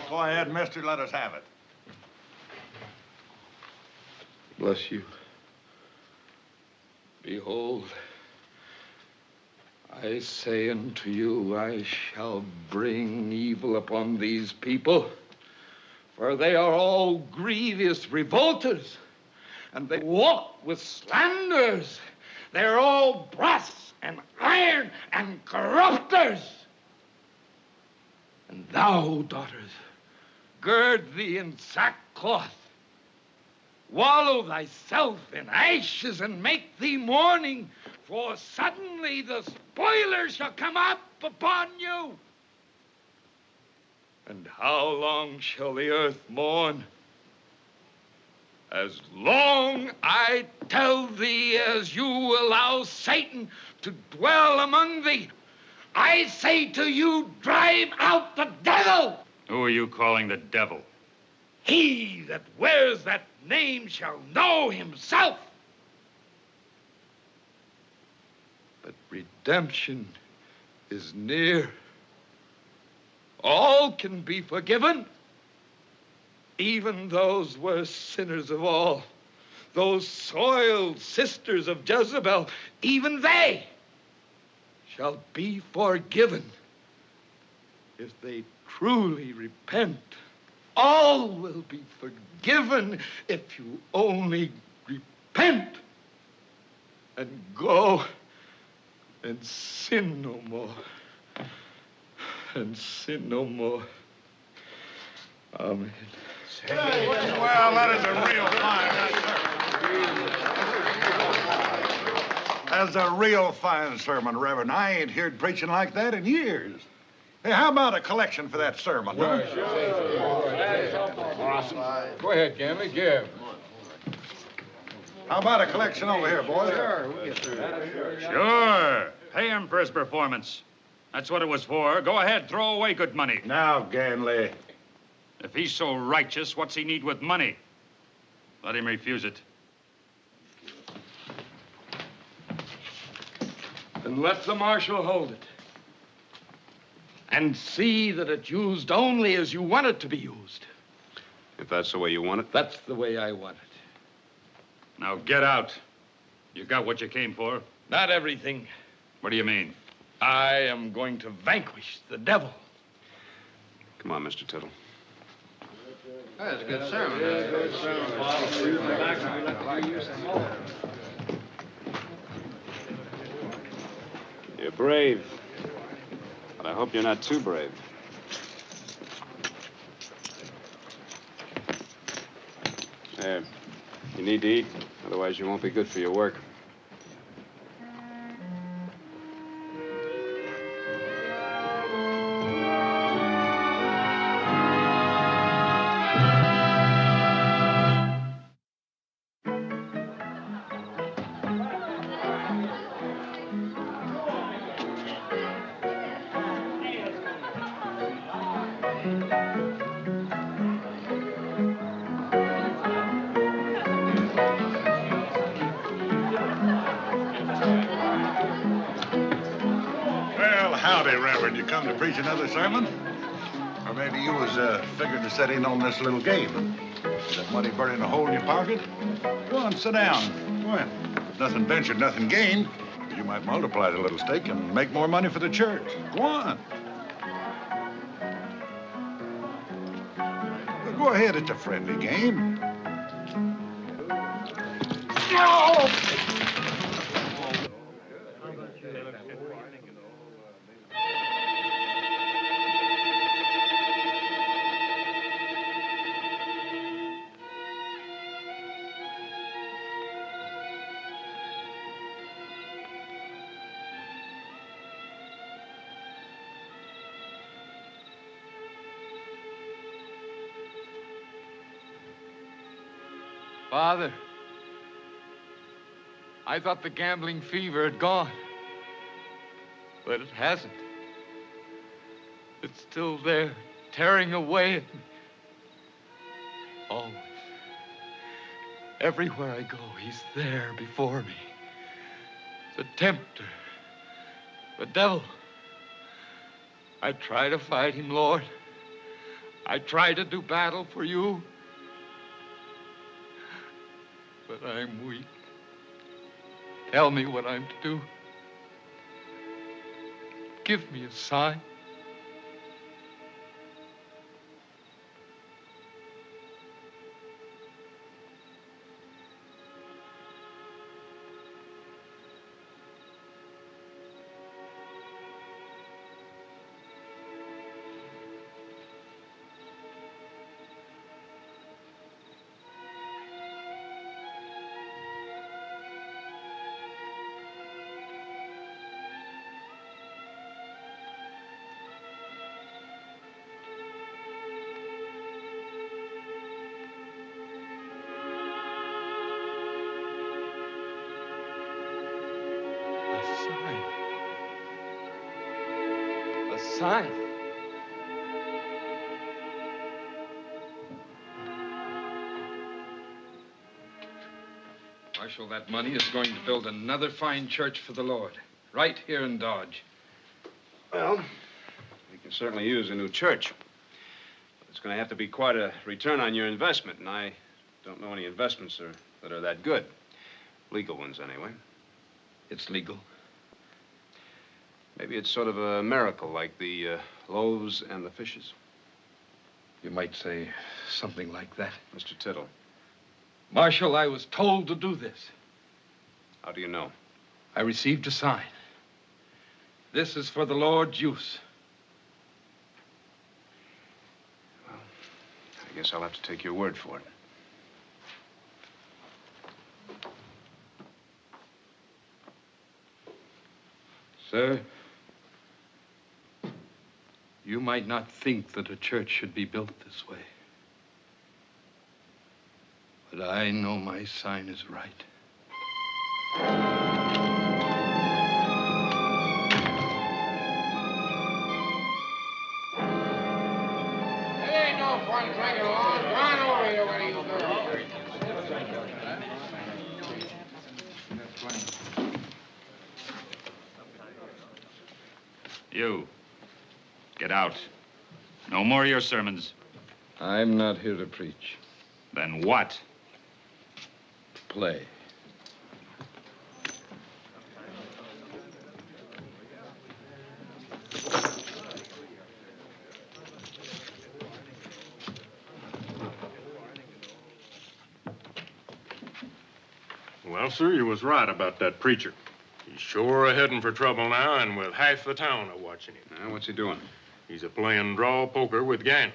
Go ahead, mister. Let us have it. Bless you. Behold, I say unto you, I shall bring evil upon these people, for they are all grievous revolters, and they walk with slanders. They're all brass and iron and corrupters. And thou, daughters, gird thee in sackcloth, wallow thyself in ashes, and make thee mourning, for suddenly the spoilers shall come up upon you. And how long shall the earth mourn? As long, I tell thee, as you allow Satan to dwell among thee. I say to you, drive out the devil. Who are you calling the devil? He that wears that name shall know himself. But redemption is near. All can be forgiven. Even those worst sinners of all, those soiled sisters of Jezebel, even they shall be forgiven if they truly repent. All will be forgiven if you only repent and go and sin no more. And sin no more. Amen. Well, that is a real fine. That's a real fine sermon, Reverend. I ain't heard preaching like that in years. Hey, how about a collection for that sermon, huh? Awesome. Go ahead, Ganley, give. How about a collection over here, boys? Sure. Pay him for his performance. That's what it was for. Go ahead, throw away good money. Now, Ganley. If he's so righteous, what's he need with money? Let him refuse it. And let the marshal hold it. And see that it's used only as you want it to be used. If that's the way you want it? That's the way I want it. Now get out. You got what you came for? Not everything. What do you mean? I am going to vanquish the devil. Come on, Mr. Tittle. That's a good sermon. You're brave, but I hope you're not too brave. There. You need to eat, otherwise you won't be good for your work. You come to preach another sermon? Or maybe you was figuring to set in on this little game. Is that money burning a hole in your pocket? Go on, sit down. Go ahead. Nothing ventured, nothing gained. You might multiply the little stake and make more money for the church. Go on. Well, go ahead, it's a friendly game. No! Father, I thought the gambling fever had gone. But it hasn't. It's still there, tearing away at me. Always. Everywhere I go, he's there before me. The tempter, the devil. I try to fight him, Lord. I try to do battle for you. But I'm weak. Tell me what I'm to do. Give me a sign. Sign. Marshal, that money is going to build another fine church for the Lord, right here in Dodge. Well, we can certainly use a new church. But it's going to have to be quite a return on your investment, and I don't know any investments that are that good. Legal ones, anyway. It's legal. Maybe it's sort of a miracle, like the loaves and the fishes. You might say something like that. Mr. Tittle. Marshal, I was told to do this. How do you know? I received a sign. This is for the Lord's use. Well, I guess I'll have to take your word for it. Sir, you might not think that a church should be built this way. But I know my sign is right. It ain't no fun dragging along. Go on over here, what are you doing? You. Get out. No more of your sermons. I'm not here to preach. Then what? Play. Well, sir, you was right about that preacher. He's sure heading for trouble now, and with half the town a watching him. Now, what's he doing? He's a playing draw poker with Ganley.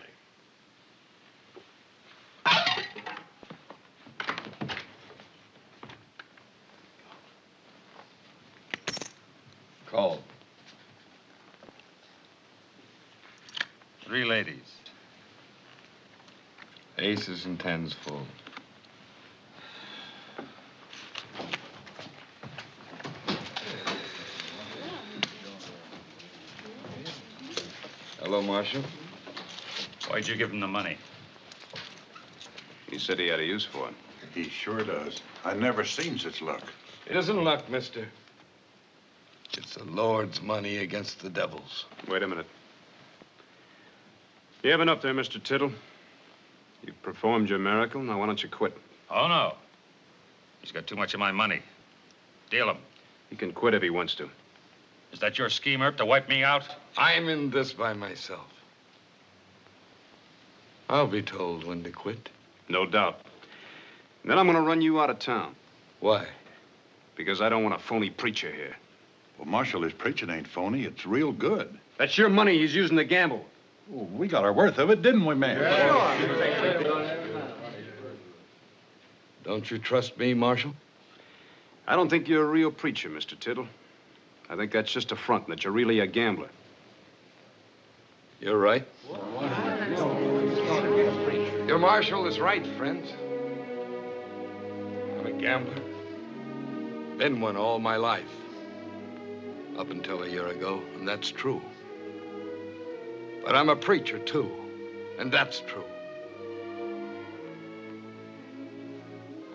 Call. 3 ladies. Aces and tens full. Hello, Marshal. Why'd you give him the money? He said he had a use for it. He sure does. I never seen such luck. It isn't luck, mister. It's the Lord's money against the devil's. Wait a minute. You have enough there, Mr. Tittle. You've performed your miracle. Now, why don't you quit? Oh, no. He's got too much of my money. Deal him. He can quit if he wants to. Is that your scheme, Earp, to wipe me out? I'm in this by myself. I'll be told when to quit. No doubt. And then I'm going to run you out of town. Why? Because I don't want a phony preacher here. Well, Marshal, his preaching ain't phony. It's real good. That's your money he's using to gamble. Well, we got our worth of it, didn't we, man? Don't you trust me, Marshal? I don't think you're a real preacher, Mr. Tittle. I think that's just a front, and that you're really a gambler. You're right. Your Marshal is right, friends. I'm a gambler. Been one all my life. Up until a year ago, and that's true. But I'm a preacher, too, and that's true.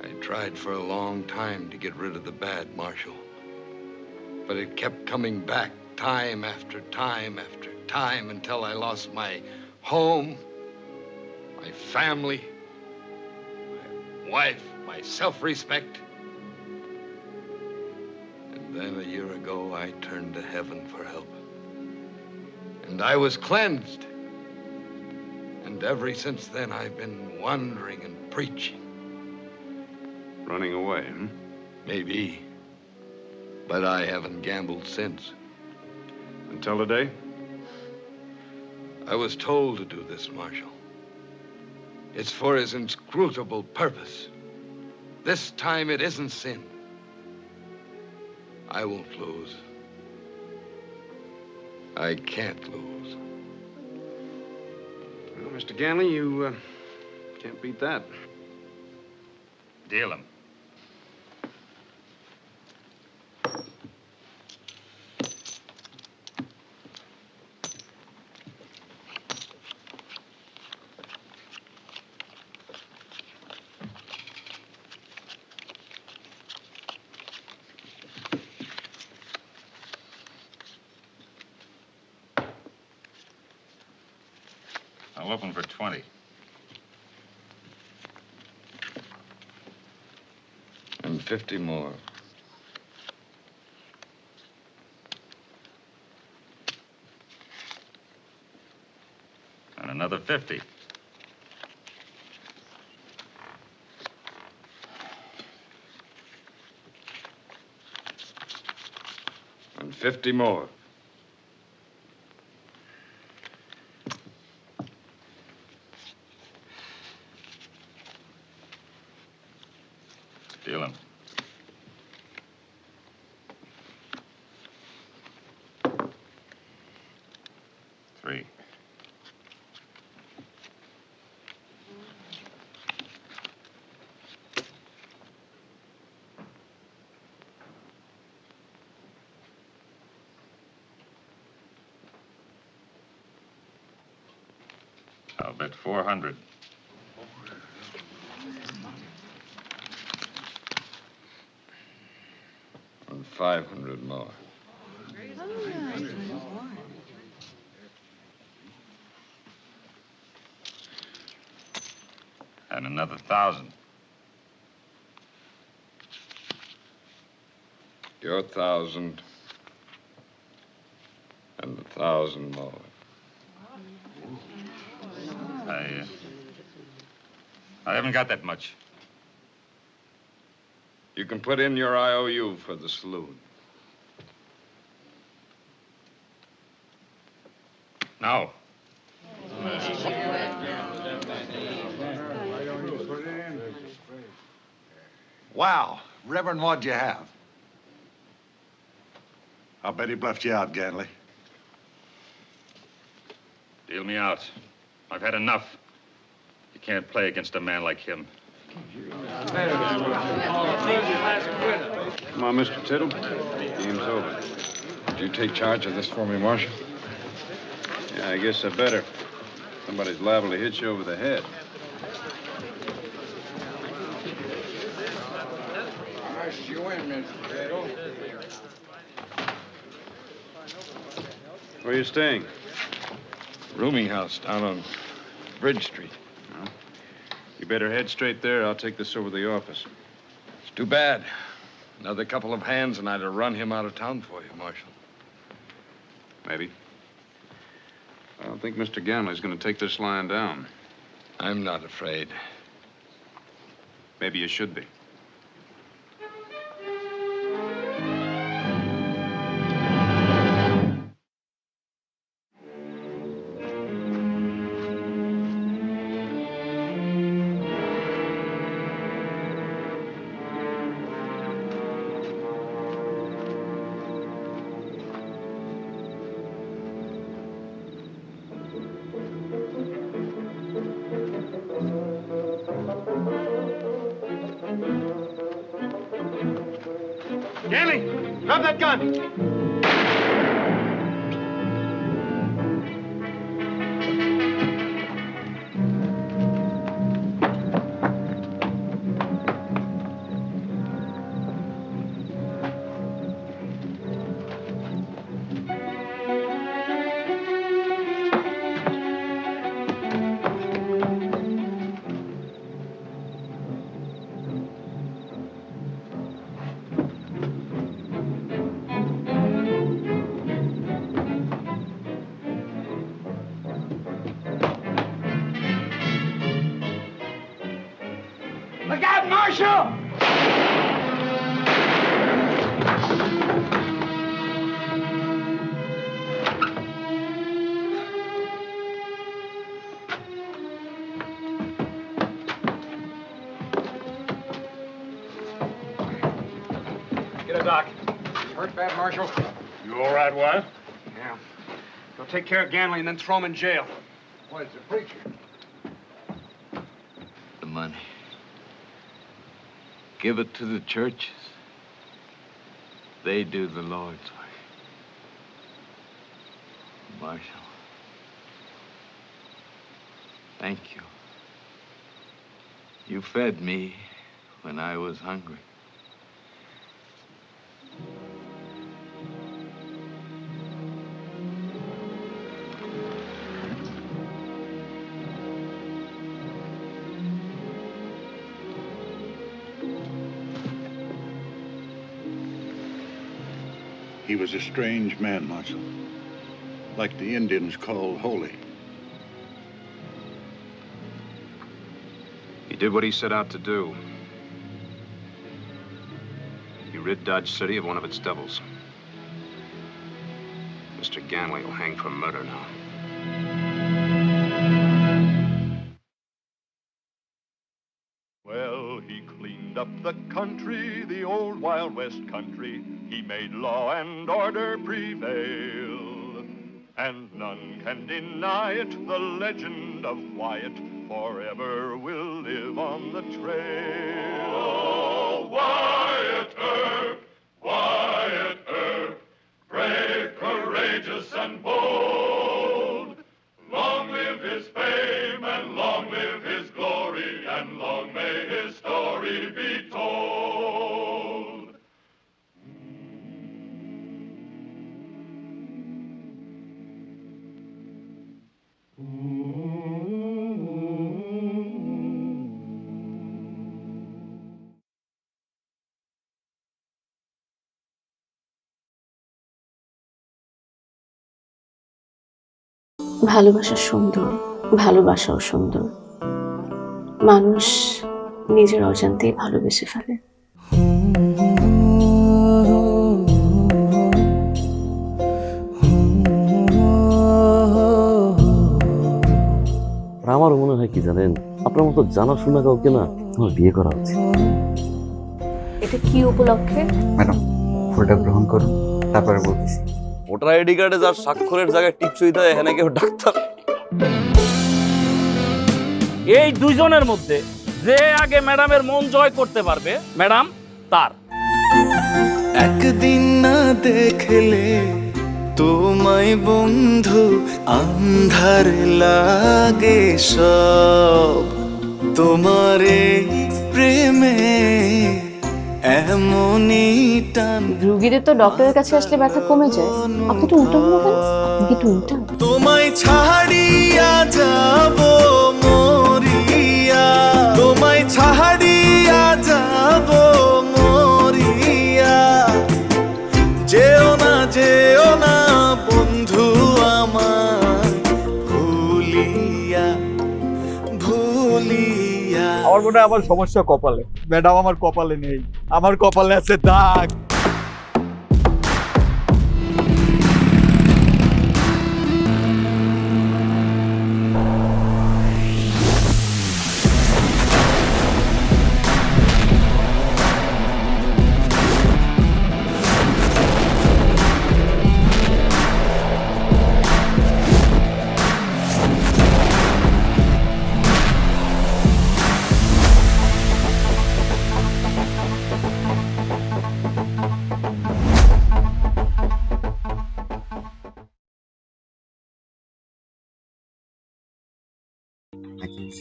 I tried for a long time to get rid of the bad, Marshal. But it kept coming back time after time after time until I lost my home, my family, my wife, my self-respect. And then a year ago, I turned to heaven for help. And I was cleansed. And ever since then, I've been wandering and preaching. Running away, hmm? Maybe. But I haven't gambled since. Until today? I was told to do this, Marshal. It's for his inscrutable purpose. This time it isn't sin. I won't lose. I can't lose. Well, Mr. Ganley, you can't beat that. Deal him. I'll open for 20. And 50 more. And another 50. And 50 more. Deal him. Three. I'll bet 400. And 500 more. And another 1,000. Your 1,000. And 1,000 more. I haven't got that much. You can put in your IOU for the saloon. Now. Wow. Reverend, what'd you have? I'll bet he bluffed you out, Ganley. Deal me out. I've had enough. You can't play against a man like him. Come on, Mr. Tittle. Game's over. Did you take charge of this for me, Marshal? Yeah, I guess I better. Somebody's liable to hit you over the head. Nice you in, Mr. Tittle. Where are you staying? Rooming house down on Bridge Street. No. You better head straight there. I'll take this over to the office. It's too bad. Another couple of hands and I'd have run him out of town for you, Marshal. Maybe. I don't think Mr. Ganley's going to take this lying down. I'm not afraid. Maybe you should be. Ganley, grab that gun. Look out, Marshal! Get a doc. Hurt bad, Marshal? You all right, Wyatt? Yeah. Go take care of Ganley and then throw him in jail. Where's the preacher? The money. Give it to the churches. They do the Lord's work. Marshal, thank you. You fed me when I was hungry. He was a strange man, Marshal. Like the Indians call holy. He did what he set out to do. He rid Dodge City of one of its devils. Mr. Ganley will hang for murder now. Well, he cleaned up the country, the old Wild West country. He made law and order prevail, and none can deny it. The legend of Wyatt forever will live on the trail. Oh, Wyatt Earp, brave, courageous, and bold. Long live his fame, and long live his glory, and long may his story be told. ভালোবাসা সুন্দর, ভালোবাসাও সুন্দর। মানুষ নিজের অজান্তেই ভালোবেসে ফেলে। আমারও মনে হয় কি জানেন, আপনার মতো জানাশোনা কাউকে না আমার বিয়ে করা উচিত। এটা কি উপলক্ষে? ম্যাডাম, ফুলটা গ্রহণ করুন, তারপরে বলতেছি। ভোটার আইডি কার্ডে যার স্বাক্ষরের জায়গায় টিপসই দেয়, এখানে কেউ ডাক্তার। এই দুইজনের মধ্যে যে আগে ম্যাডামের মন জয় করতে পারবে, ম্যাডাম তার। একদিন না দেখলে তোমায় বন্ধু আন্ধার লাগে সব, তোমার এই প্রেমে এমনই টান। রোগীদের তো ডক্টরের কাছে আসলে ব্যথা কমে যায়, আপনি তো উল্টো হলো কেন? আপনি কি একটু উল্টা? তোমায় ছাড়িয়া যাব মরিয়া, তোমায় ছাড়িয়া যাব মরিয়া, যেও না বন্ধু আমার, ভুলিয়া ভুলিয়া। আমার মনে হয় আমার সমস্যা কপালে। ম্যাডাম আমার কপালে নেই, আমার কপালে আছে দাগ।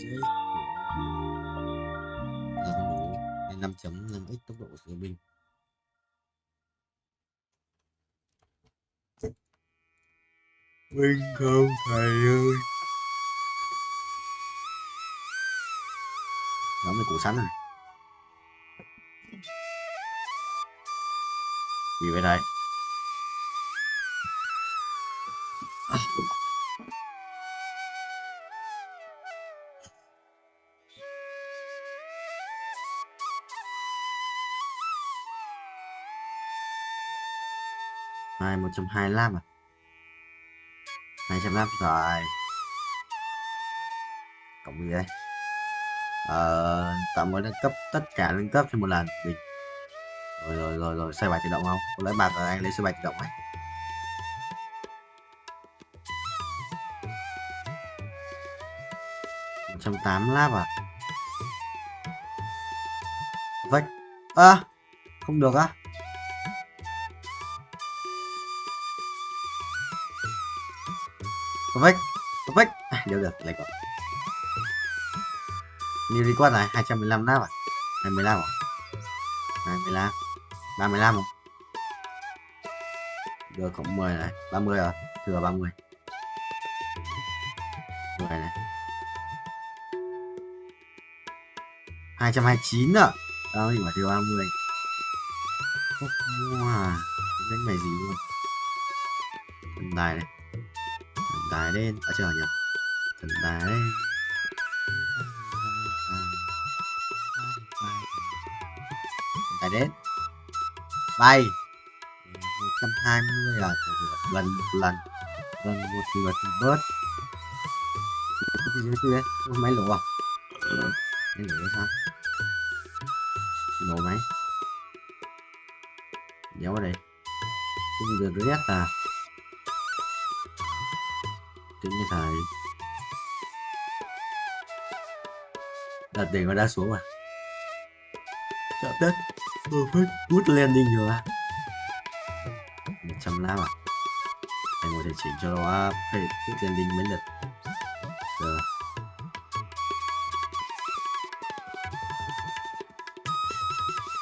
rưỡi là không đủ nên 5.5x tốc độ của binh. Binh không thầy ơi. Nhóm này củ sắn rồi. Gì vậy đây? Này 125 à? 205 rồi. Cộng gì đây? Tạm mới nâng cấp tất cả nâng cấp cho một lần mình. Rồi xoay bài tự động không? Tôi lấy bạc rồi anh lấy xoay bài tự động này. $180 à? Vách. Không được á. Vách. Được, lấy có. Như đi quát này 215 nắp à? 25 à? 25 35 không? Được cộng 10 này, 30 rồi, thừa 30. 10 này. 229 ạ. Đó thì mà thừa 30. Không mua à? Đánh mày gì luôn. Thần tài này. Thần tài lên, chờ nhỉ. Thần tài lên. Thần tài đến. Bay. 120 à? Lần một lượt bớt. Cái gì đấy? Máy lỗ à? Máy lỗ sao? Lỗ máy. Đéo vào đây. Cái gì được rét à? Tự nhiên thầy đặt đỉnh nó đã xuống à? Chọn đất perfect good landing rồi à? 105 à? Thầy ngồi thể chỉnh cho nó perfect good landing mấy lượt. Rồi.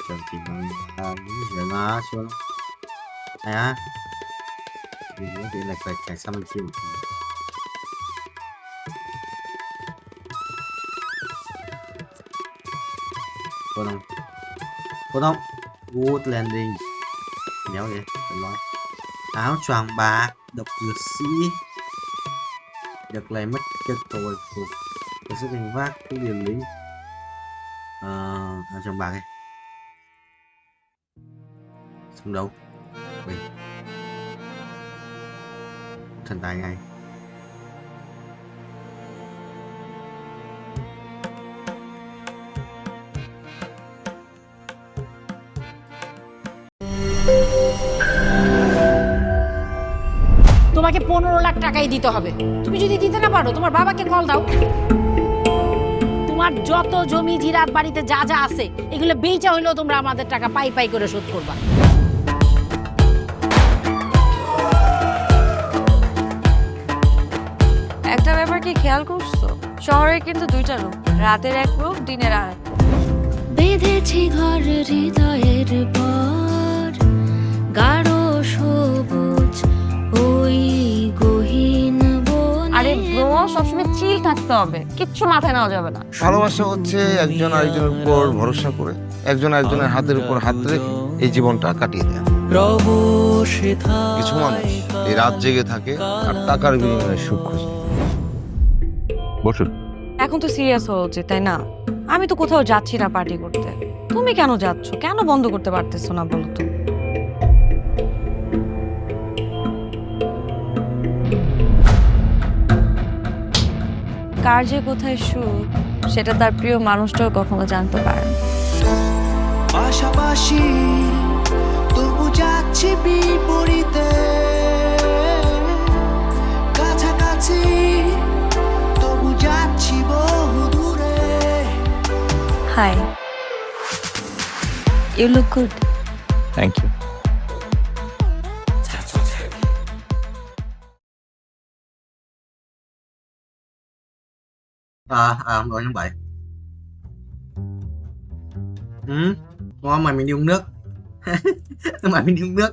Chọn chỉnh bằng những gì mà xuống này á. Vì những cái lệch chạy sang bên kia một tí. Có không? Good landing. Đéo vậy, tôi nói. Áo choàng bạc, độc dược sĩ. Được lấy mất chất tôi phục. Tôi sẽ thành vác cái điều lính. Áo choàng bạc này. Xong đâu? Đây. Thần tài ngay. তোমাকে 15 লাখ টাকাই দিতে হবে। তুমি যদি দিতে না পারো তোমার বাবাকে কল দাও। তোমার যত জমি জিরাত বাড়িতে যা যা আছে এগুলো বেচা হইলেও তোমরা আমাদের টাকা পাই পাই করে শোধ করবা। একটা ব্যাপার কি খেয়াল করছো? শহরে কিন্তু দুইটা রূপ, রাতের এক রূপ, দিনের আর এক। বেঁধেছি ঘর হৃদয়ের পর গাঢ় সবুজ ওই গহীন বনে। আরে ব্রো, সবসময় চিল থাকতে হবে, কিচ্ছু মাথায় নেওয়া যাবে না। ভালোবাসা হচ্ছে একজন আরেকজনের উপর ভরসা করে, একজন আরেকজনের হাতের উপর হাত রেখে এই জীবনটা কাটিয়ে দেয়। কিছু মানুষ এই রাত জেগে থাকে আর টাকার বিনিময়ে সুখ খোঁজে। বসুন। এখন তো সিরিয়াস হওয়া উচিত, তাই না? আমি তো কোথাও যাচ্ছি না পার্টি করতে। তুমি কেন যাচ্ছ? কেন বন্ধ করতে পারতেছো না বলো তো? কার যে কোথায় সুখ সেটা তার প্রিয় মানুষটাও কখনো জানতে পারে। পাশাপাশি তবু যাচ্ছি বিপরীতে, কাছাকাছি তবু যাচ্ছি বহু দূরে। Hi, you look good. Thank you. Rồi tháng 7. Ngon mà mình đi uống nước. Mà mình đi uống nước.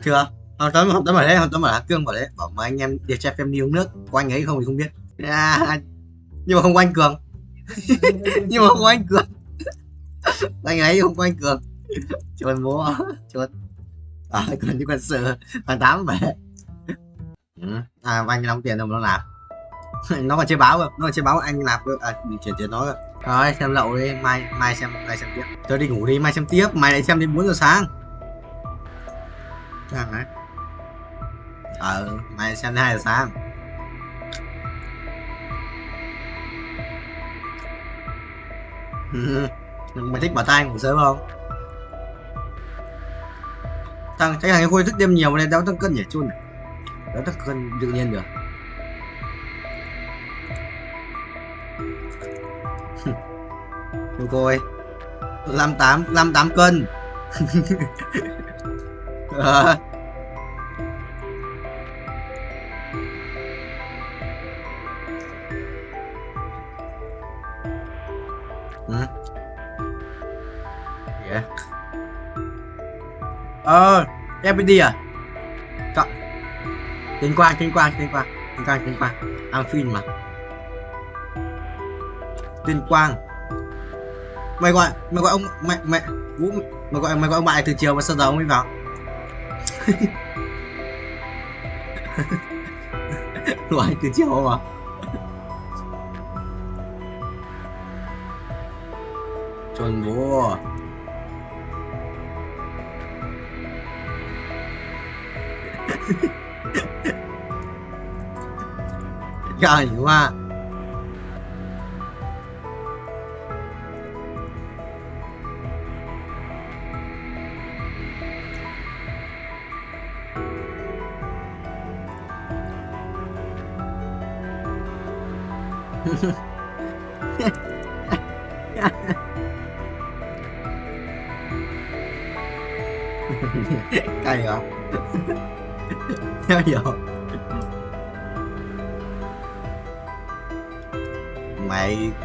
Chưa? Hôm tới bảo đấy, hôm tới bảo Cương bảo đấy, bảo mà anh em để cho em đi uống nước, có anh ấy không thì không biết. Nhưng mà không có anh Cường. Nhưng mà không có anh Cường. Anh ấy không có anh Cường. Chuồn bố. Chuồn. Còn như con sợ tháng 8 về. Anh đóng tiền đâu mà nó làm. Nó còn chơi báo cơ, nó còn chơi báo anh làm cơ, chuyển tiền nó cơ. Thôi xem lậu đi, mai xem tiếp. Tôi đi ngủ đi, mai xem tiếp, mai lại xem đến 4 giờ sáng. Đấy. Mai xem đến 2 giờ sáng. Mày thích bảo tay ngủ sớm không? Cái thằng Khôi thức đêm nhiều nên đéo tăng cân nhỉ chun này. Đéo tăng cân tự nhiên được. Thôi coi 58 cân. FPD à? Chọn Tuyên Quang Am phim mà. Tuyên Quang. Mày gọi ông mày Vũ, mày gọi ông bạn từ chiều mà sao giờ ông mới vào? Gọi từ chiều mà. Chuẩn bố. Trời quá. Cay hả? Theo hiểu.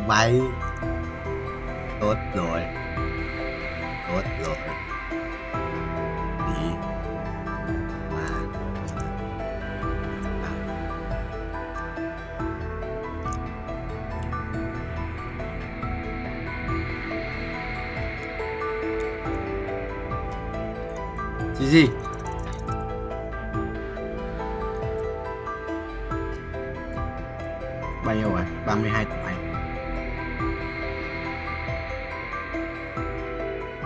Mày tốt rồi. Đi mà gì? Bao nhiêu rồi? 32 tuổi.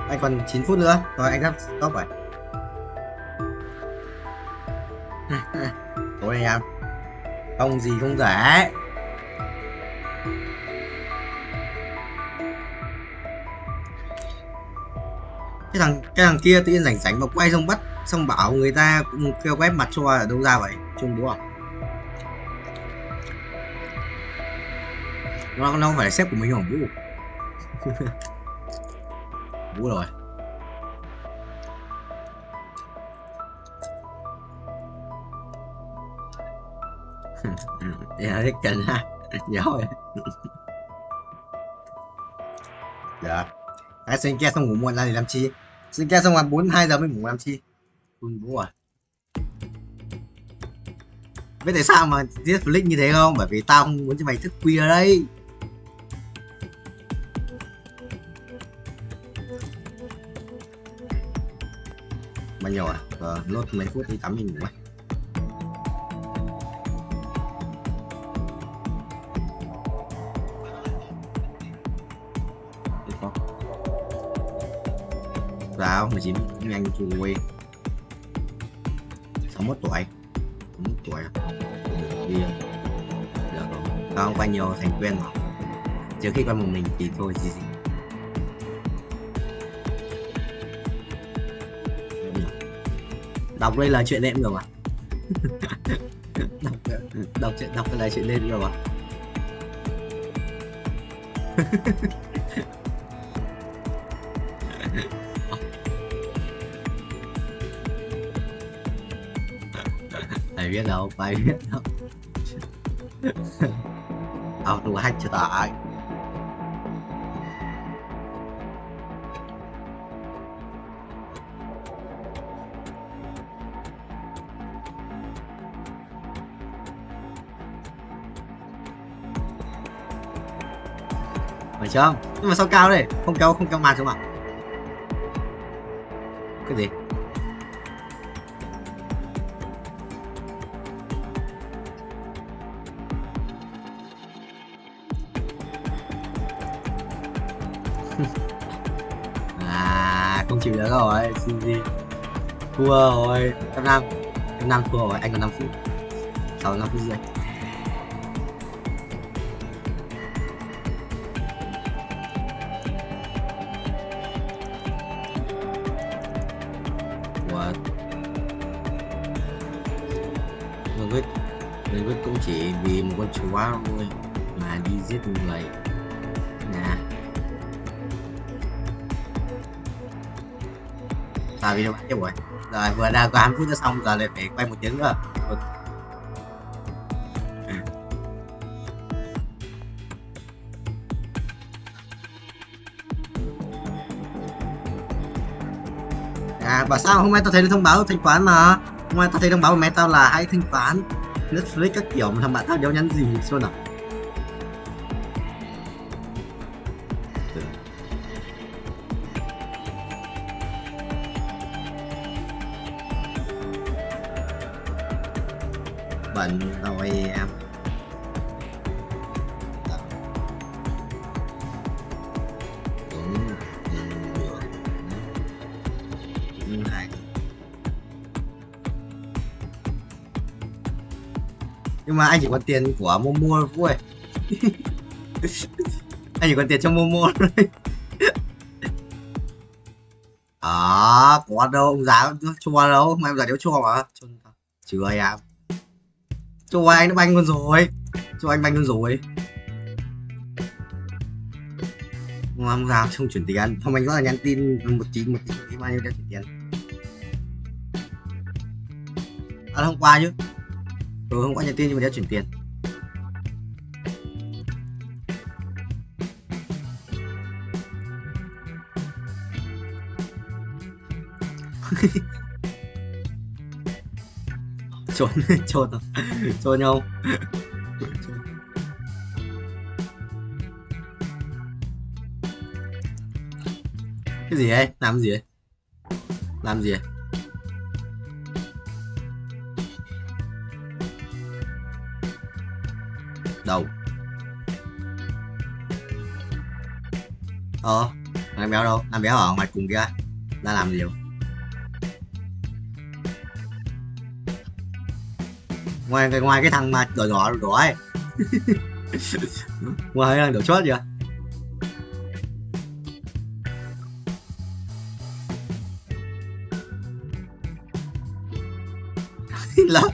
Anh còn 9 phút nữa, rồi anh sắp stop rồi. Tối nay em không gì không dễ. Cái thằng kia tự nhiên rảnh mà quay xong bắt, xong bảo người ta cũng kêu quét mặt cho ở đâu ra vậy? Chung đúng không? Nó không phải là sếp của mình hả Vũ? Vũ rồi. Dạ thích cần ha. Dạ rồi. Dạ. Xin kia xong ngủ muộn ra thì làm chi? Xin kia xong là 2 giờ mới ngủ làm chi? Vũ rồi. Biết tại sao mà giết Flick như thế không? Bởi vì tao không muốn cho mày thức khuya đấy. Bao nhiêu à? Lốt mấy phút đi tắm mình ngủ ấy. Sao? 19 anh chưa quên. 61 tuổi. 61 tuổi à? Đi được rồi. Tao không qua nhiều thành quen mà. Trước khi qua một mình thì thôi gì. Đọc đây là chuyện đêm rồi mà. đọc cái là chuyện đêm rồi mà. Ai biết đâu, ai biết đâu. Auto hack cho tải. Phải chưa? Nhưng mà sao cao đây? Không cao màn xuống à? Cái gì? Không chịu được rồi, xin gì? Thua rồi, em Nam thua rồi, anh còn 5 phút. Sau 5 phút rưỡi. What? Người vứt cũng chỉ vì một con chó thôi mà đi giết người. Nè. Sao video bắt rồi. Rồi vừa đã có 2 phút nữa xong giờ lại phải quay 1 tiếng nữa. Bảo sao hôm nay tao thấy thông báo thanh toán mà. Hôm nay tao thấy thông báo của mẹ tao là hãy thanh toán Netflix các kiểu mà thằng bạn tao đéo nhắn gì luôn à. Bận rồi em. Nhưng mà anh chỉ có tiền của Momo thôi. Anh chỉ có tiền cho Momo thôi. Có đâu ông giá cho đâu, mà em giờ đéo cho mà. Chưa em. Cho anh nó banh luôn rồi. Cho anh banh luôn rồi. Ông giá không chuyển tiền. Hôm anh rất là nhắn tin một tí bao nhiêu để chuyển tiền. Hôm qua chứ. Hôm qua nhắn tin nhưng mà đéo chuyển tiền. Trốn nhau. Cái gì ấy? Làm gì ấy? Làm gì ấy? Đâu? Làm béo đâu? Làm béo ở ngoài cùng kia. Ra làm gì đâu? Ngoài cái thằng mà đỏ ấy. Ngoài thằng đỏ chót kìa.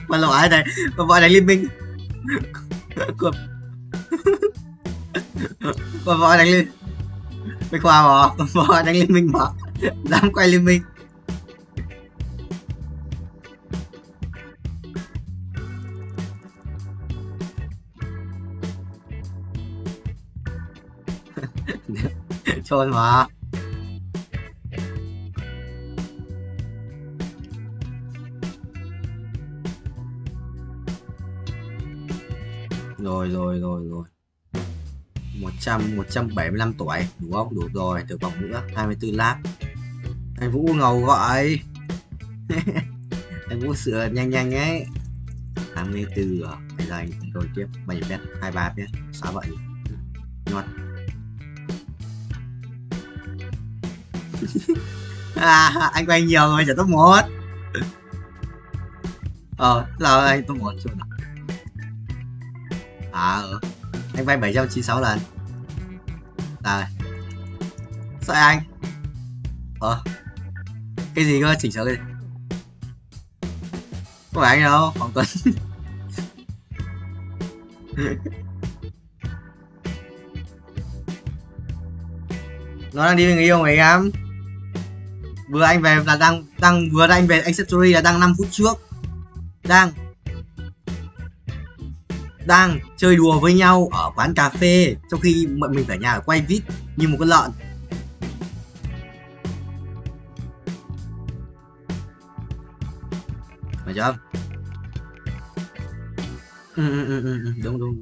Mà lộ ai này? Mà vợ đánh liên minh. Mà vợ đánh liên. Mày khoa mà. Vợ đánh liên minh mà. Dám quay liên minh. Trôn mà. Rồi 175 tuổi đúng không? Đủ rồi, từ vòng nữa 24 lap. Anh Vũ ngầu gọi. Anh Vũ sửa nhanh ấy. 24 rồi. Bây giờ anh rồi tiếp 7 mét 23 mét. Sao vậy? Ngon. Anh quay nhiều rồi, chả top 1. Là anh top 1 chưa nào? Anh vay 796 lần. Rồi. Sao anh? Cái gì cơ? Chỉnh sửa cái gì? Không phải anh đâu, Hoàng Tuấn. Nó đang đi với người yêu người em. Vừa anh về là đang vừa anh về accessory là đang 5 phút trước. đang chơi đùa với nhau ở quán cà phê trong khi bọn mình ở nhà quay vít như một con lợn. Phải chưa? Đúng.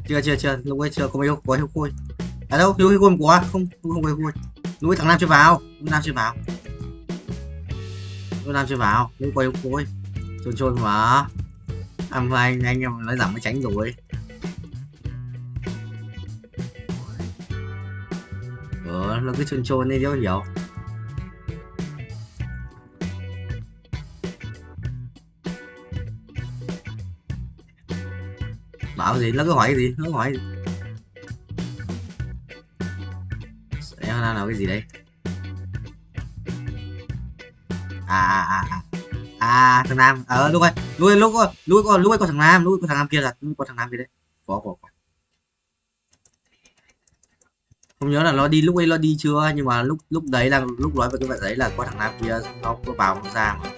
Chưa lúc ấy chưa có mấy có hiếu khôi. À đâu, hiếu khôi quá, không có hiếu khôi. Lúc ấy thằng Nam chưa vào, lúc Nam chưa vào, lúc có hiếu khôi. Chôn mà. Anh em nói rằng mới tránh rồi. Nó cứ chôn đi dấu hiểu. Bảo gì, nó cứ hỏi gì, Em nào cái gì đấy? Thằng Nam, lúc ấy có thằng Nam, có thằng Nam kia đấy. Có. Không nhớ là nó đi lúc ấy nó đi chưa, nhưng mà lúc đấy là lúc nói về cái vậy đấy là có thằng Nam kia nó có vào không ra mà.